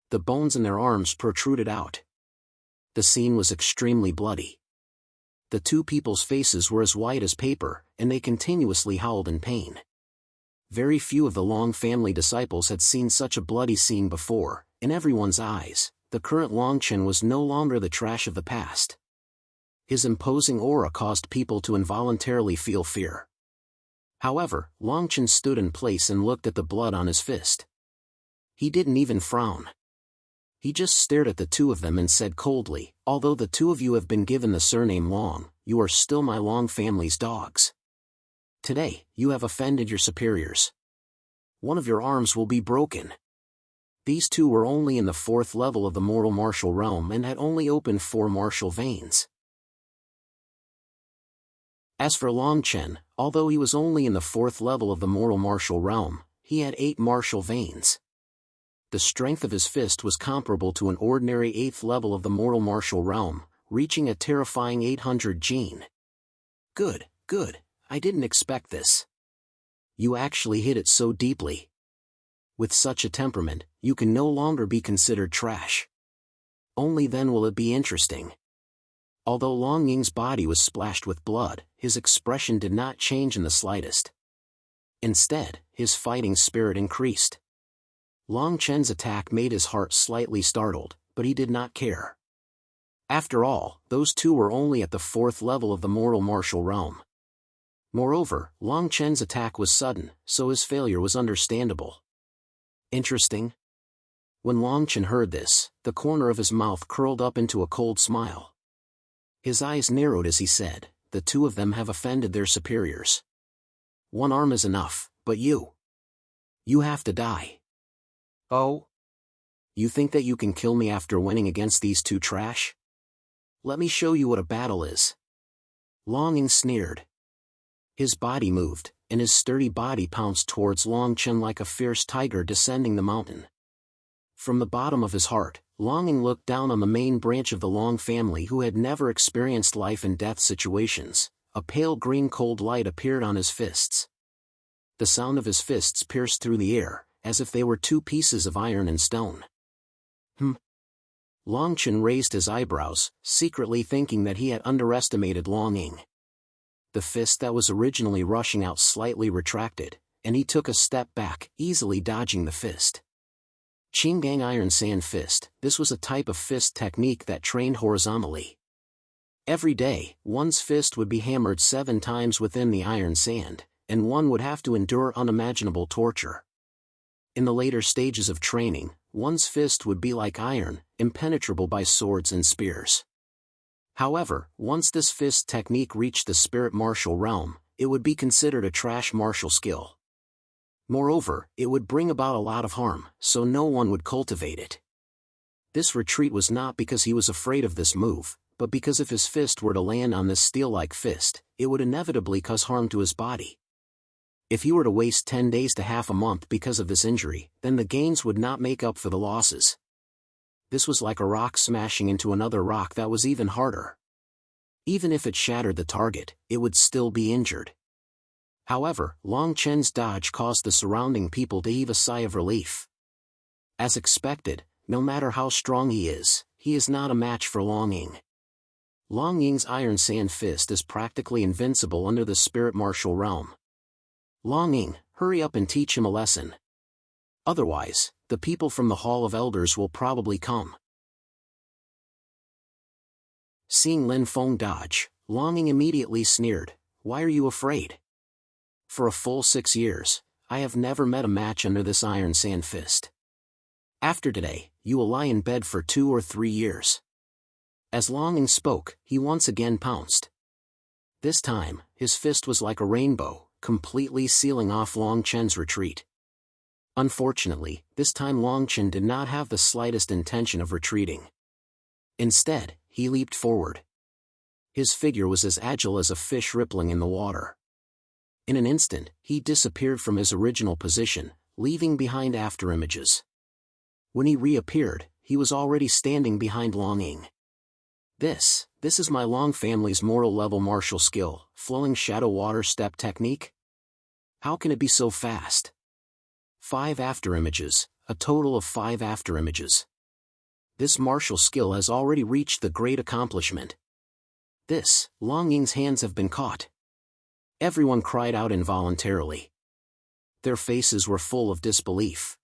The bones in their arms protruded out. The scene was extremely bloody. The two people's faces were as white as paper, and they continuously howled in pain. Very few of the Long family disciples had seen such a bloody scene before. In everyone's eyes, the current Longchen was no longer the trash of the past. His imposing aura caused people to involuntarily feel fear. However, Longchen stood in place and looked at the blood on his fist. He didn't even frown. He just stared at the two of them and said coldly, "Although the two of you have been given the surname Long, you are still my Long family's dogs. Today, you have offended your superiors. One of your arms will be broken." These two were only in the fourth level of the mortal martial realm and had only opened 4 martial veins. As for Longchen, although he was only in the fourth level of the mortal martial realm, he had 8 martial veins. The strength of his fist was comparable to an ordinary 8th level of the mortal martial realm, reaching a terrifying 800 gene. Good, I didn't expect this. You actually hit it so deeply. With such a temperament, you can no longer be considered trash. Only then will it be interesting. Although Long Ying's body was splashed with blood, his expression did not change in the slightest. Instead, his fighting spirit increased. Long Chen's attack made his heart slightly startled, but he did not care. After all, those two were only at the 4th level of the mortal martial realm. Moreover, Long Chen's attack was sudden, so his failure was understandable. Interesting? When Longchen heard this, the corner of his mouth curled up into a cold smile. His eyes narrowed as he said, "The two of them have offended their superiors. One arm is enough, but you have to die." "Oh? You think that you can kill me after winning against these two trash? Let me show you what a battle is." Longing sneered. His body moved, and his sturdy body pounced towards Longchen like a fierce tiger descending the mountain. From the bottom of his heart, Longing looked down on the main branch of the Long family who had never experienced life and death situations. A pale green cold light appeared on his fists. The sound of his fists pierced through the air, as if they were 2 pieces of iron and stone. Longchen raised his eyebrows, secretly thinking that he had underestimated Longing. The fist that was originally rushing out slightly retracted, and he took a step back, easily dodging the fist. Qinggang Iron Sand Fist. This was a type of fist technique that trained horizontally. Every day, one's fist would be hammered 7 times within the iron sand, and one would have to endure unimaginable torture. In the later stages of training, one's fist would be like iron, impenetrable by swords and spears. However, once this fist technique reached the spirit martial realm, it would be considered a trash martial skill. Moreover, it would bring about a lot of harm, so no one would cultivate it. This retreat was not because he was afraid of this move, but because if his fist were to land on this steel-like fist, it would inevitably cause harm to his body. If he were to waste 10 days to half a month because of this injury, then the gains would not make up for the losses. This was like a rock smashing into another rock that was even harder. Even if it shattered the target, it would still be injured. However, Long Chen's dodge caused the surrounding people to heave a sigh of relief. As expected, no matter how strong he is not a match for Long Ying. Long Ying's Iron Sand Fist is practically invincible under the spirit martial realm. Long Ying, hurry up and teach him a lesson. Otherwise, the people from the Hall of Elders will probably come. Seeing Lin Feng dodge, Long Ying immediately sneered, "Why are you afraid? For a full 6 years, I have never met a match under this Iron Sand Fist. After today, you will lie in bed for 2 or 3 years." As Long Ying spoke, he once again pounced. This time, his fist was like a rainbow, completely sealing off Long Chen's retreat. Unfortunately, this time Long Chen did not have the slightest intention of retreating. Instead, he leaped forward. His figure was as agile as a fish rippling in the water. In an instant, he disappeared from his original position, leaving behind afterimages. When he reappeared, he was already standing behind Long Ying. This is my Long family's mortal level martial skill, flowing shadow water step technique? How can it be so fast? 5 afterimages, a total of 5 afterimages. This martial skill has already reached the great accomplishment. Long Ying's hands have been caught. Everyone cried out involuntarily. Their faces were full of disbelief.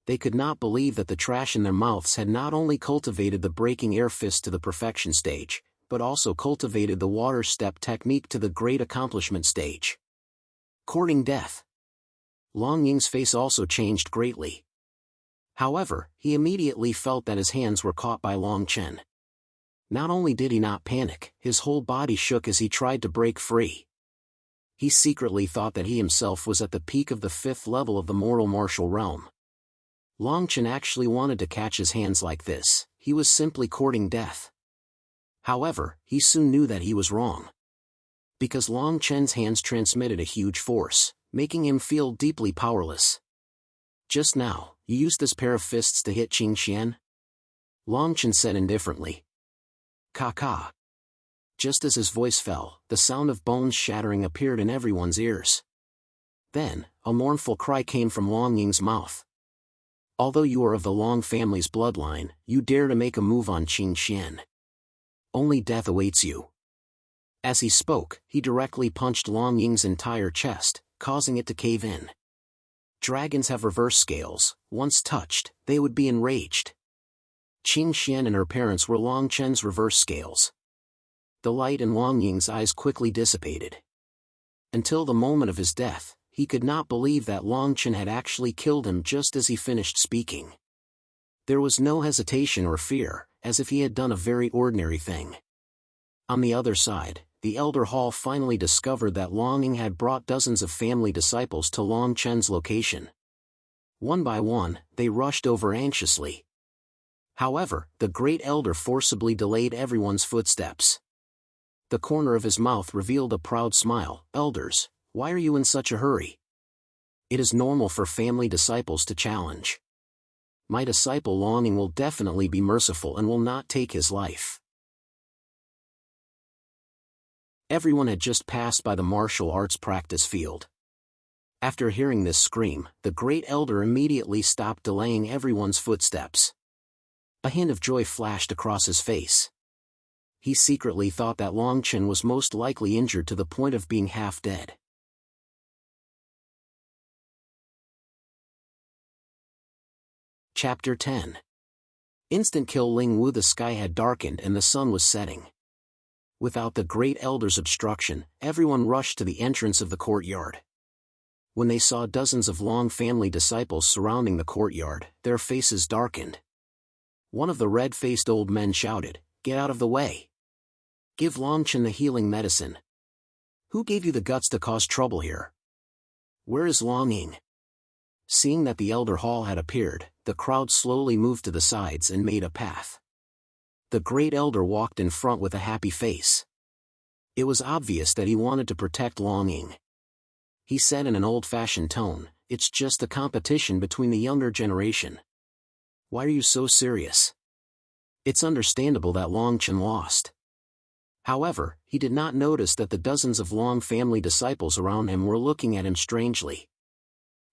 They could not believe that the trash in their mouths had not only cultivated the breaking air fist to the perfection stage, but also cultivated the water step technique to the great accomplishment stage. Courting death. Long Ying's face also changed greatly. However, he immediately felt that his hands were caught by Long Chen. Not only did he not panic, his whole body shook as he tried to break free. He secretly thought that he himself was at the peak of the 5th level of the mortal martial realm. Long Chen actually wanted to catch his hands like this, he was simply courting death. However, he soon knew that he was wrong. Because Long Chen's hands transmitted a huge force, making him feel deeply powerless. "Just now, you used this pair of fists to hit Qing Xian?" Long Chen said indifferently. "Ka." Just as his voice fell, the sound of bones shattering appeared in everyone's ears. Then, a mournful cry came from Long Ying's mouth. "Although you are of the Long family's bloodline, you dare to make a move on Qing Xian. Only death awaits you." As he spoke, he directly punched Long Ying's entire chest, causing it to cave in. Dragons have reverse scales, once touched, they would be enraged. Qing Xian and her parents were Long Chen's reverse scales. The light in Long Ying's eyes quickly dissipated. Until the moment of his death, he could not believe that Long Chen had actually killed him just as he finished speaking. There was no hesitation or fear, as if he had done a very ordinary thing. On the other side, the Elder Hall finally discovered that Long Ying had brought dozens of family disciples to Long Chen's location. One by one, they rushed over anxiously. However, the Great Elder forcibly delayed everyone's footsteps. The corner of his mouth revealed a proud smile. "Elders, why are you in such a hurry? It is normal for family disciples to challenge. My disciple Long Ying will definitely be merciful and will not take his life." Everyone had just passed by the martial arts practice field. After hearing this scream, the Great Elder immediately stopped delaying everyone's footsteps. A hint of joy flashed across his face. He secretly thought that Long Chen was most likely injured to the point of being half dead. Chapter 10. Instant kill. Ling Wu. The sky had darkened and the sun was setting. Without the Great Elder's obstruction, everyone rushed to the entrance of the courtyard. When they saw dozens of Long family disciples surrounding the courtyard, their faces darkened. One of the red-faced old men shouted, "Get out of the way! Give Long Chen the healing medicine. Who gave you the guts to cause trouble here? Where is Long Ying?" Seeing that the Elder Hall had appeared, the crowd slowly moved to the sides and made a path. The Great Elder walked in front with a happy face. It was obvious that he wanted to protect Long Ying. He said in an old-fashioned tone, "It's just a competition between the younger generation. Why are you so serious?" It's understandable that Long Chen lost. However, he did not notice that the dozens of Long family disciples around him were looking at him strangely.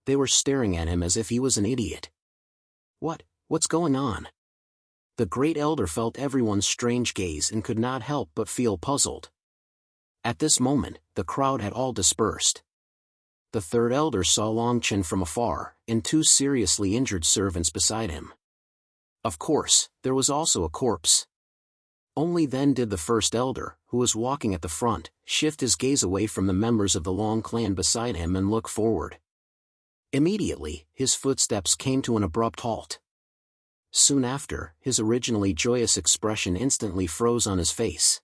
They were staring at him as if he was an idiot. What's going on? The great elder felt everyone's strange gaze and could not help but feel puzzled. At this moment, the crowd had all dispersed. The third elder saw Long Chen from afar, and two seriously injured servants beside him. Of course, there was also a corpse. Only then did the first elder, who was walking at the front, shift his gaze away from the members of the Long clan beside him and look forward. Immediately, his footsteps came to an abrupt halt. Soon after, his originally joyous expression instantly froze on his face.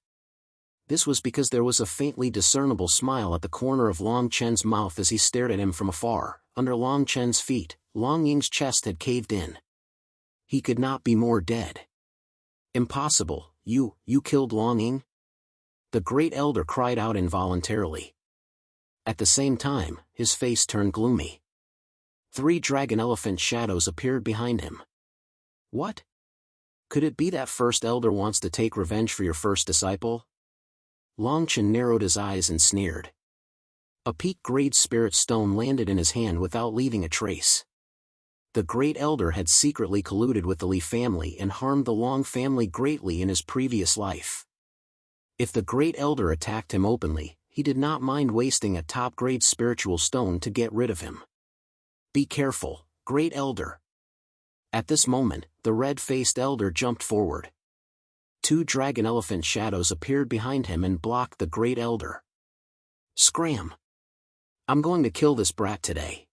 This was because there was a faintly discernible smile at the corner of Long Chen's mouth as he stared at him from afar. Under Long Chen's feet, Long Ying's chest had caved in. He could not be more dead. "Impossible, you killed Long Ying?" The great elder cried out involuntarily. At the same time, his face turned gloomy. 3 dragon elephant shadows appeared behind him. What? Could it be that first elder wants to take revenge for your first disciple? Long Chen narrowed his eyes and sneered. A peak-grade spirit stone landed in his hand without leaving a trace. The great elder had secretly colluded with the Li family and harmed the Long family greatly in his previous life. If the great elder attacked him openly, he did not mind wasting a top-grade spiritual stone to get rid of him. "Be careful, great elder." At this moment, the red-faced elder jumped forward. 2 dragon elephant shadows appeared behind him and blocked the great elder. "Scram! I'm going to kill this brat today."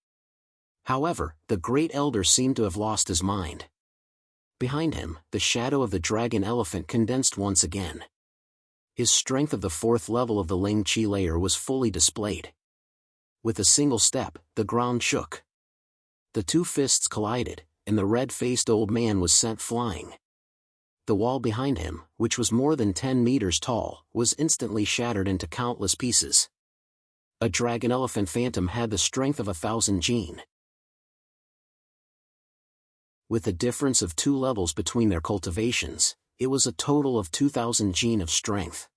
However, the great elder seemed to have lost his mind. Behind him, the shadow of the dragon elephant condensed once again. His strength of the 4th level of the Ling Qi layer was fully displayed. With a single step, the ground shook. The 2 fists collided, and the red-faced old man was sent flying. The wall behind him, which was more than 10 meters tall, was instantly shattered into countless pieces. A dragon elephant phantom had the strength of 1,000 jin. With a difference of 2 levels between their cultivations, it was a total of 2,000 jin of strength.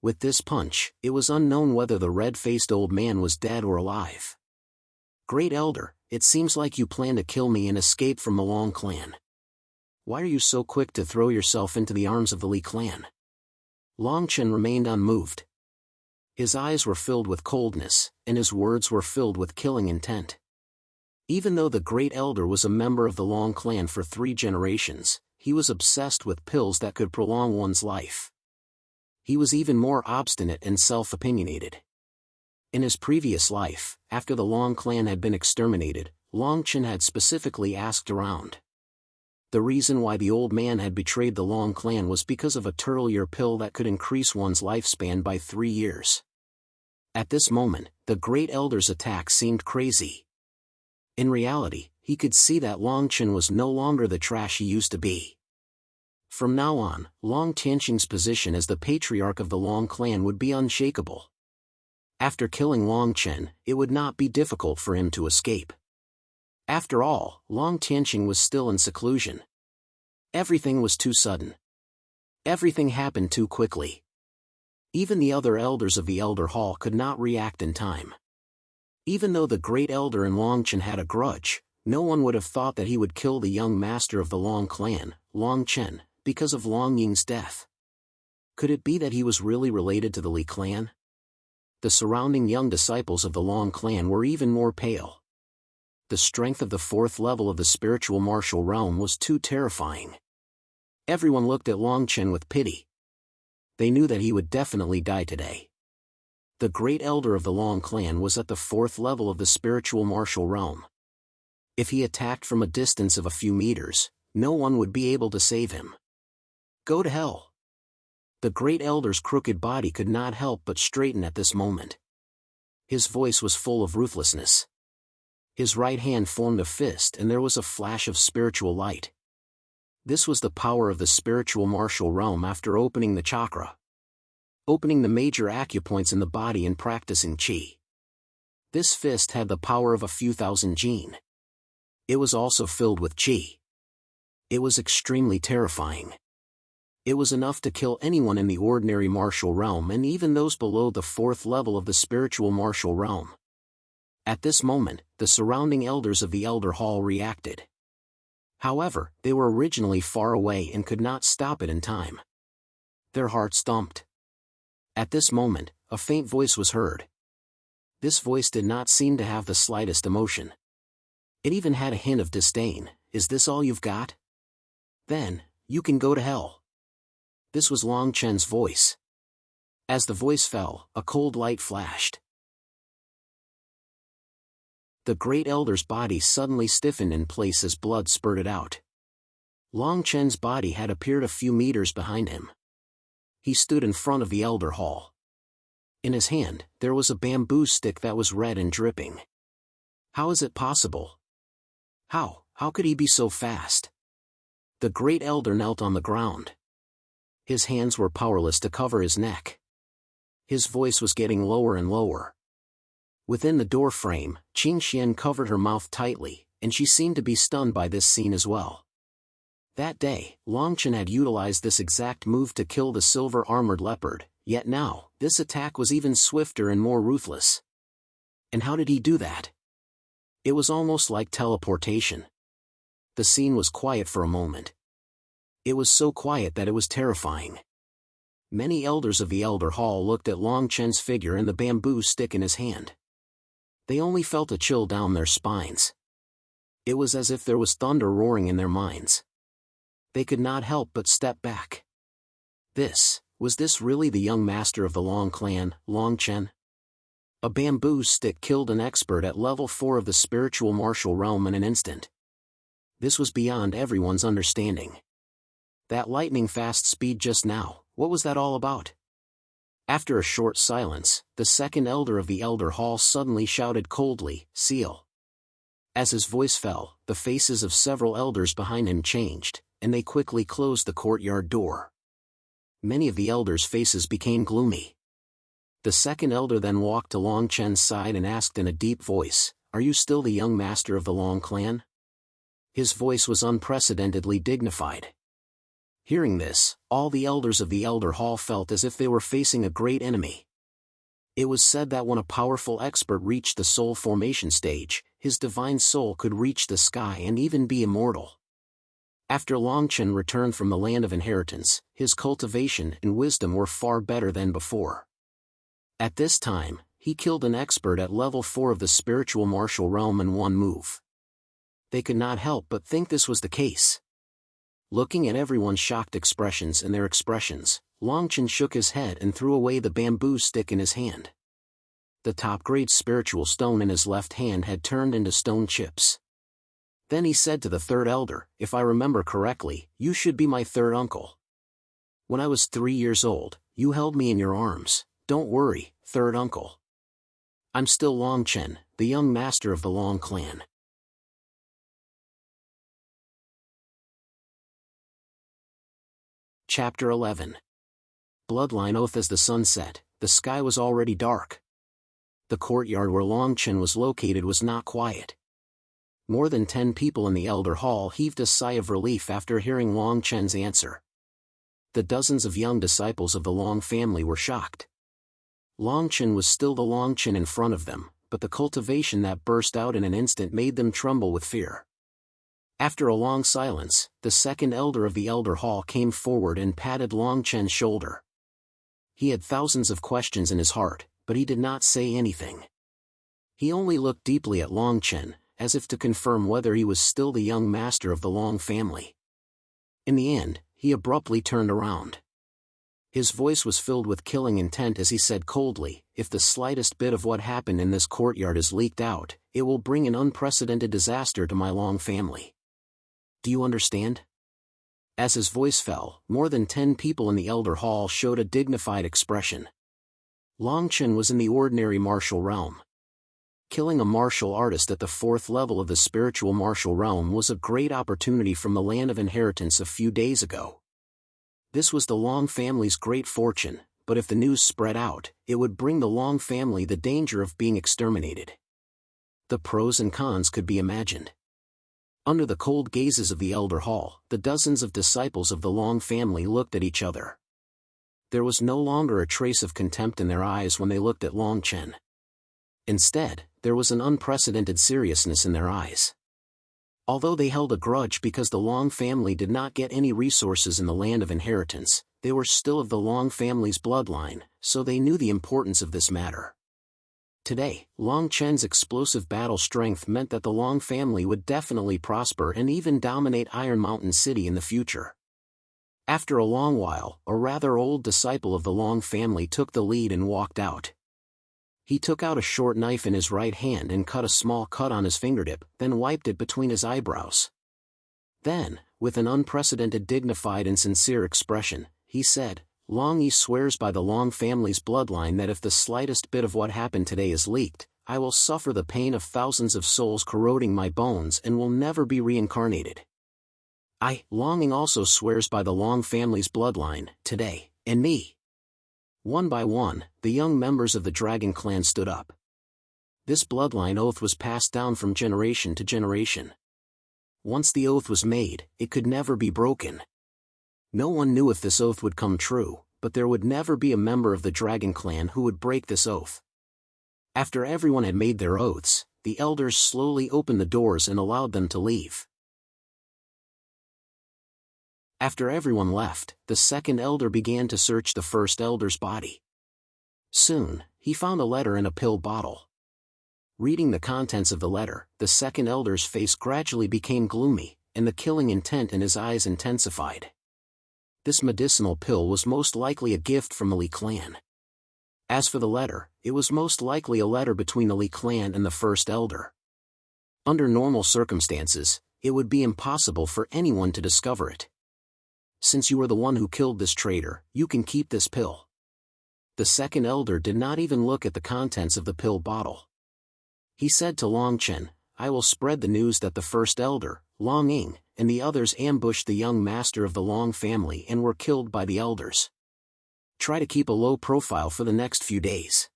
With this punch, it was unknown whether the red-faced old man was dead or alive. "Great elder, it seems like you plan to kill me and escape from the Long clan. Why are you so quick to throw yourself into the arms of the Li clan?" Long Chen remained unmoved. His eyes were filled with coldness, and his words were filled with killing intent. Even though the great elder was a member of the Long clan for 3 generations, he was obsessed with pills that could prolong one's life. He was even more obstinate and self-opinionated. In his previous life, after the Long clan had been exterminated, Long Chen had specifically asked around. The reason why the old man had betrayed the Long clan was because of a turtle-ear pill that could increase one's lifespan by 3 years. At this moment, the great elder's attack seemed crazy. In reality, he could see that Long Chen was no longer the trash he used to be. From now on, Long Tianqing's position as the patriarch of the Long clan would be unshakable. After killing Long Chen, it would not be difficult for him to escape. After all, Long Tianqing was still in seclusion. Everything was too sudden. Everything happened too quickly. Even the other elders of the Elder Hall could not react in time. Even though the great elder and Long Chen had a grudge, no one would have thought that he would kill the young master of the Long clan, Long Chen, because of Long Ying's death. Could it be that he was really related to the Li clan? The surrounding young disciples of the Long clan were even more pale. The strength of the 4th level of the spiritual martial realm was too terrifying. Everyone looked at Long Chen with pity. They knew that he would definitely die today. The great elder of the Long clan was at the 4th level of the spiritual martial realm. If he attacked from a distance of a few meters, no one would be able to save him. Go to hell. The great elder's crooked body could not help but straighten at this moment. His voice was full of ruthlessness. His right hand formed a fist and there was a flash of spiritual light. This was the power of the spiritual martial realm after opening the chakra. Opening the major acupoints in the body and practicing qi. This fist had the power of a few thousand jin. It was also filled with qi. It was extremely terrifying. It was enough to kill anyone in the ordinary martial realm and even those below the 4th level of the spiritual martial realm. At this moment, the surrounding elders of the Elder Hall reacted. However, they were originally far away and could not stop it in time. Their hearts thumped. At this moment, a faint voice was heard. This voice did not seem to have the slightest emotion. It even had a hint of disdain. Is this all you've got? Then, you can go to hell. This was Long Chen's voice. As the voice fell, a cold light flashed. The great elder's body suddenly stiffened in place as blood spurted out. Long Chen's body had appeared a few meters behind him. He stood in front of the Elder Hall. In his hand, there was a bamboo stick that was red and dripping. How is it possible? How could he be so fast? The great elder knelt on the ground. His hands were powerless to cover his neck. His voice was getting lower and lower. Within the door frame, Qin Xian covered her mouth tightly, and she seemed to be stunned by this scene as well. That day, Long Chen had utilized this exact move to kill the silver-armored leopard, yet now, this attack was even swifter and more ruthless. And how did he do that? It was almost like teleportation. The scene was quiet for a moment. It was so quiet that it was terrifying. Many elders of the Elder Hall looked at Long Chen's figure and the bamboo stick in his hand. They only felt a chill down their spines. It was as if there was thunder roaring in their minds. They could not help but step back. Was this really the young master of the Long clan, Long Chen? A bamboo stick killed an expert at level 4 of the spiritual martial realm in an instant. This was beyond everyone's understanding. That lightning-fast speed just now, what was that all about? After a short silence, the second elder of the Elder Hall suddenly shouted coldly, "Seal." As his voice fell, the faces of several elders behind him changed, and they quickly closed the courtyard door. Many of the elders' faces became gloomy. The second elder then walked to Long Chen's side and asked in a deep voice, "Are you still the young master of the Long clan?" His voice was unprecedentedly dignified. Hearing this, all the elders of the Elder Hall felt as if they were facing a great enemy. It was said that when a powerful expert reached the soul formation stage, his divine soul could reach the sky and even be immortal. After Long Chen returned from the land of inheritance, his cultivation and wisdom were far better than before. At this time, he killed an expert at level 4 of the spiritual martial realm in one move. They could not help but think this was the case. Looking at everyone's shocked expressions and their expressions, Long Chen shook his head and threw away the bamboo stick in his hand. The top-grade spiritual stone in his left hand had turned into stone chips. Then he said to the third elder, "If I remember correctly, you should be my third uncle. When I was 3 years old, you held me in your arms. Don't worry, third uncle. I'm still Long Chen, the young master of the Long clan." Chapter 11. Bloodline Oath. As the sun set, the sky was already dark. The courtyard where Long Chen was located was not quiet. More than 10 people in the Elder Hall heaved a sigh of relief after hearing Long Chen's answer. The dozens of young disciples of the Long family were shocked. Long Chen was still the Long Chen in front of them, but the cultivation that burst out in an instant made them tremble with fear. After a long silence, the second elder of the Elder Hall came forward and patted Long Chen's shoulder. He had thousands of questions in his heart, but he did not say anything. He only looked deeply at Long Chen, as if to confirm whether he was still the young master of the Long family. In the end, he abruptly turned around. His voice was filled with killing intent as he said coldly, "If the slightest bit of what happened in this courtyard is leaked out, it will bring an unprecedented disaster to my Long family. Do you understand?" As his voice fell, more than 10 people in the Elder Hall showed a dignified expression. Long Chen was in the ordinary martial realm. Killing a martial artist at the 4th level of the spiritual martial realm was a great opportunity from the land of inheritance a few days ago. This was the Long family's great fortune, but if the news spread out, it would bring the Long family the danger of being exterminated. The pros and cons could be imagined. Under the cold gazes of the elder hall, the dozens of disciples of the Long family looked at each other. There was no longer a trace of contempt in their eyes when they looked at Long Chen. Instead, there was an unprecedented seriousness in their eyes. Although they held a grudge because the Long family did not get any resources in the land of inheritance, they were still of the Long family's bloodline, so they knew the importance of this matter. Today, Long Chen's explosive battle strength meant that the Long family would definitely prosper and even dominate Iron Mountain City in the future. After a long while, a rather old disciple of the Long family took the lead and walked out. He took out a short knife in his right hand and cut a small cut on his fingertip, then wiped it between his eyebrows. Then, with an unprecedented dignified and sincere expression, he said, "Long Yi swears by the Long family's bloodline that if the slightest bit of what happened today is leaked, I will suffer the pain of thousands of souls corroding my bones and will never be reincarnated. I, Long Yi, also swears by the Long family's bloodline, today, and me." One by one, the young members of the Dragon clan stood up. This bloodline oath was passed down from generation to generation. Once the oath was made, it could never be broken. No one knew if this oath would come true, but there would never be a member of the Dragon clan who would break this oath. After everyone had made their oaths, the elders slowly opened the doors and allowed them to leave. After everyone left, the second elder began to search the first elder's body. Soon, he found a letter in a pill bottle. Reading the contents of the letter, the second elder's face gradually became gloomy, and the killing intent in his eyes intensified. This medicinal pill was most likely a gift from the Li clan. As for the letter, it was most likely a letter between the Li clan and the first elder. Under normal circumstances, it would be impossible for anyone to discover it. "Since you are the one who killed this traitor, you can keep this pill." The second elder did not even look at the contents of the pill bottle. He said to Long Chen, "I will spread the news that the first elder, Long Ying, and the others ambushed the young master of the Long family and were killed by the elders. Try to keep a low profile for the next few days.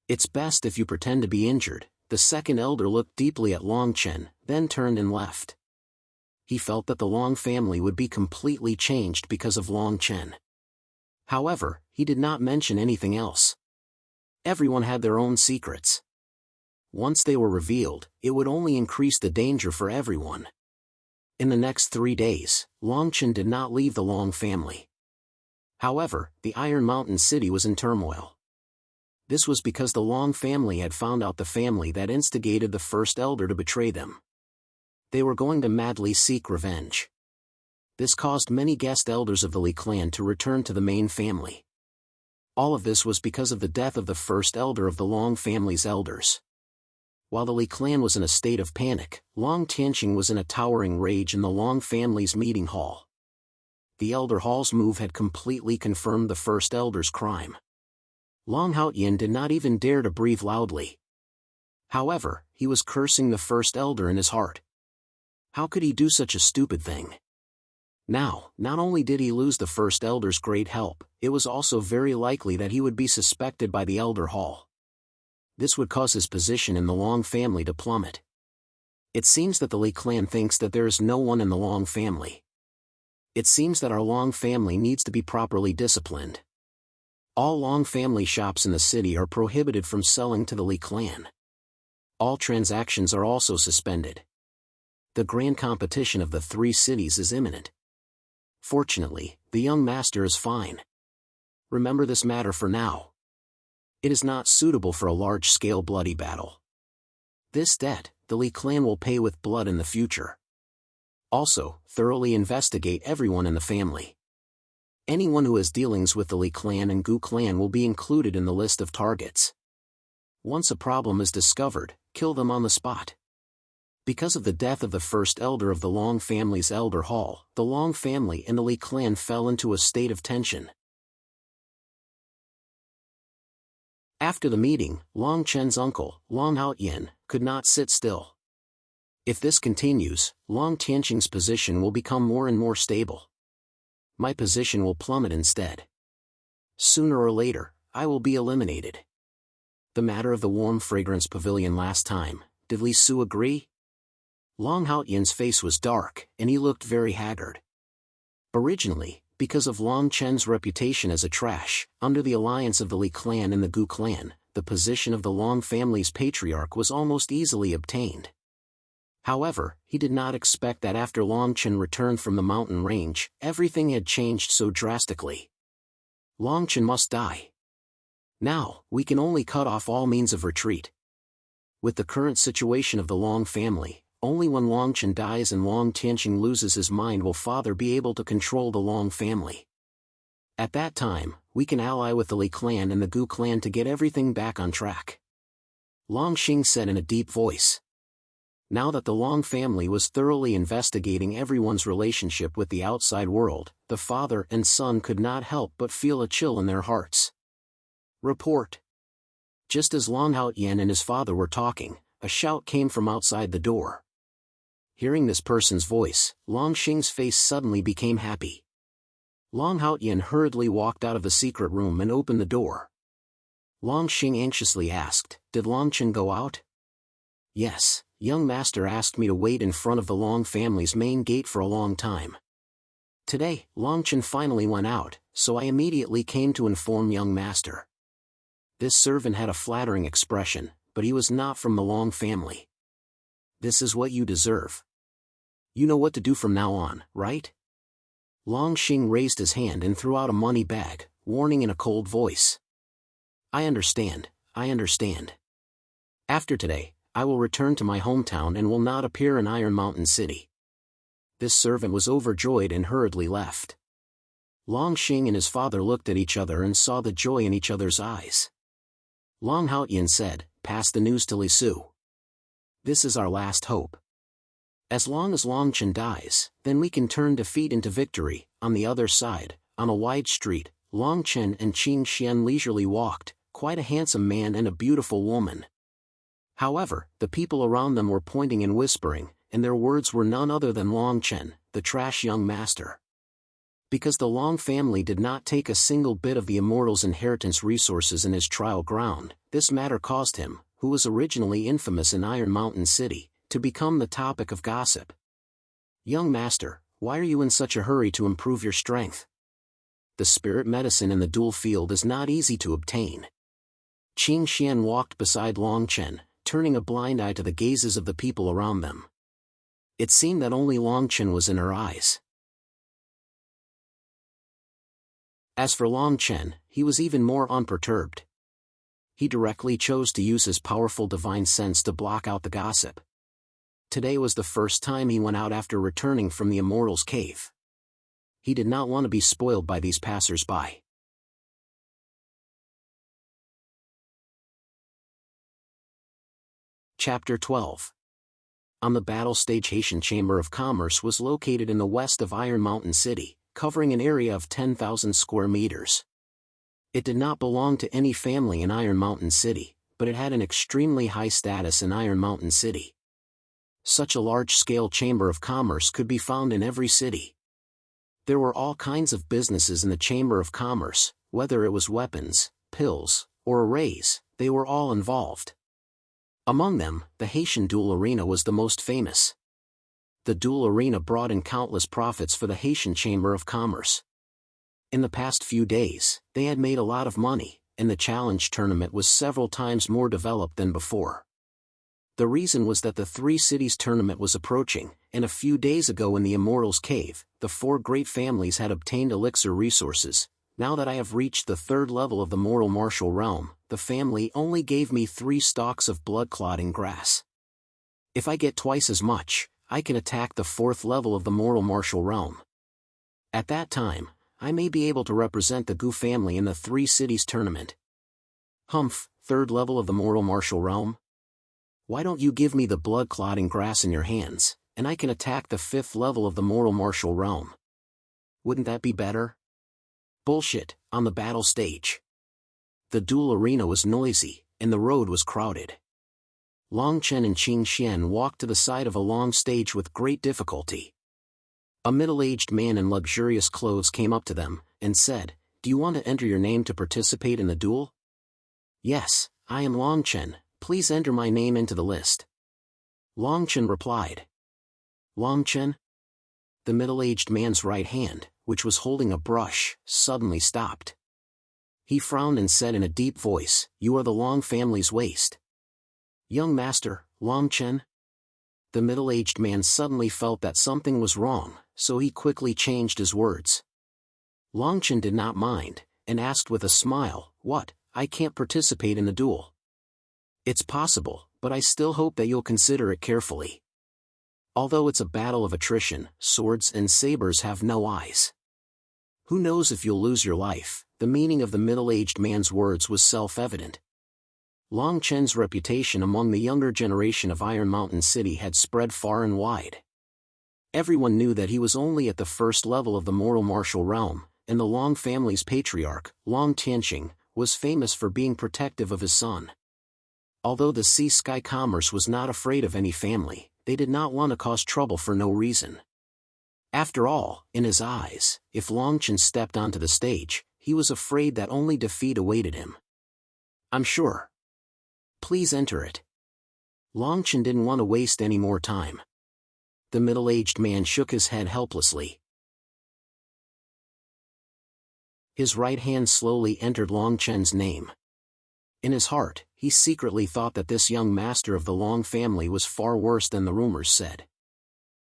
It's best if you pretend to be injured." The second elder looked deeply at Long Chen, then turned and left. He felt that the Long family would be completely changed because of Long Chen. However, he did not mention anything else. Everyone had their own secrets. Once they were revealed, it would only increase the danger for everyone. In the next 3 days, Long Chen did not leave the Long family. However, the Iron Mountain City was in turmoil. This was because the Long family had found out the family that instigated the first elder to betray them. They were going to madly seek revenge. This caused many guest elders of the Li clan to return to the main family. All of this was because of the death of the first elder of the Long family's elders. While the Li clan was in a state of panic, Long Tianqing was in a towering rage in the Long family's meeting hall. The elder hall's move had completely confirmed the first elder's crime. Long Haoyan did not even dare to breathe loudly. However, he was cursing the first elder in his heart. How could he do such a stupid thing? Now, not only did he lose the first elder's great help, it was also very likely that he would be suspected by the elder hall. This would cause his position in the Long family to plummet. It seems that the Li clan thinks that there is no one in the Long family. It seems that our Long family needs to be properly disciplined. All Long family shops in the city are prohibited from selling to the Li clan. All transactions are also suspended. The grand competition of the 3 cities is imminent. Fortunately, the young master is fine. Remember this matter for now. It is not suitable for a large-scale bloody battle. This debt, the Li clan will pay with blood in the future. Also, thoroughly investigate everyone in the family. Anyone who has dealings with the Li clan and Gu clan will be included in the list of targets. Once a problem is discovered, kill them on the spot. Because of the death of the first elder of the Long family's elder hall, the Long family and the Li clan fell into a state of tension. After the meeting, Long Chen's uncle, Long Haoyan, could not sit still. If this continues, Long Tianqing's position will become more and more stable. My position will plummet instead. Sooner or later, I will be eliminated. The matter of the warm fragrance pavilion last time, did Li Su agree? Long Haotian's face was dark, and he looked very haggard. Originally, because of Long Chen's reputation as a trash, under the alliance of the Li clan and the Gu clan, the position of the Long family's patriarch was almost easily obtained. However, he did not expect that after Long Chen returned from the mountain range, everything had changed so drastically. Long Chen must die. Now, we can only cut off all means of retreat. With the current situation of the Long family, only when Long Chen dies and Long Tianqing loses his mind will father be able to control the Long family. At that time, we can ally with the Li clan and the Gu clan to get everything back on track. Long Xing said in a deep voice. Now that the Long family was thoroughly investigating everyone's relationship with the outside world, the father and son could not help but feel a chill in their hearts. Report. Just as Long Haotian and his father were talking, a shout came from outside the door. Hearing this person's voice, Long Xing's face suddenly became happy. Long Haotian hurriedly walked out of the secret room and opened the door. Long Xing anxiously asked, "Did Long Chen go out?" "Yes, young master asked me to wait in front of the Long family's main gate for a long time. Today, Long Chen finally went out, so I immediately came to inform young master." This servant had a flattering expression, but he was not from the Long family. "This is what you deserve. You know what to do from now on, right?" Long Xing raised his hand and threw out a money bag, warning in a cold voice. I understand. After today, I will return to my hometown and will not appear in Iron Mountain City." This servant was overjoyed and hurriedly left. Long Xing and his father looked at each other and saw the joy in each other's eyes. Long Haotian said, "Pass the news to Li Su. This is our last hope. As long as Long Chen dies, then we can turn defeat into victory." On the other side, on a wide street, Long Chen and Qing Xian leisurely walked, quite a handsome man and a beautiful woman. However, the people around them were pointing and whispering, and their words were none other than Long Chen, the trash young master. Because the Long family did not take a single bit of the immortal's inheritance resources in his trial ground, this matter caused him, who was originally infamous in Iron Mountain City, to become the topic of gossip. "Young master, why are you in such a hurry to improve your strength? The spirit medicine in the dual field is not easy to obtain." Qing Xian walked beside Long Chen, turning a blind eye to the gazes of the people around them. It seemed that only Long Chen was in her eyes. As for Long Chen, he was even more unperturbed. He directly chose to use his powerful divine sense to block out the gossip. Today was the first time he went out after returning from the Immortal's cave. He did not want to be spoiled by these passers-by. Chapter 12. On the battle stage, Haitian Chamber of Commerce was located in the west of Iron Mountain City, covering an area of 10,000 square meters. It did not belong to any family in Iron Mountain City, but it had an extremely high status in Iron Mountain City. Such a large-scale chamber of commerce could be found in every city. There were all kinds of businesses in the Chamber of Commerce, whether it was weapons, pills, or arrays, they were all involved. Among them, the Haitian Duel Arena was the most famous. The Duel Arena brought in countless profits for the Haitian Chamber of Commerce. In the past few days, they had made a lot of money, and the challenge tournament was several times more developed than before. The reason was that the Three Cities tournament was approaching, and a few days ago in the Immortal's Cave, the four great families had obtained elixir resources. Now that I have reached the third level of the mortal martial realm, the family only gave me 3 stalks of blood-clotting grass. If I get twice as much, I can attack the 4th level of the mortal martial realm. At that time, I may be able to represent the Gu family in the Three Cities tournament. Humph, 3rd level of the mortal martial realm? Why don't you give me the blood-clotting grass in your hands, and I can attack the 5th level of the mortal martial realm? Wouldn't that be better? Bullshit. On the battle stage, the duel arena was noisy, and the road was crowded. Long Chen and Qing Xian walked to the side of a long stage with great difficulty. A middle-aged man in luxurious clothes came up to them, and said, "Do Do you want to enter your name to participate in the duel? Yes, I am Long Chen, please enter my name into the list. Long Chen replied. Long Chen? The middle-aged man's right hand, which was holding a brush, suddenly stopped. He frowned and said in a deep voice, "You are the Long family's waste." "Young master, Long Chen?" The middle-aged man suddenly felt that something was wrong, so he quickly changed his words. Long Chen did not mind, and asked with a smile, "What, I can't participate in the duel?" "It's possible, but I still hope that you'll consider it carefully. Although it's a battle of attrition, swords and sabers have no eyes. Who knows if you'll lose your life?" The meaning of the middle-aged man's words was self-evident. Long Chen's reputation among the younger generation of Iron Mountain City had spread far and wide. Everyone knew that he was only at the first level of the moral martial realm, and the Long family's patriarch, Long Tianqing, was famous for being protective of his son. Although the sea-sky commerce was not afraid of any family, they did not want to cause trouble for no reason. After all, in his eyes, if Long Chen stepped onto the stage, he was afraid that only defeat awaited him. "I'm sure. Please enter it." Long Chen didn't want to waste any more time. The middle-aged man shook his head helplessly. His right hand slowly entered Long Chen's name. In his heart, he secretly thought that this young master of the Long family was far worse than the rumors said.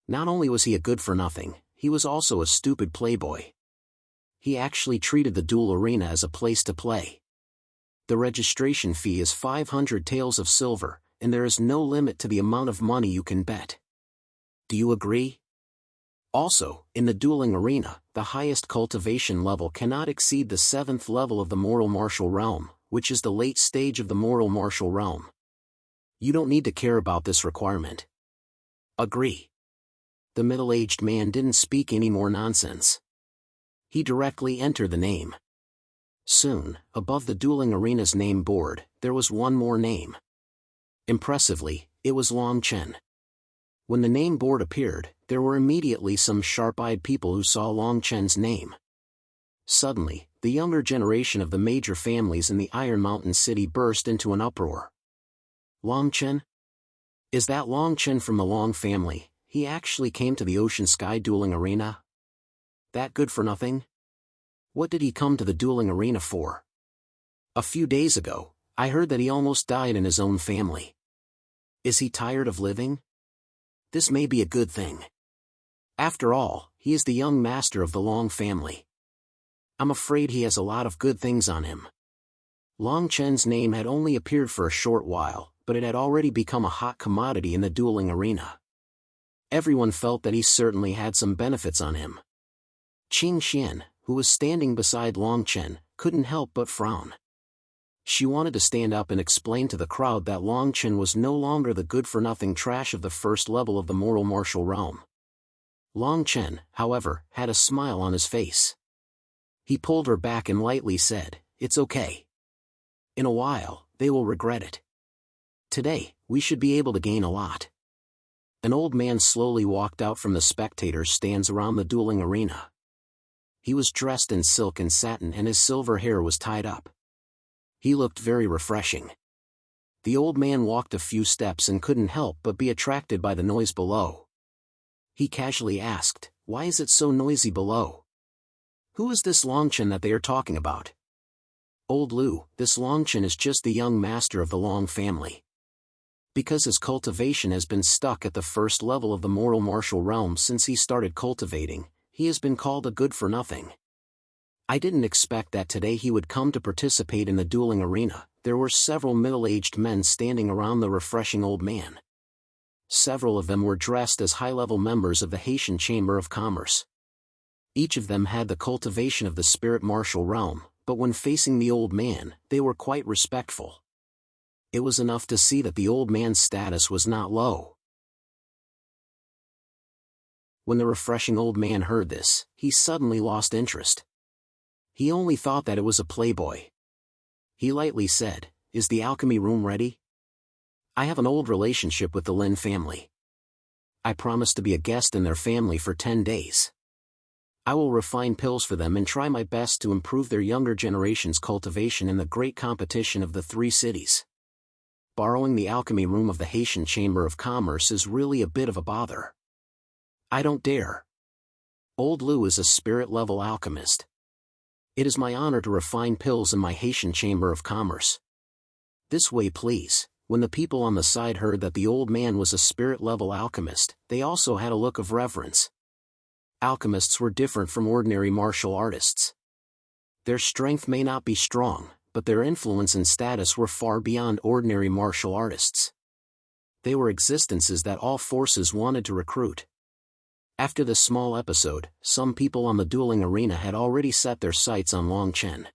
Not only was he a good-for-nothing, he was also a stupid playboy. He actually treated the duel arena as a place to play. The registration fee is 500 taels of silver, and there is no limit to the amount of money you can bet. Do you agree? Also, in the dueling arena, the highest cultivation level cannot exceed the 7th level of the moral martial realm, which is the late stage of the moral martial realm. You don't need to care about this requirement. Agree. The middle-aged man didn't speak any more nonsense. He directly entered the name. Soon, above the dueling arena's name board, there was one more name. Impressively, it was Long Chen. When the name board appeared, there were immediately some sharp-eyed people who saw Long Chen's name. Suddenly, the younger generation of the major families in the Iron Mountain City burst into an uproar. "Long Chen? Is that Long Chen from the Long family? He actually came to the Ocean Sky dueling arena? That good for nothing? What did he come to the dueling arena for? A few days ago, I heard that he almost died in his own family. Is he tired of living? This may be a good thing. After all, he is the young master of the Long family. I'm afraid he has a lot of good things on him." Long Chen's name had only appeared for a short while, but it had already become a hot commodity in the dueling arena. Everyone felt that he certainly had some benefits on him. Qing Xian, who was standing beside Long Chen, couldn't help but frown. She wanted to stand up and explain to the crowd that Long Chen was no longer the good-for-nothing trash of the first level of the moral martial realm. Long Chen, however, had a smile on his face. He pulled her back and lightly said, "It's okay. In a while, they will regret it. Today, we should be able to gain a lot." An old man slowly walked out from the spectators' stands around the dueling arena. He was dressed in silk and satin and his silver hair was tied up. He looked very refreshing. The old man walked a few steps and couldn't help but be attracted by the noise below. He casually asked, "Why is it so noisy below? Who is this Long Chen that they are talking about?" "Old Lu, this Long Chen is just the young master of the Long family. Because his cultivation has been stuck at the first level of the moral martial realm since he started cultivating, he has been called a good-for-nothing. I didn't expect that today he would come to participate in the dueling arena." There were several middle-aged men standing around the refreshing old man. Several of them were dressed as high-level members of the Haitian Chamber of Commerce. Each of them had the cultivation of the spirit martial realm, but when facing the old man, they were quite respectful. It was enough to see that the old man's status was not low. When the refreshing old man heard this, he suddenly lost interest. He only thought that it was a playboy. He lightly said, "Is the alchemy room ready? I have an old relationship with the Lin family. I promised to be a guest in their family for 10 days. I will refine pills for them and try my best to improve their younger generation's cultivation in the great competition of the 3 cities. Borrowing the alchemy room of the Haitian Chamber of Commerce is really a bit of a bother. I don't dare. Old Lou is a spirit-level alchemist. It is my honor to refine pills in my Haitian Chamber of Commerce. This way please. When the people on the side heard that the old man was a spirit-level alchemist, they also had a look of reverence. Alchemists were different from ordinary martial artists. Their strength may not be strong, but their influence and status were far beyond ordinary martial artists. They were existences that all forces wanted to recruit. After this small episode, some people on the dueling arena had already set their sights on Long Chen.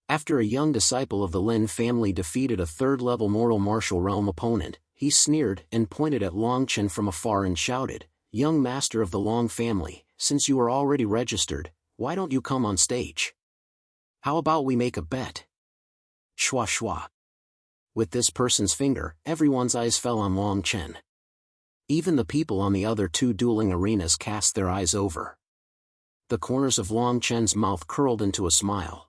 After a young disciple of the Lin family defeated a 3rd-level mortal martial realm opponent, he sneered and pointed at Long Chen from afar and shouted, "Young master of the Long family, since you are already registered, why don't you come on stage? How about we make a bet?" Shwa shwa. With this person's finger, everyone's eyes fell on Long Chen. Even the people on the other 2 dueling arenas cast their eyes over. The corners of Long Chen's mouth curled into a smile.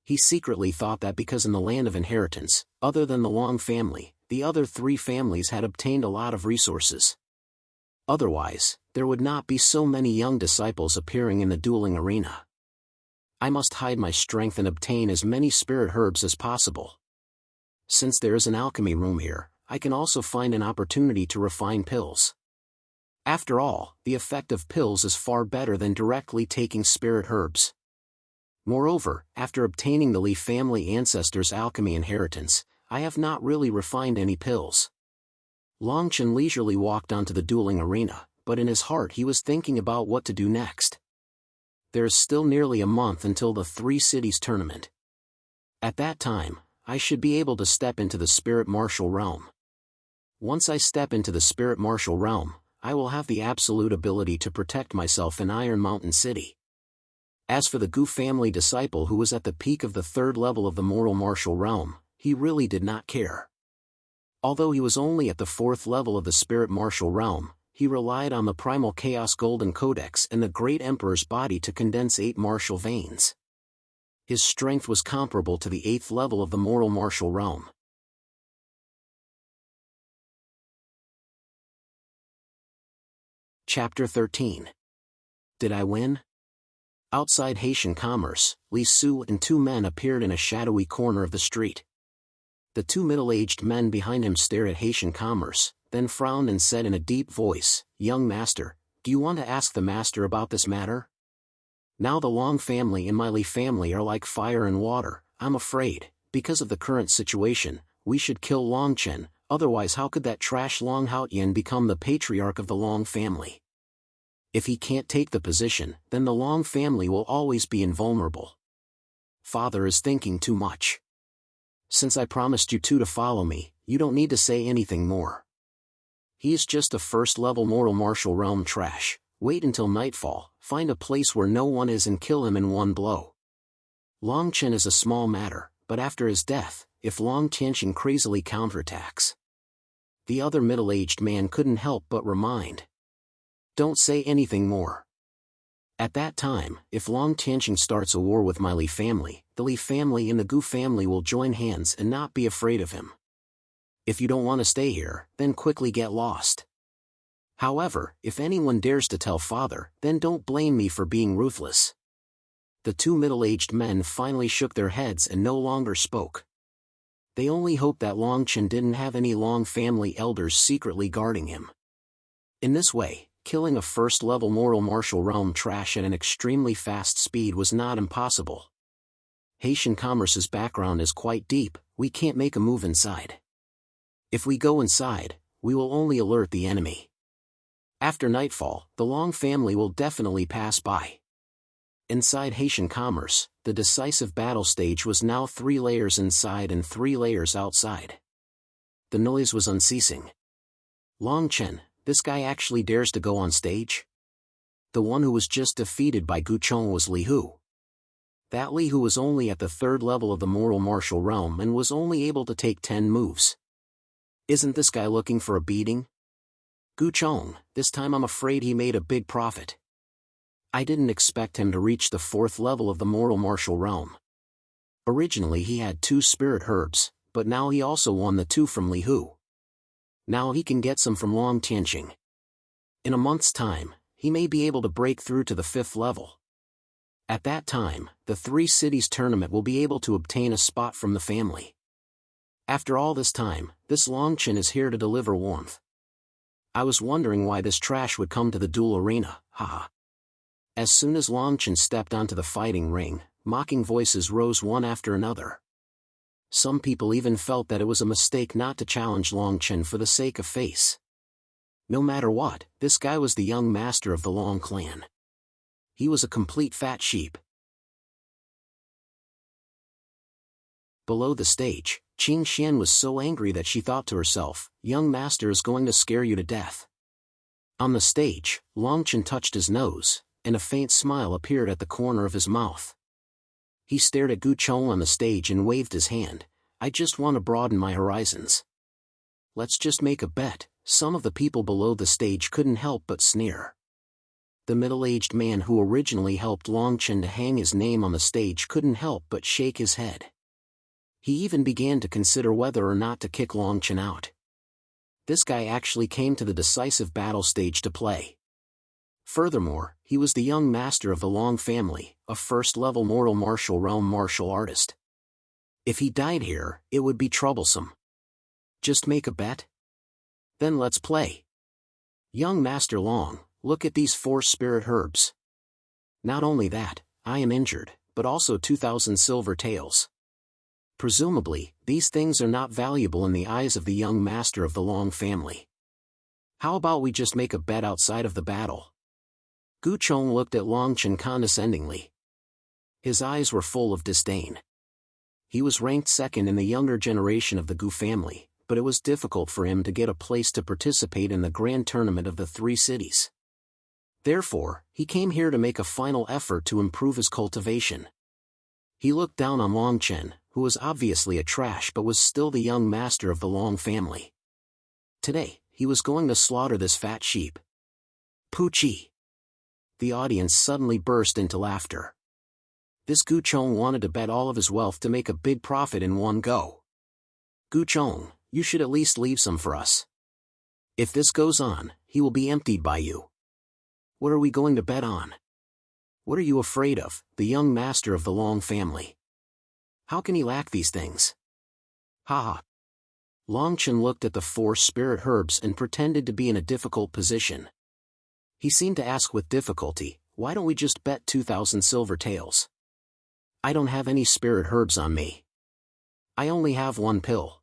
He secretly thought that because in the land of inheritance, other than the Long family, the other 3 families had obtained a lot of resources. Otherwise, there would not be so many young disciples appearing in the dueling arena. I must hide my strength and obtain as many spirit herbs as possible. Since there is an alchemy room here, I can also find an opportunity to refine pills. After all, the effect of pills is far better than directly taking spirit herbs. Moreover, after obtaining the Li family ancestors' alchemy inheritance, I have not really refined any pills. Long Chen leisurely walked onto the dueling arena, but in his heart he was thinking about what to do next. There is still nearly a month until the 3 cities tournament. At that time, I should be able to step into the spirit martial realm. Once I step into the spirit martial realm, I will have the absolute ability to protect myself in Iron Mountain City. As for the Gu family disciple who was at the peak of the 3rd level of the moral martial realm, he really did not care. Although he was only at the 4th level of the spirit martial realm, he relied on the primal chaos golden codex and the great emperor's body to condense 8 martial veins. His strength was comparable to the 8th level of the moral martial realm. Chapter 13. Did I win? Outside Haitian Commerce, Li Su and 2 men appeared in a shadowy corner of the street. The 2 middle-aged men behind him stared at Haitian Commerce, then frowned and said in a deep voice, "Young master, do you want to ask the master about this matter? Now the Long family and my Li family are like fire and water. I'm afraid, because of the current situation, we should kill Long Chen, otherwise how could that trash Long Haotian become the patriarch of the Long family? If he can't take the position, then the Long family will always be invulnerable. Father is thinking too much. Since I promised you 2 to follow me, you don't need to say anything more. He is just a 1st-level mortal martial realm trash. Wait until nightfall, find a place where no one is and kill him in one blow. Long Chen is a small matter, but after his death, if Long Tianqing crazily counterattacks..." The other middle-aged man couldn't help but remind. "Don't say anything more. At that time, if Long Tianqing starts a war with my Li family, the Li family and the Gu family will join hands and not be afraid of him. If you don't want to stay here, then quickly get lost. However, if anyone dares to tell father, then don't blame me for being ruthless." The 2 middle-aged men finally shook their heads and no longer spoke. They only hoped that Long Chen didn't have any Long family elders secretly guarding him. In this way, killing a 1st-level moral martial realm trash at an extremely fast speed was not impossible. Haitian Commerce's background is quite deep, we can't make a move inside. If we go inside, we will only alert the enemy. After nightfall, the Long family will definitely pass by. Inside Haitian Commerce, the decisive battle stage was now 3 layers inside and 3 layers outside. The noise was unceasing. Long Chen, this guy actually dares to go on stage? The one who was just defeated by Gu Chong was Li Hu. That Li Hu was only at the 3rd level of the moral martial realm and was only able to take 10 moves. Isn't this guy looking for a beating? Gu Chong, this time I'm afraid he made a big profit. I didn't expect him to reach the 4th level of the moral martial realm. Originally he had 2 spirit herbs, but now he also won the 2 from Li Hu. Now he can get some from Long Tianqing. In a month's time, he may be able to break through to the 5th level. At that time, the 3 cities tournament will be able to obtain a spot from the family. After all this time, this Longchen is here to deliver warmth. I was wondering why this trash would come to the duel arena, haha. As soon as Longchen stepped onto the fighting ring, mocking voices rose one after another. Some people even felt that it was a mistake not to challenge Longchen for the sake of face. No matter what, this guy was the young master of the Long clan. He was a complete fat sheep. Below the stage, Qing Xian was so angry that she thought to herself, "Young master is going to scare you to death." On the stage, Longchen touched his nose, and a faint smile appeared at the corner of his mouth. He stared at Gu Chong on the stage and waved his hand. "I just want to broaden my horizons. Let's just make a bet." Some of the people below the stage couldn't help but sneer. The middle-aged man who originally helped Longchen to hang his name on the stage couldn't help but shake his head. He even began to consider whether or not to kick Longchen out. This guy actually came to the decisive battle stage to play. Furthermore, he was the young master of the Long family, a 1st-level moral martial realm martial artist. If he died here, it would be troublesome. Just make a bet? Then let's play. Young Master Long, look at these 4 spirit herbs. Not only that, I am injured, but also 2,000 silver taels. Presumably, these things are not valuable in the eyes of the young master of the Long family. How about we just make a bet outside of the battle? Gu Chong looked at Longchen condescendingly. His eyes were full of disdain. He was ranked 2nd in the younger generation of the Gu family, but it was difficult for him to get a place to participate in the grand tournament of the 3 cities. Therefore, he came here to make a final effort to improve his cultivation. He looked down on Longchen, who was obviously a trash but was still the young master of the Long family. Today, he was going to slaughter this fat sheep. Poochie! The audience suddenly burst into laughter. This Gu Chong wanted to bet all of his wealth to make a big profit in one go. Gu Chong, you should at least leave some for us. If this goes on, he will be emptied by you. What are we going to bet on? What are you afraid of, the young master of the Long family? How can he lack these things? Haha. Longchen looked at the 4 spirit herbs and pretended to be in a difficult position. He seemed to ask with difficulty, "Why don't we just bet 2,000 silver taels? I don't have any spirit herbs on me. I only have 1 pill.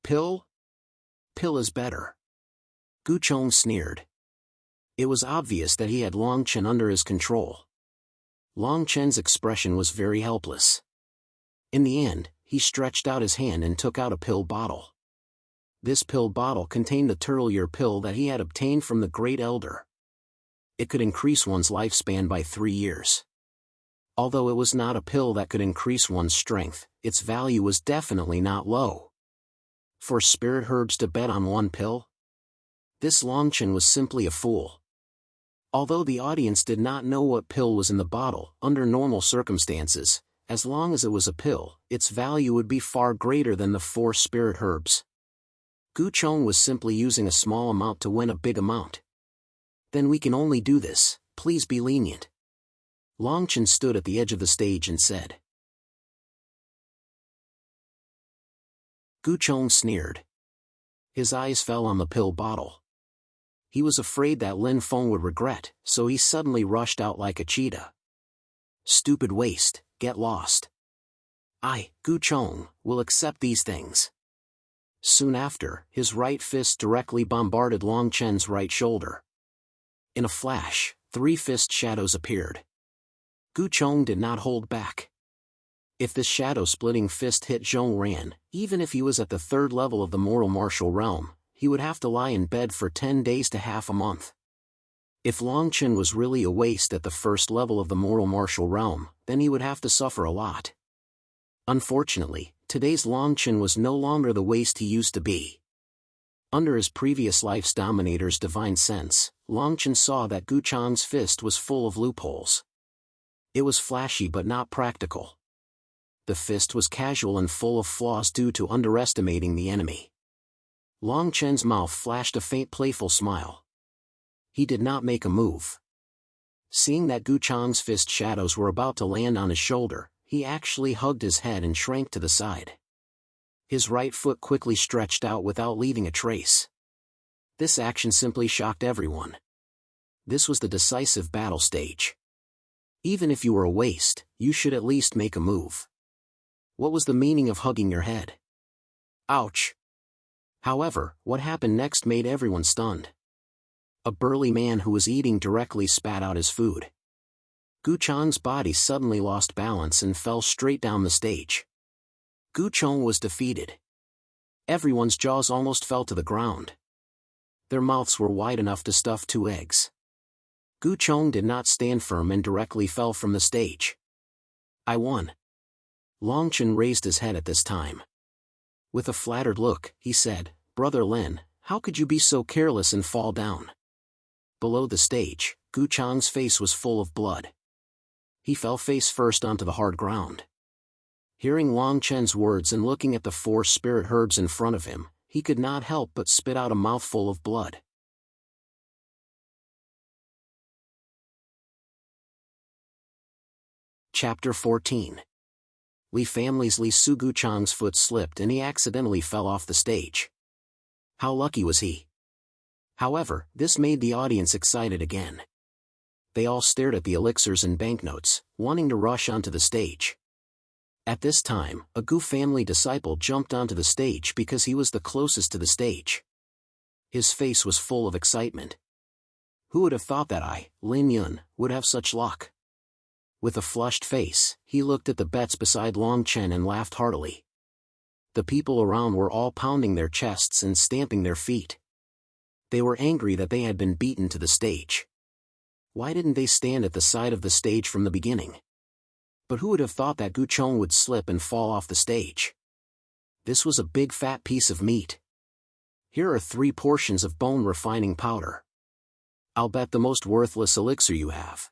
Pill? Pill is better." Gu Chong sneered. It was obvious that he had Longchen under his control. Longchen's expression was very helpless. In the end, he stretched out his hand and took out a pill bottle. This pill bottle contained the turtle-year pill that he had obtained from the Great Elder. It could increase one's lifespan by 3 years. Although it was not a pill that could increase one's strength, its value was definitely not low. For spirit herbs to bet on 1 pill? This Longchen was simply a fool. Although the audience did not know what pill was in the bottle, under normal circumstances, as long as it was a pill, its value would be far greater than the 4 spirit herbs. Gu Chong was simply using a small amount to win a big amount. Then we can only do this, please be lenient. Longchen stood at the edge of the stage and said. Gu Chong sneered. His eyes fell on the pill bottle. He was afraid that Lin Feng would regret, so he suddenly rushed out like a cheetah. Stupid waste, get lost. I, Gu Chong, will accept these things. Soon after, his right fist directly bombarded Longchen's right shoulder. In a flash, 3 fist shadows appeared. Gu Chong did not hold back. If this shadow-splitting fist hit Zhong Ran, even if he was at the 3rd level of the moral martial realm, he would have to lie in bed for 10 days to half a month. If Longchen was really a waste at the 1st level of the moral martial realm, then he would have to suffer a lot. Unfortunately, today's Longchen was no longer the waste he used to be. Under his previous life's dominator's divine sense, Longchen saw that Gu Chang's fist was full of loopholes. It was flashy but not practical. The fist was casual and full of flaws due to underestimating the enemy. Longchen's mouth flashed a faint playful smile. He did not make a move. Seeing that Gu Chang's fist shadows were about to land on his shoulder, he actually hugged his head and shrank to the side. His right foot quickly stretched out without leaving a trace. This action simply shocked everyone. This was the decisive battle stage. Even if you were a waste, you should at least make a move. What was the meaning of hugging your head? Ouch! However, what happened next made everyone stunned. A burly man who was eating directly spat out his food. Gu Chang's body suddenly lost balance and fell straight down the stage. Gu Chang was defeated. Everyone's jaws almost fell to the ground. Their mouths were wide enough to stuff 2 eggs. Gu Chang did not stand firm and directly fell from the stage. I won. Longchen raised his head at this time. With a flattered look, he said, Brother Lin, how could you be so careless and fall down? Below the stage, Gu Chang's face was full of blood. He fell face first onto the hard ground. Hearing Longchen's words and looking at the 4 spirit herbs in front of him, he could not help but spit out a mouthful of blood. Chapter 14. Li family's Li Su Gu Chang's foot slipped and he accidentally fell off the stage. How lucky was he? However, this made the audience excited again. They all stared at the elixirs and banknotes, wanting to rush onto the stage. At this time, a Gu family disciple jumped onto the stage because he was the closest to the stage. His face was full of excitement. Who would have thought that I, Lin Yun, would have such luck? With a flushed face, he looked at the bets beside Longchen and laughed heartily. The people around were all pounding their chests and stamping their feet. They were angry that they had been beaten to the stage. Why didn't they stand at the side of the stage from the beginning? But who would have thought that Gu Chang would slip and fall off the stage? This was a big fat piece of meat. Here are 3 portions of bone refining powder. I'll bet the most worthless elixir you have.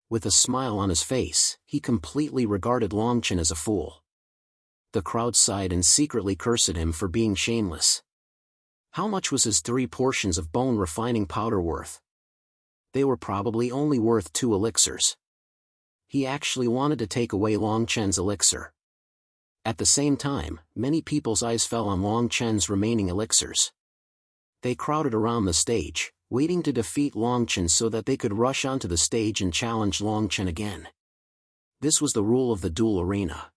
With a smile on his face, he completely regarded Longchen as a fool. The crowd sighed and secretly cursed him for being shameless. How much was his 3 portions of bone refining powder worth? They were probably only worth 2 elixirs. He actually wanted to take away Longchen's elixir. At the same time, many people's eyes fell on Longchen's remaining elixirs. They crowded around the stage, waiting to defeat Longchen so that they could rush onto the stage and challenge Longchen again. This was the rule of the duel arena.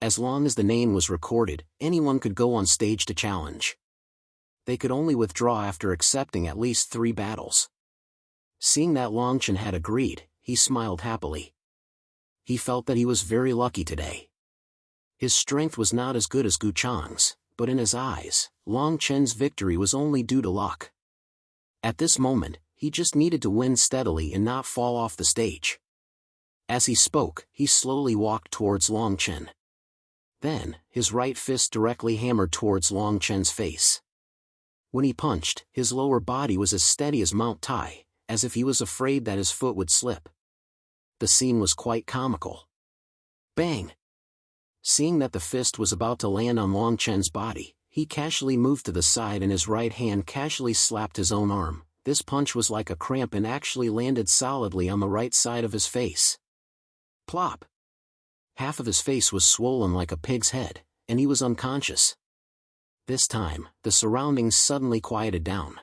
As long as the name was recorded, anyone could go on stage to challenge. They could only withdraw after accepting at least 3 battles. Seeing that Longchen had agreed, he smiled happily. He felt that he was very lucky today. His strength was not as good as Gu Chang's, but in his eyes, Longchen's victory was only due to luck. At this moment, he just needed to win steadily and not fall off the stage. As he spoke, he slowly walked towards Longchen. Then, his right fist directly hammered towards Longchen's face. When he punched, his lower body was as steady as Mount Tai, as if he was afraid that his foot would slip. The scene was quite comical. Bang! Seeing that the fist was about to land on Longchen's body, he casually moved to the side and his right hand casually slapped his own arm. This punch was like a cramp and actually landed solidly on the right side of his face. Plop! Half of his face was swollen like a pig's head, and he was unconscious. This time, the surroundings suddenly quieted down.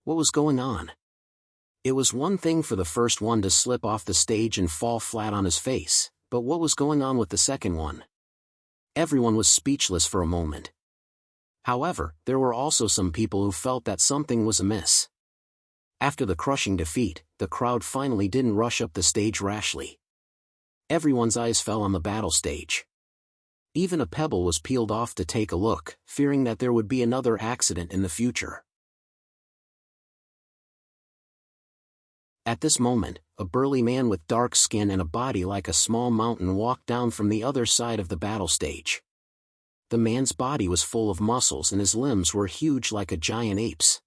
What was going on? It was one thing for the first one to slip off the stage and fall flat on his face, but what was going on with the second one? Everyone was speechless for a moment. However, there were also some people who felt that something was amiss. After the crushing defeat, the crowd finally didn't rush up the stage rashly. Everyone's eyes fell on the battle stage. Even a pebble was peeled off to take a look, fearing that there would be another accident in the future. At this moment, a burly man with dark skin and a body like a small mountain walked down from the other side of the battle stage. The man's body was full of muscles and his limbs were huge like a giant ape's.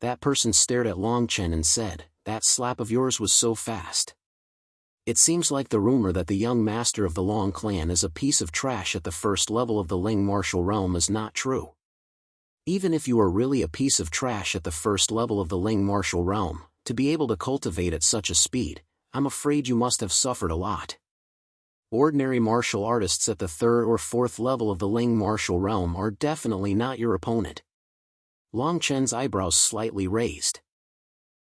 That person stared at Long Chen and said, "That slap of yours was so fast." It seems like the rumor that the young master of the Long clan is a piece of trash at the first level of the Ling martial realm is not true. Even if you are really a piece of trash at the first level of the Ling martial realm, to be able to cultivate at such a speed, I'm afraid you must have suffered a lot. Ordinary martial artists at the third or fourth level of the Ling martial realm are definitely not your opponent. Long Chen's eyebrows slightly raised.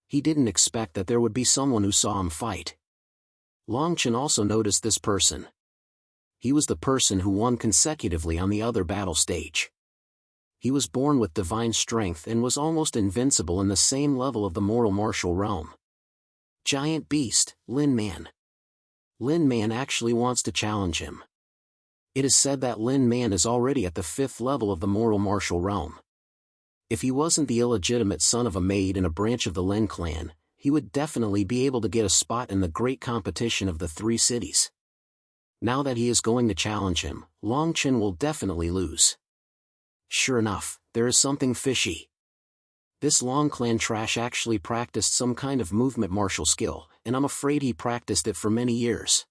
He didn't expect that there would be someone who saw him fight. Long Chen also noticed this person. He was the person who won consecutively on the other battle stage. He was born with divine strength and was almost invincible in the same level of the mortal martial realm. Giant beast, Lin Man. Lin Man actually wants to challenge him. It is said that Lin Man is already at the fifth level of the mortal martial realm. If he wasn't the illegitimate son of a maid in a branch of the Lin clan, he would definitely be able to get a spot in the great competition of the three cities. Now that he is going to challenge him, Long Chen will definitely lose. Sure enough, there is something fishy. This Long clan trash actually practiced some kind of movement martial skill, and I'm afraid he practiced it for many years.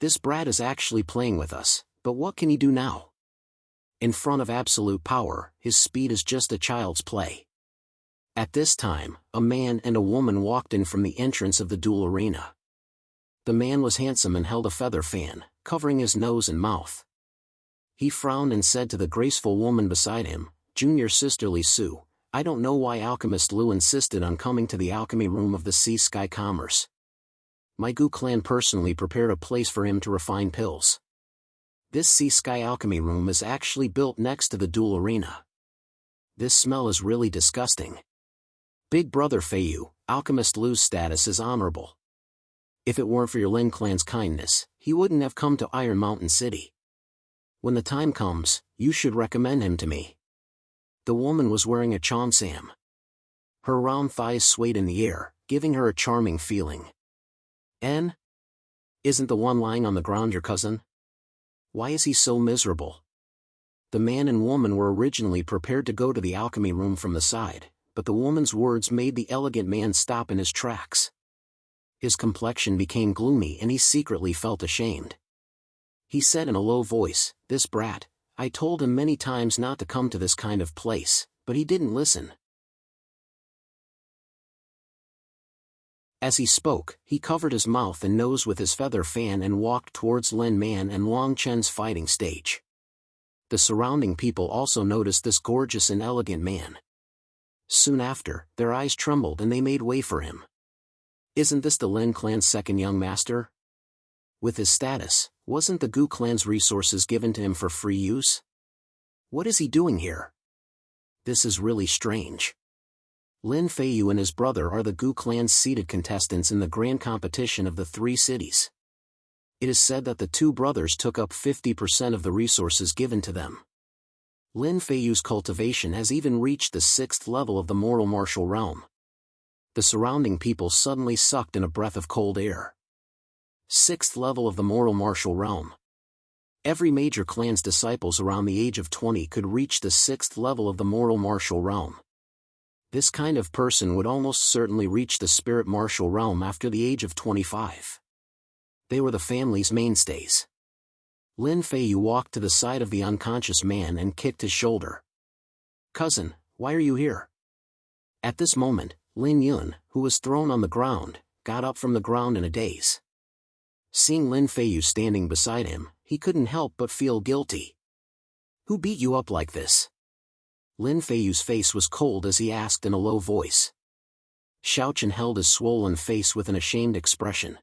This brat is actually playing with us, but what can he do now? In front of absolute power, his speed is just a child's play. At this time, a man and a woman walked in from the entrance of the duel arena. The man was handsome and held a feather fan, covering his nose and mouth. He frowned and said to the graceful woman beside him, "Junior Sisterly Sue, I don't know why Alchemist Lu insisted on coming to the alchemy room of the Sea Sky Commerce. My Gu clan personally prepared a place for him to refine pills. This Sea Sky Alchemy room is actually built next to the duel arena. This smell is really disgusting. Big brother Feiyu, Alchemist Lu's status is honorable. If it weren't for your Lin clan's kindness, he wouldn't have come to Iron Mountain City. When the time comes, you should recommend him to me." The woman was wearing a cheongsam. Her round thighs swayed in the air, giving her a charming feeling. "En? Isn't the one lying on the ground your cousin? Why is he so miserable?" The man and woman were originally prepared to go to the alchemy room from the side, but the woman's words made the elegant man stop in his tracks. His complexion became gloomy and he secretly felt ashamed. He said in a low voice, "This brat, I told him many times not to come to this kind of place, but he didn't listen." As he spoke, he covered his mouth and nose with his feather fan and walked towards Lin Man and Long Chen's fighting stage. The surrounding people also noticed this gorgeous and elegant man. Soon after, their eyes trembled and they made way for him. Isn't this the Lin clan's second young master? With his status, wasn't the Gu clan's resources given to him for free use? What is he doing here? This is really strange. Lin Feiyu and his brother are the Gu clan's seeded contestants in the grand competition of the three cities. It is said that the two brothers took up 50% of the resources given to them. Lin Feiyu's cultivation has even reached the 6th level of the mortal martial realm. The surrounding people suddenly sucked in a breath of cold air. 6th level of the mortal martial realm. Every major clan's disciples around the age of 20 could reach the 6th level of the mortal martial realm. This kind of person would almost certainly reach the spirit martial realm after the age of 25. They were the family's mainstays. Lin Feiyu walked to the side of the unconscious man and kicked his shoulder. "Cousin, why are you here?" At this moment, Lin Yun, who was thrown on the ground, got up from the ground in a daze. Seeing Lin Feiyu standing beside him, he couldn't help but feel guilty. "Who beat you up like this?" Lin Feiyu's face was cold as he asked in a low voice. Xiaochen held his swollen face with an ashamed expression.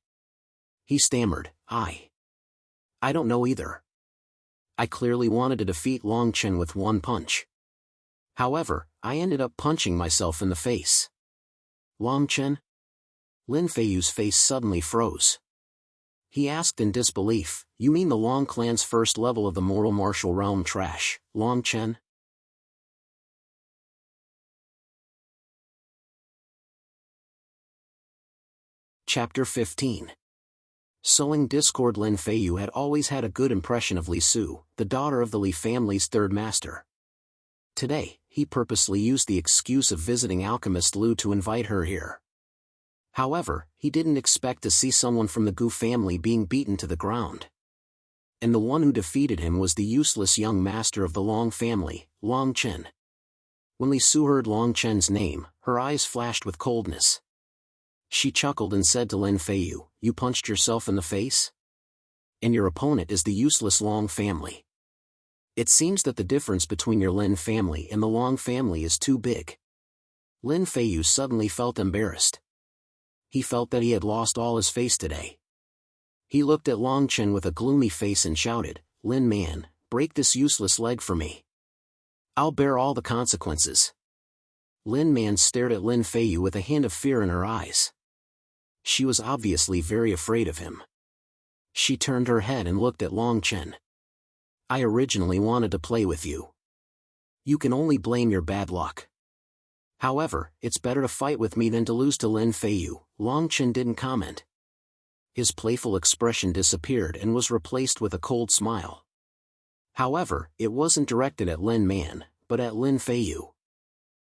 He stammered, I don't know either. I clearly wanted to defeat Long Chen with one punch. However, I ended up punching myself in the face." "Long Chen?" Lin Feiyu's face suddenly froze. He asked in disbelief, "You mean the Long clan's first level of the mortal martial realm trash, Long Chen?" Chapter 15. Sowing discord. Lin Feiyu had always had a good impression of Li Su, the daughter of the Li family's third master. Today, he purposely used the excuse of visiting alchemist Lu to invite her here. However, he didn't expect to see someone from the Gu family being beaten to the ground. And the one who defeated him was the useless young master of the Long family, Long Chen. When Li Su heard Long Chen's name, her eyes flashed with coldness. She chuckled and said to Lin Feiyu, "You punched yourself in the face? And your opponent is the useless Long family. It seems that the difference between your Lin family and the Long family is too big." Lin Feiyu suddenly felt embarrassed. He felt that he had lost all his face today. He looked at Long Chen with a gloomy face and shouted, "Lin Man, break this useless leg for me. I'll bear all the consequences." Lin Man stared at Lin Feiyu with a hint of fear in her eyes. She was obviously very afraid of him. She turned her head and looked at Long Chen. "I originally wanted to play with you. You can only blame your bad luck. However, it's better to fight with me than to lose to Lin Feiyu." Long Chen didn't comment. His playful expression disappeared and was replaced with a cold smile. However, it wasn't directed at Lin Man, but at Lin Feiyu.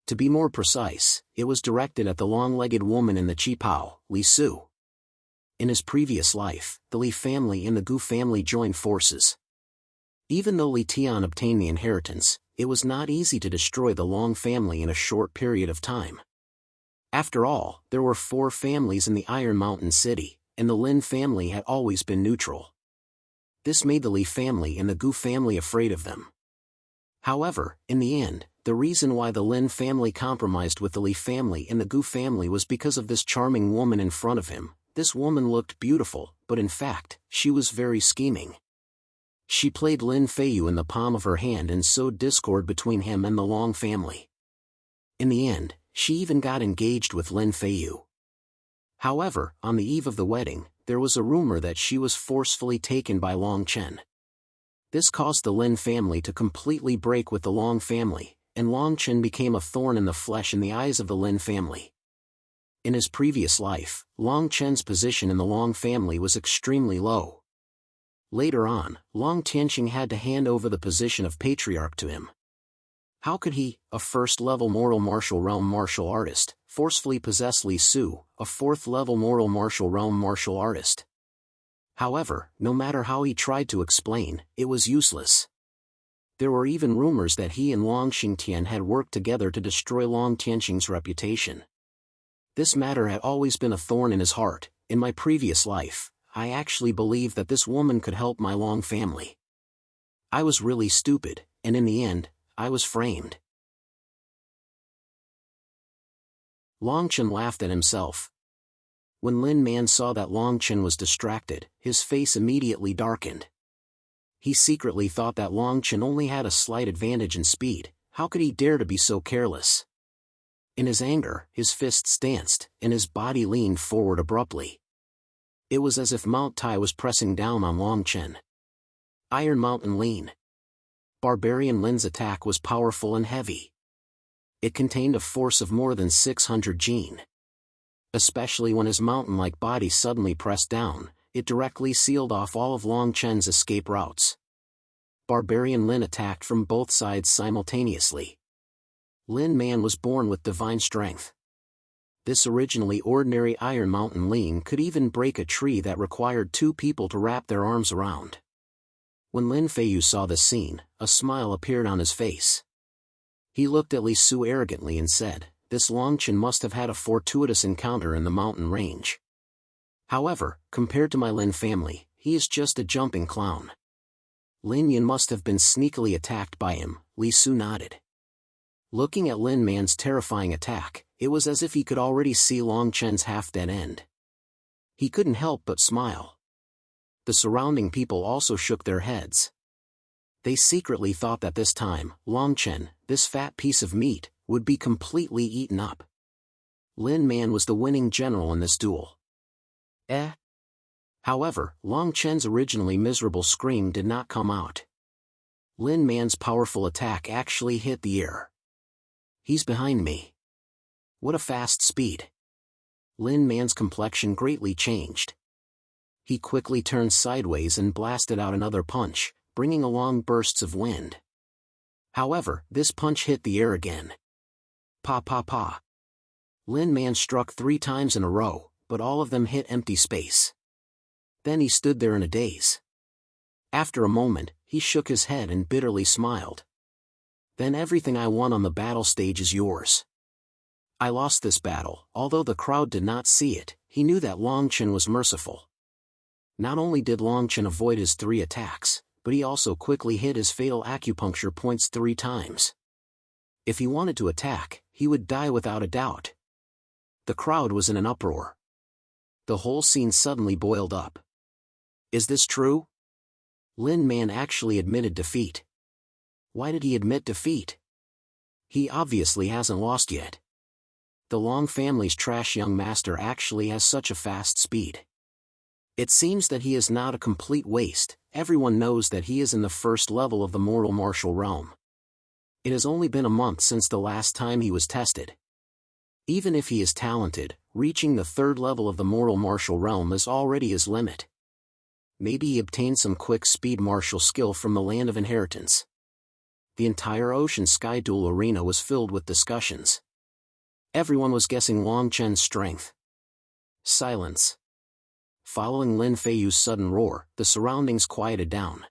To be more precise, it was directed at the long-legged woman in the qipao, Li Su. In his previous life, the Li family and the Gu family joined forces. Even though Li Tian obtained the inheritance, it was not easy to destroy the Long family in a short period of time. After all, there were 4 families in the Iron Mountain City, and the Lin family had always been neutral. This made the Li family and the Gu family afraid of them. However, in the end, the reason why the Lin family compromised with the Li family and the Gu family was because of this charming woman in front of him. This woman looked beautiful, but in fact, she was very scheming. She played Lin Feiyu in the palm of her hand and sowed discord between him and the Long family. In the end, she even got engaged with Lin Feiyu. However, on the eve of the wedding, there was a rumor that she was forcefully taken by Long Chen. This caused the Lin family to completely break with the Long family, and Long Chen became a thorn in the flesh in the eyes of the Lin family. In his previous life, Long Chen's position in the Long family was extremely low. Later on, Long Tianqing had to hand over the position of patriarch to him. How could he, a first-level moral martial realm martial artist, forcefully possess Li Su, a fourth-level moral martial realm martial artist? However, no matter how he tried to explain, it was useless. There were even rumors that he and Long Xingtian had worked together to destroy Long Tianqing's reputation. This matter had always been a thorn in his heart. In my previous life, I actually believed that this woman could help my Long family. I was really stupid, and in the end, I was framed. Long Chen laughed at himself. When Lin Man saw that Long Chen was distracted, his face immediately darkened. He secretly thought that Long Chen only had a slight advantage in speed. How could he dare to be so careless? In his anger, his fists danced, and his body leaned forward abruptly. It was as if Mount Tai was pressing down on Long Chen. Iron Mountain Lean. Barbarian Lin's attack was powerful and heavy. It contained a force of more than 600 jin. Especially when his mountain-like body suddenly pressed down, it directly sealed off all of Long Chen's escape routes. Barbarian Lin attacked from both sides simultaneously. Lin Man was born with divine strength. This originally ordinary Iron Mountain Lean could even break a tree that required 2 people to wrap their arms around. When Lin Feiyu saw this scene, a smile appeared on his face. He looked at Li Su arrogantly and said, "This Long Chen must have had a fortuitous encounter in the mountain range. However, compared to my Lin family, he is just a jumping clown." Lin Yan must have been sneakily attacked by him. Li Su nodded. Looking at Lin Man's terrifying attack, it was as if he could already see Long Chen's half-dead end. He couldn't help but smile. The surrounding people also shook their heads. They secretly thought that this time, Long Chen, this fat piece of meat, would be completely eaten up. Lin Man was the winning general in this duel. However, Long Chen's originally miserable scream did not come out. Lin Man's powerful attack actually hit the air. He's behind me. What a fast speed. Lin Man's complexion greatly changed. He quickly turned sideways and blasted out another punch, bringing along bursts of wind. However, this punch hit the air again. Pa pa pa. Lin Man struck 3 times in a row, but all of them hit empty space. Then he stood there in a daze. After a moment, he shook his head and bitterly smiled. Then everything I won on the battle stage is yours. I lost this battle. Although the crowd did not see it, he knew that Long Chen was merciful. Not only did Long Chen avoid his 3 attacks, but he also quickly hit his fatal acupuncture points 3 times. If he wanted to attack, he would die without a doubt. The crowd was in an uproar. The whole scene suddenly boiled up. Is this true? Lin Man actually admitted defeat. Why did he admit defeat? He obviously hasn't lost yet. The Long family's trash young master actually has such a fast speed. It seems that he is not a complete waste. Everyone knows that he is in the first level of the mortal martial realm. It has only been a month since the last time he was tested. Even if he is talented, reaching the 3rd level of the mortal martial realm is already his limit. Maybe he obtained some quick speed martial skill from the land of inheritance. The entire Ocean Sky Duel arena was filled with discussions. Everyone was guessing Long Chen's strength. Silence. Following Lin Feiyu's sudden roar, the surroundings quieted down.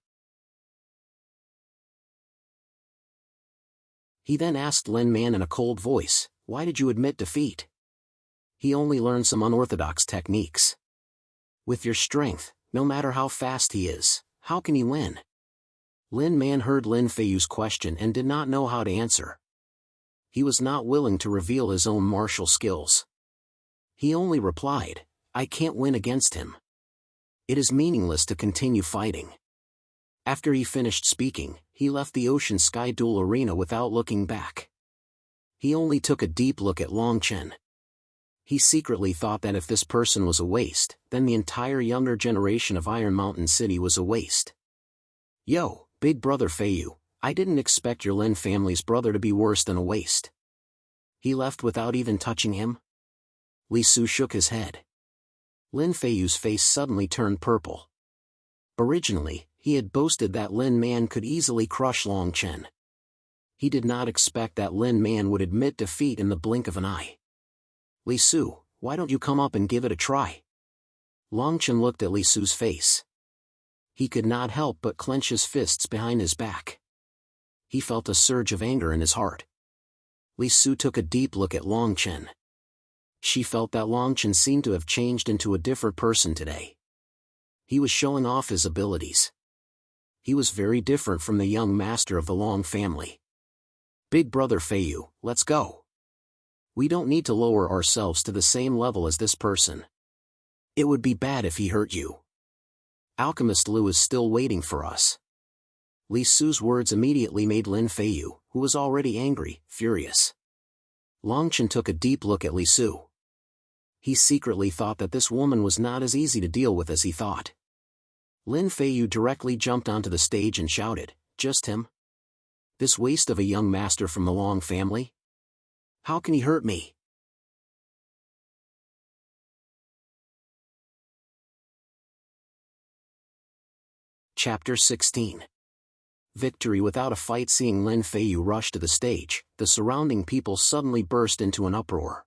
He then asked Lin Man in a cold voice, "Why did you admit defeat?" He only learned some unorthodox techniques. With your strength, no matter how fast he is, how can he win? Lin Man heard Lin Feiyu's question and did not know how to answer. He was not willing to reveal his own martial skills. He only replied, "I can't win against him. It is meaningless to continue fighting." After he finished speaking, he left the Ocean Sky Duel arena without looking back. He only took a deep look at Long Chen. He secretly thought that if this person was a waste, then the entire younger generation of Iron Mountain City was a waste. Yo, big brother Feiyu, I didn't expect your Lin family's brother to be worse than a waste. He left without even touching him? Li Su shook his head. Lin Feiyu's face suddenly turned purple. Originally, he had boasted that Lin Man could easily crush Long Chen. He did not expect that Lin Man would admit defeat in the blink of an eye. Li Su, why don't you come up and give it a try? Long Chen looked at Li Su's face. He could not help but clench his fists behind his back. He felt a surge of anger in his heart. Li Su took a deep look at Long Chen. She felt that Long Chen seemed to have changed into a different person today. He was showing off his abilities. He was very different from the young master of the Long family. Big brother Feiyu, let's go. We don't need to lower ourselves to the same level as this person. It would be bad if he hurt you. Alchemist Lu is still waiting for us. Li Su's words immediately made Lin Feiyu, who was already angry, furious. Long Chen took a deep look at Li Su. He secretly thought that this woman was not as easy to deal with as he thought. Lin Feiyu directly jumped onto the stage and shouted, "Just him? This waste of a young master from the Long family? How can he hurt me?" Chapter 16. Victory without a fight. Seeing Lin Feiyu rush to the stage, the surrounding people suddenly burst into an uproar.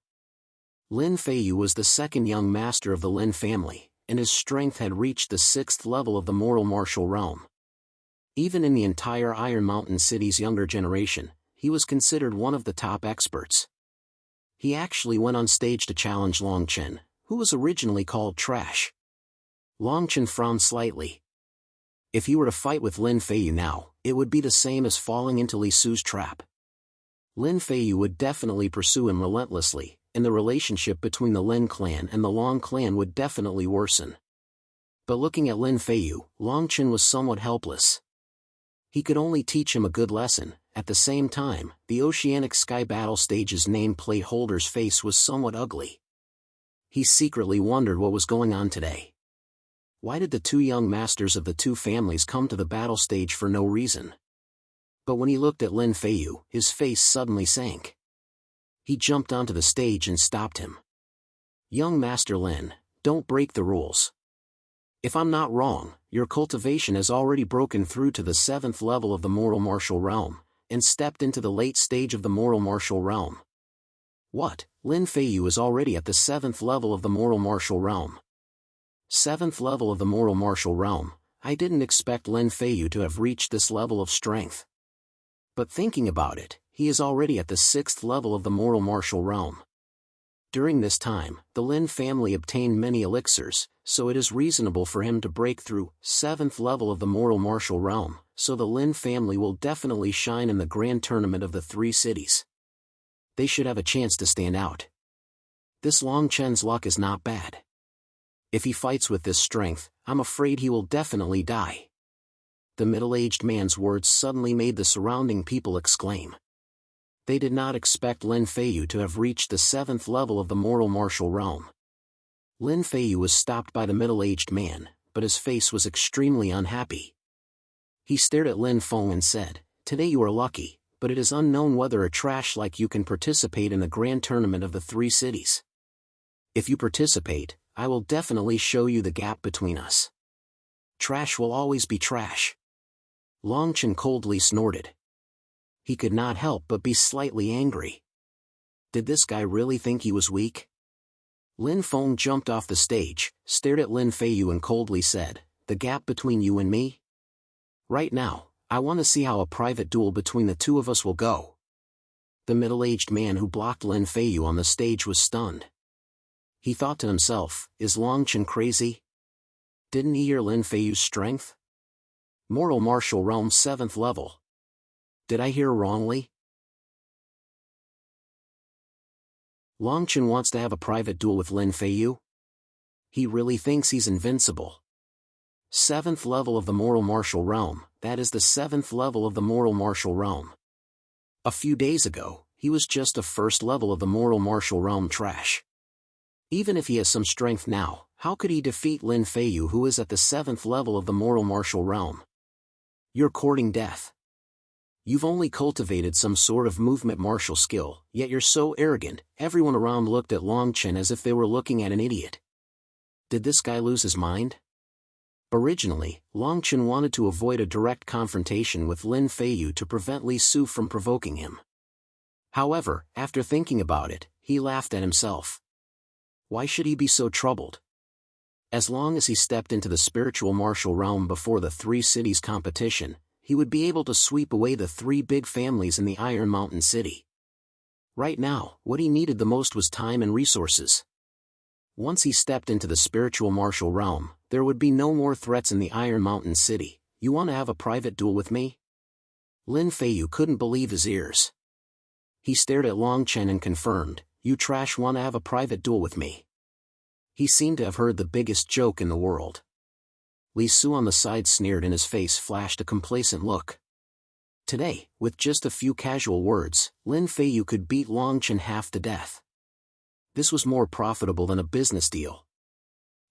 Lin Feiyu was the 2nd young master of the Lin family, and his strength had reached the 6th level of the mortal martial realm. Even in the entire Iron Mountain City's younger generation, he was considered one of the top experts. He actually went on stage to challenge Long Chen, who was originally called Trash. Long Chen frowned slightly. If he were to fight with Lin Feiyu now, it would be the same as falling into Li Su's trap. Lin Feiyu would definitely pursue him relentlessly, and the relationship between the Lin clan and the Long clan would definitely worsen. But looking at Lin Feiyu, Long Chen was somewhat helpless. He could only teach him a good lesson. At the same time, the Oceanic Sky Battle Stage's nameplate holder's face was somewhat ugly. He secretly wondered what was going on today. Why did the 2 young masters of the 2 families come to the battle stage for no reason? But when he looked at Lin Feiyu, his face suddenly sank. He jumped onto the stage and stopped him. "Young Master Lin, don't break the rules. If I'm not wrong, your cultivation has already broken through to the 7th level of the moral martial realm, and stepped into the late stage of the moral martial realm. What? Lin Feiyu is already at the 7th level of the moral martial realm. 7th level of the moral martial realm. I didn't expect Lin Feiyu to have reached this level of strength. But thinking about it, he is already at the 6th level of the moral martial realm. During this time, the Lin family obtained many elixirs, so it is reasonable for him to break through 7th level of the moral martial realm, so the Lin family will definitely shine in the grand tournament of the 3 cities. They should have a chance to stand out. This Long Chen's luck is not bad. If he fights with this strength, I'm afraid he will definitely die. The middle-aged man's words suddenly made the surrounding people exclaim. They did not expect Lin Feiyu to have reached the 7th level of the moral martial realm. Lin Feiyu was stopped by the middle-aged man, but his face was extremely unhappy. He stared at Lin Feng and said, "Today you are lucky, but it is unknown whether a trash like you can participate in the grand tournament of the 3 cities. If you participate, I will definitely show you the gap between us. Trash will always be trash." Long Chen coldly snorted. He could not help but be slightly angry. Did this guy really think he was weak? Lin Feng jumped off the stage, stared at Lin Feiyu and coldly said, "The gap between you and me? Right now, I want to see how a private duel between the 2 of us will go." The middle-aged man who blocked Lin Feiyu on the stage was stunned. He thought to himself, is Long Chen crazy? Didn't he hear Lin Feiyu's strength? Moral martial realm 7th level. Did I hear wrongly? Long Chen wants to have a private duel with Lin Feiyu? He really thinks he's invincible. 7th level of the moral martial realm, that is the 7th level of the moral martial realm. A few days ago, he was just a 1st level of the moral martial realm trash. Even if he has some strength now, how could he defeat Lin Feiyu who is at the 7th level of the moral martial realm? You're courting death. You've only cultivated some sort of movement martial skill, yet you're so arrogant. Everyone around looked at Long Chen as if they were looking at an idiot. Did this guy lose his mind? Originally, Long Chen wanted to avoid a direct confrontation with Lin Feiyu to prevent Li Su from provoking him. However, after thinking about it, he laughed at himself. Why should he be so troubled? As long as he stepped into the spiritual martial realm before the 3 cities competition, he would be able to sweep away the 3 big families in the Iron Mountain City. Right now, what he needed the most was time and resources. Once he stepped into the spiritual martial realm, there would be no more threats in the Iron Mountain City. You want to have a private duel with me? Lin Feiyu couldn't believe his ears. He stared at Long Chen and confirmed, "You trash want to have a private duel with me." He seemed to have heard the biggest joke in the world. Li Su on the side sneered and his face flashed a complacent look. Today, with just a few casual words, Lin Feiyu could beat Long Chen half to death. This was more profitable than a business deal.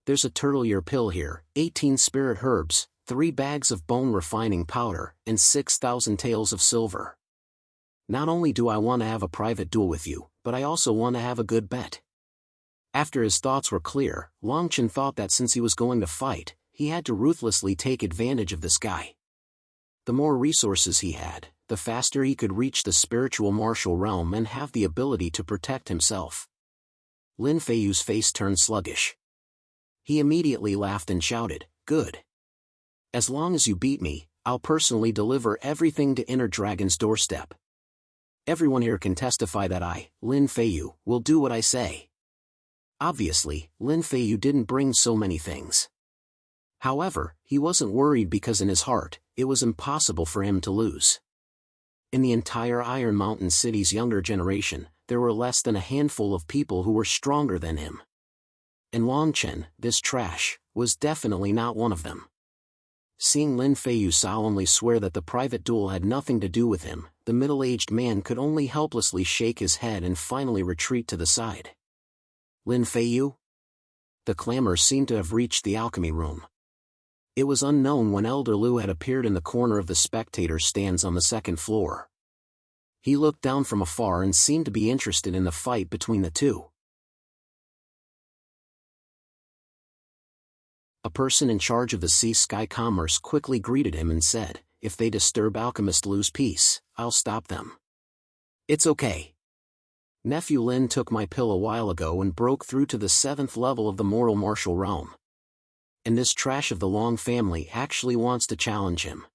There's a turtle ear pill here, 18 spirit herbs, 3 bags of bone refining powder, and 6,000 taels of silver. Not only do I want to have a private duel with you, but I also want to have a good bet. After his thoughts were clear, Long Chen thought that since he was going to fight, he had to ruthlessly take advantage of this guy. The more resources he had, the faster he could reach the spiritual martial realm and have the ability to protect himself. Lin Feiyu's face turned sluggish. He immediately laughed and shouted, "Good. As long as you beat me, I'll personally deliver everything to Inner Dragon's doorstep. Everyone here can testify that I, Lin Feiyu, will do what I say." Obviously, Lin Feiyu didn't bring so many things. However, he wasn't worried because in his heart, it was impossible for him to lose. In the entire Iron Mountain City's younger generation, there were less than a handful of people who were stronger than him. And Long Chen, this trash, was definitely not one of them. Seeing Lin Feiyu solemnly swear that the private duel had nothing to do with him, the middle-aged man could only helplessly shake his head and finally retreat to the side. Lin Feiyu? The clamor seemed to have reached the alchemy room. It was unknown when Elder Lu had appeared in the corner of the spectator stands on the 2nd floor. He looked down from afar and seemed to be interested in the fight between the 2. A person in charge of the sea-sky commerce quickly greeted him and said, "If they disturb Alchemist Lu's peace, I'll stop them." "It's okay. Nephew Lin took my pill a while ago and broke through to the 7th level of the moral martial realm. And this trash of the Long family actually wants to challenge him.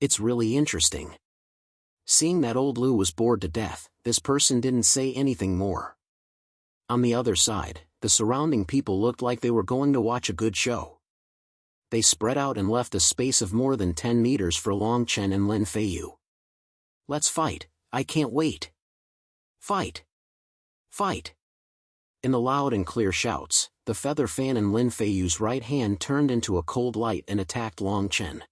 It's really interesting." Seeing that old Lu was bored to death, this person didn't say anything more. On the other side, the surrounding people looked like they were going to watch a good show. They spread out and left a space of more than 10 meters for Long Chen and Lin Feiyu. "Let's fight, I can't wait. Fight! Fight!" In the loud and clear shouts, the feather fan in Lin Feiyu's right hand turned into a cold light and attacked Long Chen.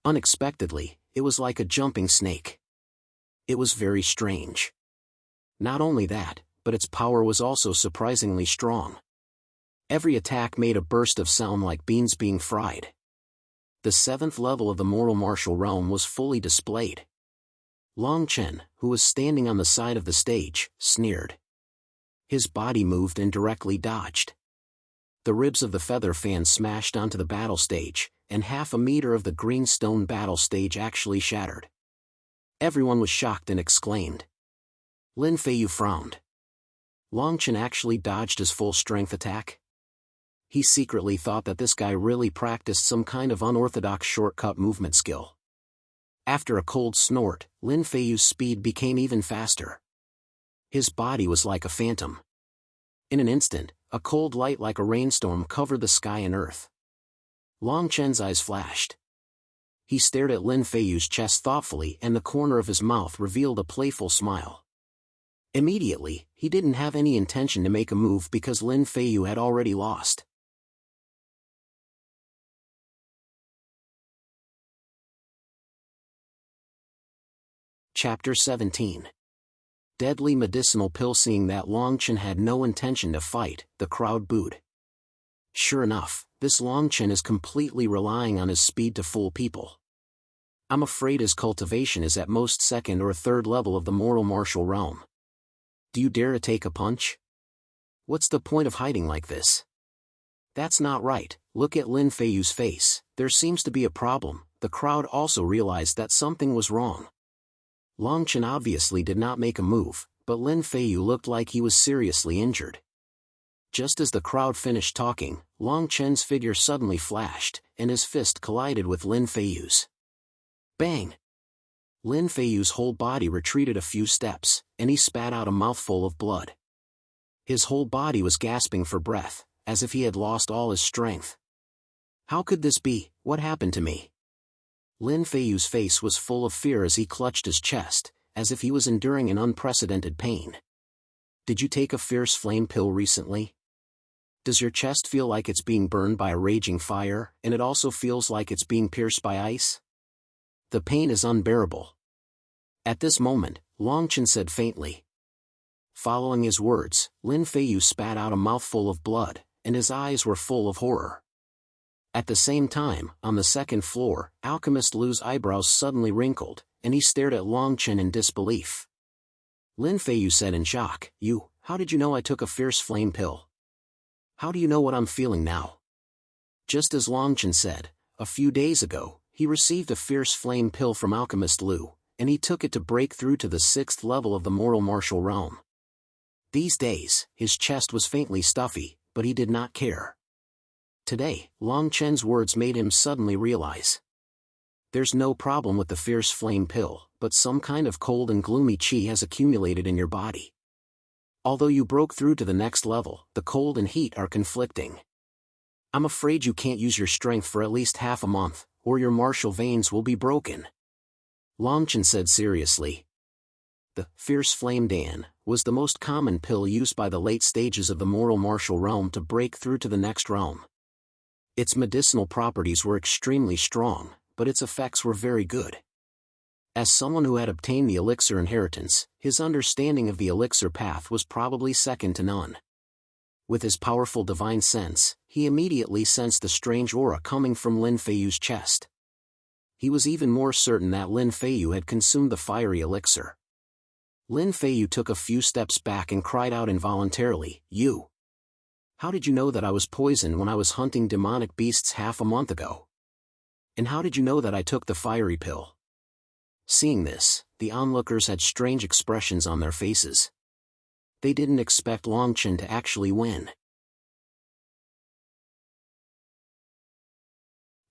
Unexpectedly, it was like a jumping snake. It was very strange. Not only that, but its power was also surprisingly strong. Every attack made a burst of sound like beans being fried. The 7th level of the moral martial realm was fully displayed. Long Chen, who was standing on the side of the stage, sneered. His body moved and directly dodged. The ribs of the feather fan smashed onto the battle stage, and half a meter of the green stone battle stage actually shattered. Everyone was shocked and exclaimed. Lin Feiyu frowned. Long Chen actually dodged his full-strength attack? He secretly thought that this guy really practiced some kind of unorthodox shortcut movement skill. After a cold snort, Lin Feiyu's speed became even faster. His body was like a phantom. In an instant, a cold light like a rainstorm covered the sky and earth. Long Chen's eyes flashed. He stared at Lin Feiyu's chest thoughtfully, and the corner of his mouth revealed a playful smile. Immediately, he didn't have any intention to make a move because Lin Feiyu had already lost. Chapter 17. Deadly medicinal pill. Seeing that Long Chen had no intention to fight, the crowd booed. Sure enough, this Long Chen is completely relying on his speed to fool people. I'm afraid his cultivation is at most 2nd or 3rd level of the moral martial realm. Do you dare to take a punch? What's the point of hiding like this? That's not right. Look at Lin Feiyu's face. There seems to be a problem. The crowd also realized that something was wrong. Long Chen obviously did not make a move, but Lin Feiyu looked like he was seriously injured. Just as the crowd finished talking, Long Chen's figure suddenly flashed, and his fist collided with Lin Feiyu's. Bang! Lin Feiyu's whole body retreated a few steps, and he spat out a mouthful of blood. His whole body was gasping for breath, as if he had lost all his strength. How could this be? What happened to me? Lin Feiyu's face was full of fear as he clutched his chest, as if he was enduring an unprecedented pain. Did you take a fierce flame pill recently? Does your chest feel like it's being burned by a raging fire, and it also feels like it's being pierced by ice? The pain is unbearable. At this moment, Long Chen said faintly. Following his words, Lin Feiyu spat out a mouthful of blood, and his eyes were full of horror. At the same time, on the 2nd floor, Alchemist Lu's eyebrows suddenly wrinkled, and he stared at Long Chen in disbelief. Lin Feiyu said in shock, How did you know I took a fierce flame pill? How do you know what I'm feeling now? Just as Long Chen said, a few days ago, he received a fierce flame pill from Alchemist Lu, and he took it to break through to the 6th level of the moral martial realm. These days, his chest was faintly stuffy, but he did not care. Today, Long Chen's words made him suddenly realize. There's no problem with the fierce flame pill, but some kind of cold and gloomy qi has accumulated in your body. Although you broke through to the next level, the cold and heat are conflicting. I'm afraid you can't use your strength for at least half a month, or your martial veins will be broken. Long Chen said seriously. The fierce flame dan was the most common pill used by the late stages of the moral martial realm to break through to the next realm. Its medicinal properties were extremely strong, but its effects were very good. As someone who had obtained the elixir inheritance, his understanding of the elixir path was probably second to none. With his powerful divine sense, he immediately sensed the strange aura coming from Lin Feiyu's chest. He was even more certain that Lin Feiyu had consumed the fiery elixir. Lin Feiyu took a few steps back and cried out involuntarily, You! How did you know that I was poisoned when I was hunting demonic beasts half a month ago? And how did you know that I took the fiery pill? Seeing this, the onlookers had strange expressions on their faces. They didn't expect Longchen to actually win.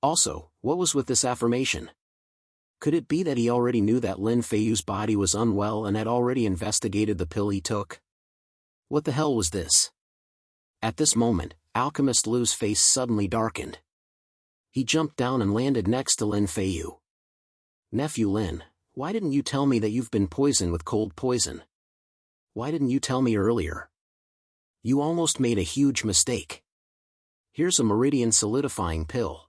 Also, what was with this affirmation? Could it be that he already knew that Lin Feiyu's body was unwell and had already investigated the pill he took? What the hell was this? At this moment, Alchemist Lu's face suddenly darkened. He jumped down and landed next to Lin Feiyu. Nephew Lin, why didn't you tell me that you've been poisoned with cold poison? Why didn't you tell me earlier? You almost made a huge mistake. Here's a meridian solidifying pill.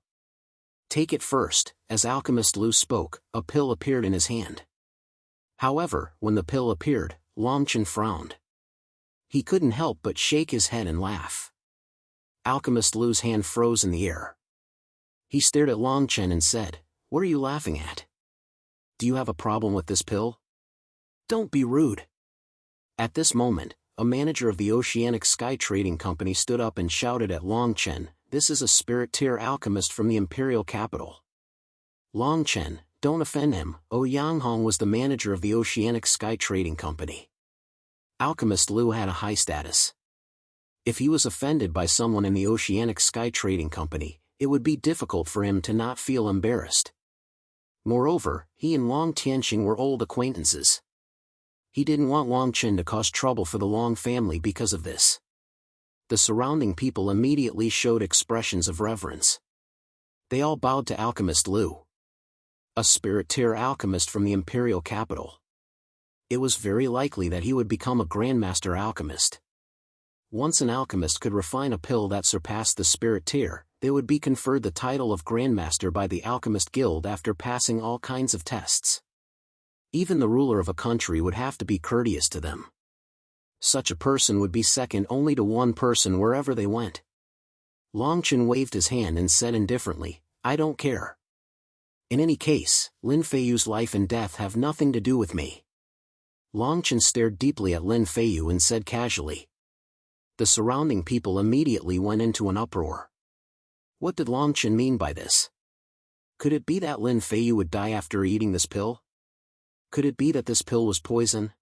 Take it first. As Alchemist Lu spoke, a pill appeared in his hand. However, when the pill appeared, Longchen frowned. He couldn't help but shake his head and laugh. Alchemist Lu's hand froze in the air. He stared at Longchen and said, "What are you laughing at? Do you have a problem with this pill? Don't be rude." At this moment, a manager of the Oceanic Sky Trading Company stood up and shouted at Longchen, "This is a spirit-tier alchemist from the imperial capital." Longchen, don't offend him. Yanghong was the manager of the Oceanic Sky Trading Company. Alchemist Lu had a high status. If he was offended by someone in the Oceanic Sky Trading Company, it would be difficult for him to not feel embarrassed. Moreover, he and Long Tianxing were old acquaintances. He didn't want Longchen to cause trouble for the Long family because of this. The surrounding people immediately showed expressions of reverence. They all bowed to Alchemist Lu. A spirit-tier alchemist from the imperial capital. It was very likely that he would become a Grandmaster alchemist. Once an alchemist could refine a pill that surpassed the spirit tier, they would be conferred the title of Grandmaster by the Alchemist Guild after passing all kinds of tests. Even the ruler of a country would have to be courteous to them. Such a person would be second only to one person wherever they went. Longchen waved his hand and said indifferently, "I don't care. In any case, Lin Feiyu's life and death have nothing to do with me." Longchen stared deeply at Lin Feiyu and said casually. The surrounding people immediately went into an uproar. What did Longchen mean by this? Could it be that Lin Feiyu would die after eating this pill? Could it be that this pill was poison?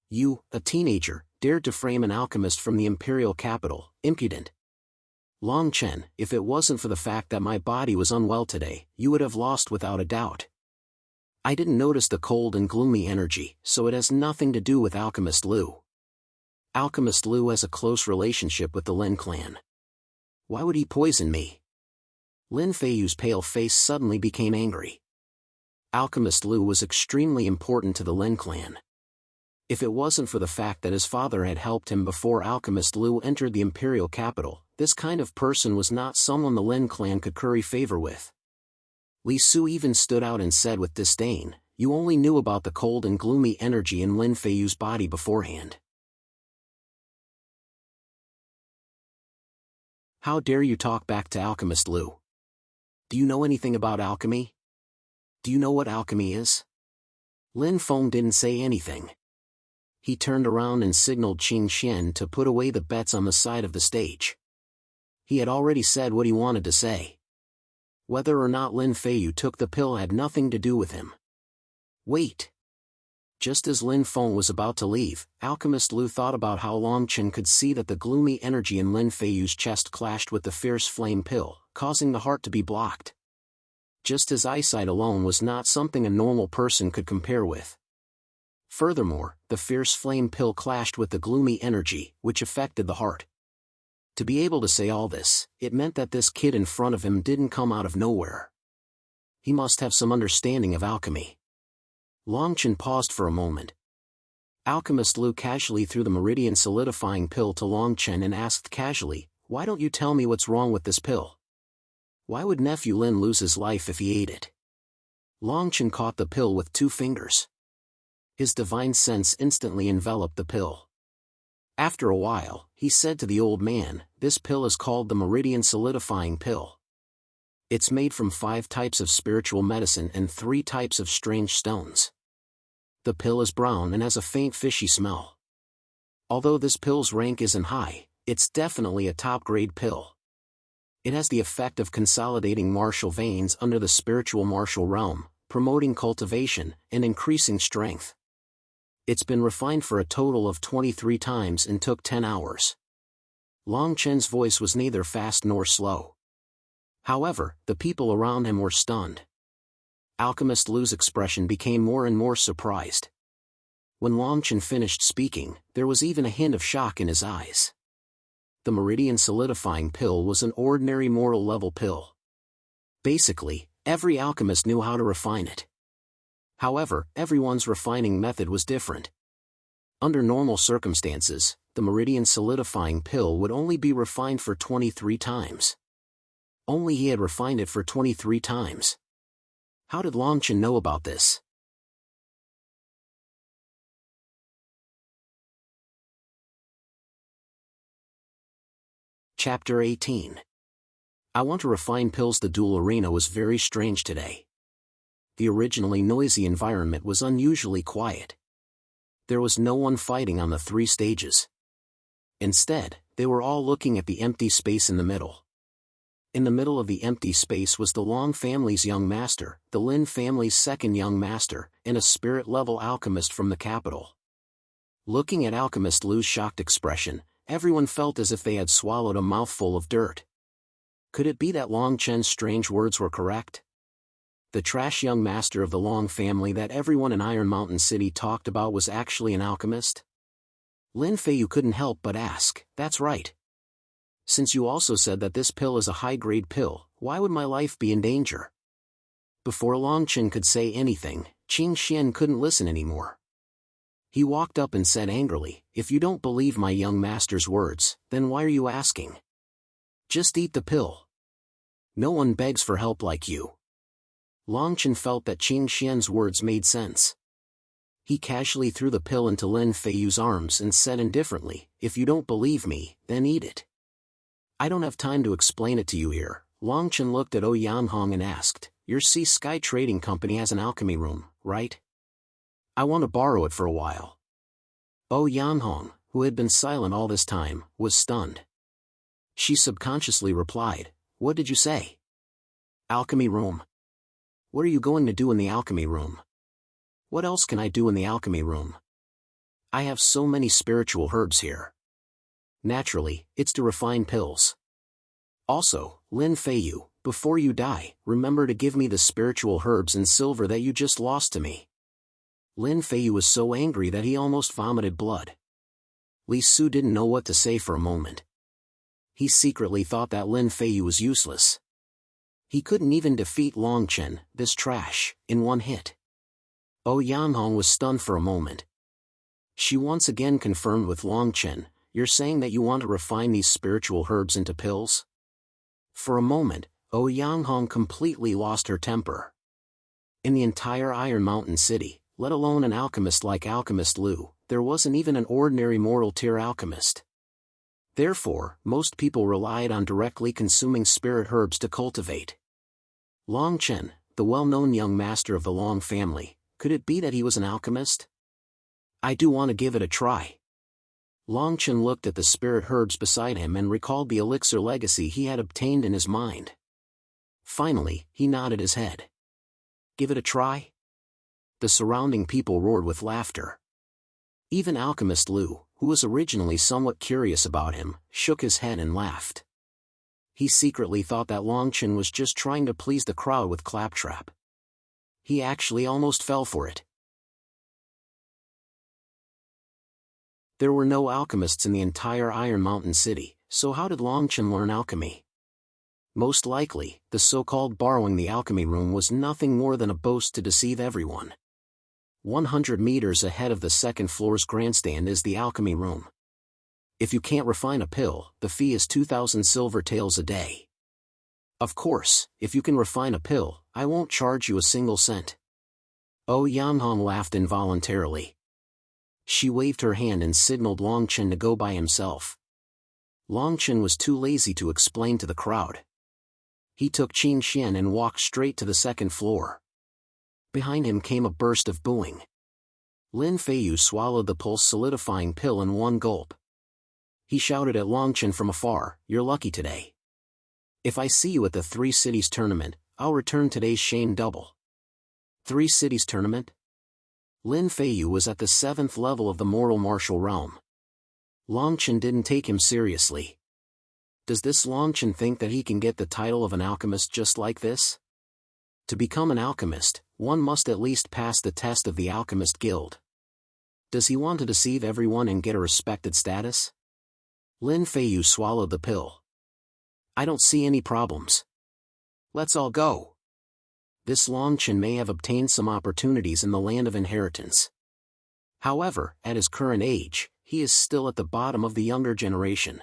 You, a teenager, dared to frame an alchemist from the imperial capital, impudent. Longchen, if it wasn't for the fact that my body was unwell today, you would have lost without a doubt. I didn't notice the cold and gloomy energy, so it has nothing to do with Alchemist Lu. Alchemist Lu has a close relationship with the Lin clan. Why would he poison me? Lin Feiyu's pale face suddenly became angry. Alchemist Lu was extremely important to the Lin clan. If it wasn't for the fact that his father had helped him before Alchemist Lu entered the imperial capital, this kind of person was not someone the Lin clan could curry favor with. Li Su even stood out and said with disdain, "You only knew about the cold and gloomy energy in Lin Feiyu's body beforehand. How dare you talk back to Alchemist Lu? Do you know anything about alchemy? Do you know what alchemy is?" Lin Feng didn't say anything. He turned around and signaled Qin Xian to put away the bets on the side of the stage. He had already said what he wanted to say. Whether or not Lin Feiyu took the pill had nothing to do with him. Wait. Just as Lin Feng was about to leave, Alchemist Lu thought about how Longchen could see that the gloomy energy in Lin Feiyu's chest clashed with the fierce flame pill, causing the heart to be blocked. Just his eyesight alone was not something a normal person could compare with. Furthermore, the fierce flame pill clashed with the gloomy energy, which affected the heart. To be able to say all this, it meant that this kid in front of him didn't come out of nowhere. He must have some understanding of alchemy. Longchen paused for a moment. Alchemist Lu casually threw the meridian solidifying pill to Longchen and asked casually, "Why don't you tell me what's wrong with this pill? Why would nephew Lin lose his life if he ate it?" Longchen caught the pill with 2 fingers. His divine sense instantly enveloped the pill. After a while, he said to the old man, "This pill is called the meridian solidifying pill. It's made from 5 types of spiritual medicine and 3 types of strange stones. The pill is brown and has a faint fishy smell. Although this pill's rank isn't high, It's definitely a top-grade pill. It has the effect of consolidating martial veins under the spiritual martial realm, promoting cultivation, and increasing strength. It's been refined for a total of 23 times and took 10 hours. Long Chen's voice was neither fast nor slow. However, the people around him were stunned. Alchemist Lu's expression became more and more surprised. When Long Chen finished speaking, there was even a hint of shock in his eyes. The meridian solidifying pill was an ordinary mortal level pill. Basically, every alchemist knew how to refine it. However, everyone's refining method was different. Under normal circumstances, the meridian solidifying pill would only be refined for 23 times. Only he had refined it for 23 times. How did Long Chen know about this? Chapter 18. I want to refine pills. The duel arena was very strange today. The originally noisy environment was unusually quiet. There was no one fighting on the 3 stages. Instead, they were all looking at the empty space in the middle. In the middle of the empty space was the Long family's young master, the Lin family's second young master, and a spirit-level alchemist from the capital. Looking at Alchemist Lu's shocked expression, everyone felt as if they had swallowed a mouthful of dirt. Could it be that Long Chen's strange words were correct? The trash young master of the Long family that everyone in Iron Mountain City talked about was actually an alchemist? Lin Feiyu couldn't help but ask, "That's right. Since you also said that this pill is a high-grade pill, why would my life be in danger?" Before Long Chen could say anything, Qing Xian couldn't listen anymore. He walked up and said angrily, "If you don't believe my young master's words, then why are you asking? Just eat the pill. No one begs for help like you." Long Chen felt that Qing Xian's words made sense. He casually threw the pill into Lin Feiyu's arms and said indifferently, "If you don't believe me, then eat it." "I don't have time to explain it to you here." Long Chen looked at Yanhong and asked, "Your Sea Sky Trading Company has an alchemy room, right? I want to borrow it for a while." Yanhong, who had been silent all this time, was stunned. She subconsciously replied, "What did you say? Alchemy room? What are you going to do in the alchemy room? What else can I do in the alchemy room? I have so many spiritual herbs here. Naturally, it's to refine pills. Also, Lin Feiyu, before you die, remember to give me the spiritual herbs and silver that you just lost to me." Lin Feiyu was so angry that he almost vomited blood. Li Su didn't know what to say for a moment. He secretly thought that Lin Feiyu was useless. He couldn't even defeat Long Chen, this trash, in one hit. Yanhong was stunned for a moment. She once again confirmed with Long Chen, "You're saying that you want to refine these spiritual herbs into pills?" For a moment, Yanhong completely lost her temper. In the entire Iron Mountain City, let alone an alchemist like Alchemist Lu, there wasn't even an ordinary mortal tier alchemist. Therefore, most people relied on directly consuming spirit herbs to cultivate. Long Chen, the well-known young master of the Long family, could it be that he was an alchemist? "I do want to give it a try." Long Chen looked at the spirit herbs beside him and recalled the elixir legacy he had obtained in his mind. Finally, he nodded his head. "Give it a try?" The surrounding people roared with laughter. Even Alchemist Lu, who was originally somewhat curious about him, shook his head and laughed. He secretly thought that Long Chen was just trying to please the crowd with claptrap. He actually almost fell for it. There were no alchemists in the entire Iron Mountain City, so how did Long Chen learn alchemy? Most likely, the so-called borrowing the alchemy room was nothing more than a boast to deceive everyone. 100 meters ahead of the second floor's grandstand is the alchemy room. If you can't refine a pill, the fee is 2,000 silver taels a day. Of course, if you can refine a pill, I won't charge you a single cent. Yanhong laughed involuntarily. She waved her hand and signaled Long Chen to go by himself. Long Chen was too lazy to explain to the crowd. He took Qin Xian and walked straight to the second floor. Behind him came a burst of booing. Lin Feiyu swallowed the pulse-solidifying pill in one gulp. He shouted at Longchen from afar, "You're lucky today. If I see you at the Three Cities tournament, I'll return today's shame double." Three Cities tournament? Lin Feiyu was at the 7th level of the moral martial realm. Longchen didn't take him seriously. Does this Longchen think that he can get the title of an alchemist just like this? To become an alchemist, one must at least pass the test of the Alchemist Guild. Does he want to deceive everyone and get a respected status? Lin Feiyu swallowed the pill. "I don't see any problems. Let's all go." This Longchen may have obtained some opportunities in the land of inheritance. However, at his current age, he is still at the bottom of the younger generation.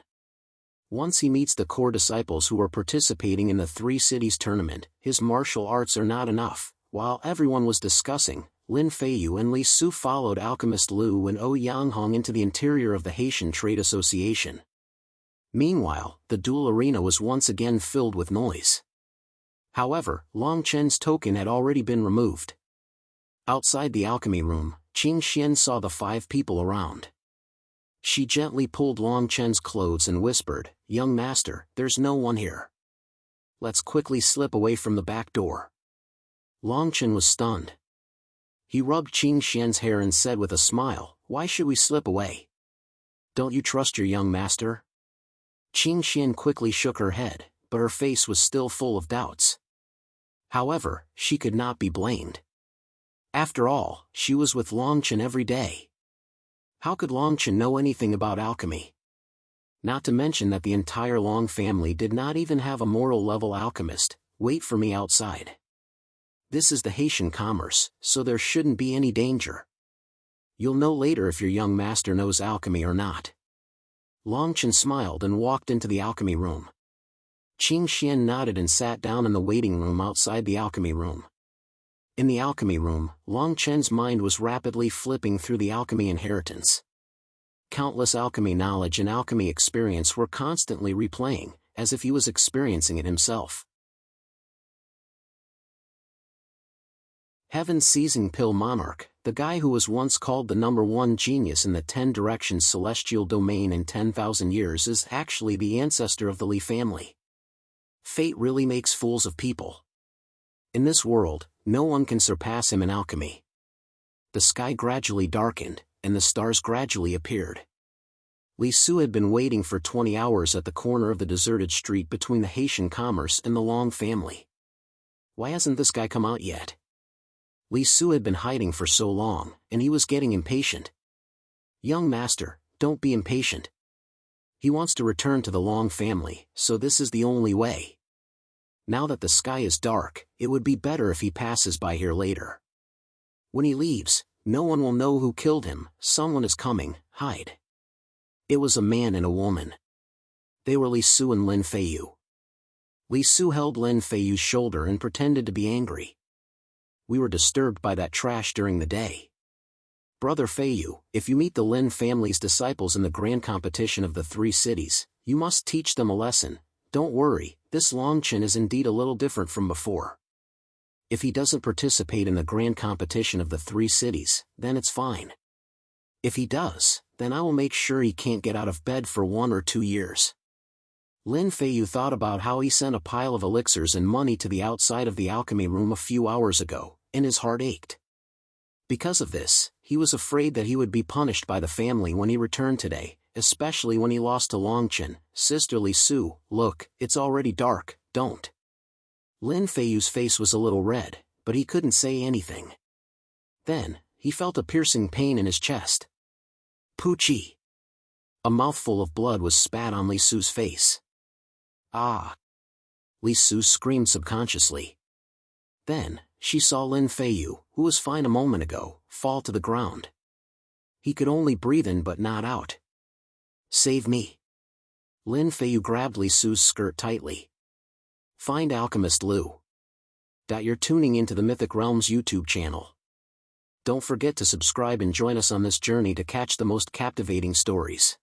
Once he meets the core disciples who are participating in the Three Cities tournament, his martial arts are not enough. While everyone was discussing, Lin Feiyu and Li Su followed alchemist Liu and Ou Yanghong into the interior of the Haitian Trade Association. Meanwhile, the duel arena was once again filled with noise. However, Longchen's token had already been removed. Outside the alchemy room, Qing Xian saw the 5 people around. She gently pulled Longchen's clothes and whispered, "Young master, there's no one here. Let's quickly slip away from the back door." Longchen was stunned. He rubbed Qing Xian's hair and said with a smile, "Why should we slip away? Don't you trust your young master?" Qing Xian quickly shook her head, but her face was still full of doubts. However, she could not be blamed. After all, she was with Longchen every day. How could Longchen know anything about alchemy? Not to mention that the entire Long family did not even have a moral level alchemist. "Wait for me outside. This is the Haitian commerce, so there shouldn't be any danger. You'll know later if your young master knows alchemy or not." Longchen smiled and walked into the alchemy room. Qing Xian nodded and sat down in the waiting room outside the alchemy room. In the alchemy room, Longchen's mind was rapidly flipping through the alchemy inheritance. Countless alchemy knowledge and alchemy experience were constantly replaying, as if he was experiencing it himself. Heaven Seizing Pill Monarch, the guy who was once called the #1 genius in the 10 Directions celestial domain in 10,000 years, is actually the ancestor of the Li family. Fate really makes fools of people. In this world, no one can surpass him in alchemy. The sky gradually darkened, and the stars gradually appeared. Li Su had been waiting for 20 hours at the corner of the deserted street between the Haitian commerce and the Long family. Why hasn't this guy come out yet? Li Su had been hiding for so long, and he was getting impatient. "Young master, don't be impatient. He wants to return to the Long family, so this is the only way. Now that the sky is dark, it would be better if he passes by here later. When he leaves, no one will know who killed him. Someone is coming, hide." It was a man and a woman. They were Li Su and Lin Feiyu. Li Su held Lin Feiyu's shoulder and pretended to be angry. "We were disturbed by that trash during the day. Brother Feiyu, if you meet the Lin family's disciples in the grand competition of the 3 cities, you must teach them a lesson. Don't worry, this Longchen is indeed a little different from before. If he doesn't participate in the grand competition of the 3 cities, then it's fine. If he does, then I will make sure he can't get out of bed for 1 or 2 years." Lin Feiyu thought about how he sent a pile of elixirs and money to the outside of the alchemy room a few hours ago, and his heart ached. Because of this, he was afraid that he would be punished by the family when he returned today, especially when he lost to Longchen. "Sister Li Su, look, it's already dark, don't." Lin Feiyu's face was a little red, but he couldn't say anything. Then, he felt a piercing pain in his chest. Poochie! A mouthful of blood was spat on Li Su's face. "Ah!" Li Su screamed subconsciously. Then, she saw Lin Feiyu, who was fine a moment ago, fall to the ground. He could only breathe in but not out. "Save me!" Lin Feiyu grabbed Li Su's skirt tightly. Find Alchemist Liu. You're tuning into the Mythic Realms YouTube channel. Don't forget to subscribe and join us on this journey to catch the most captivating stories.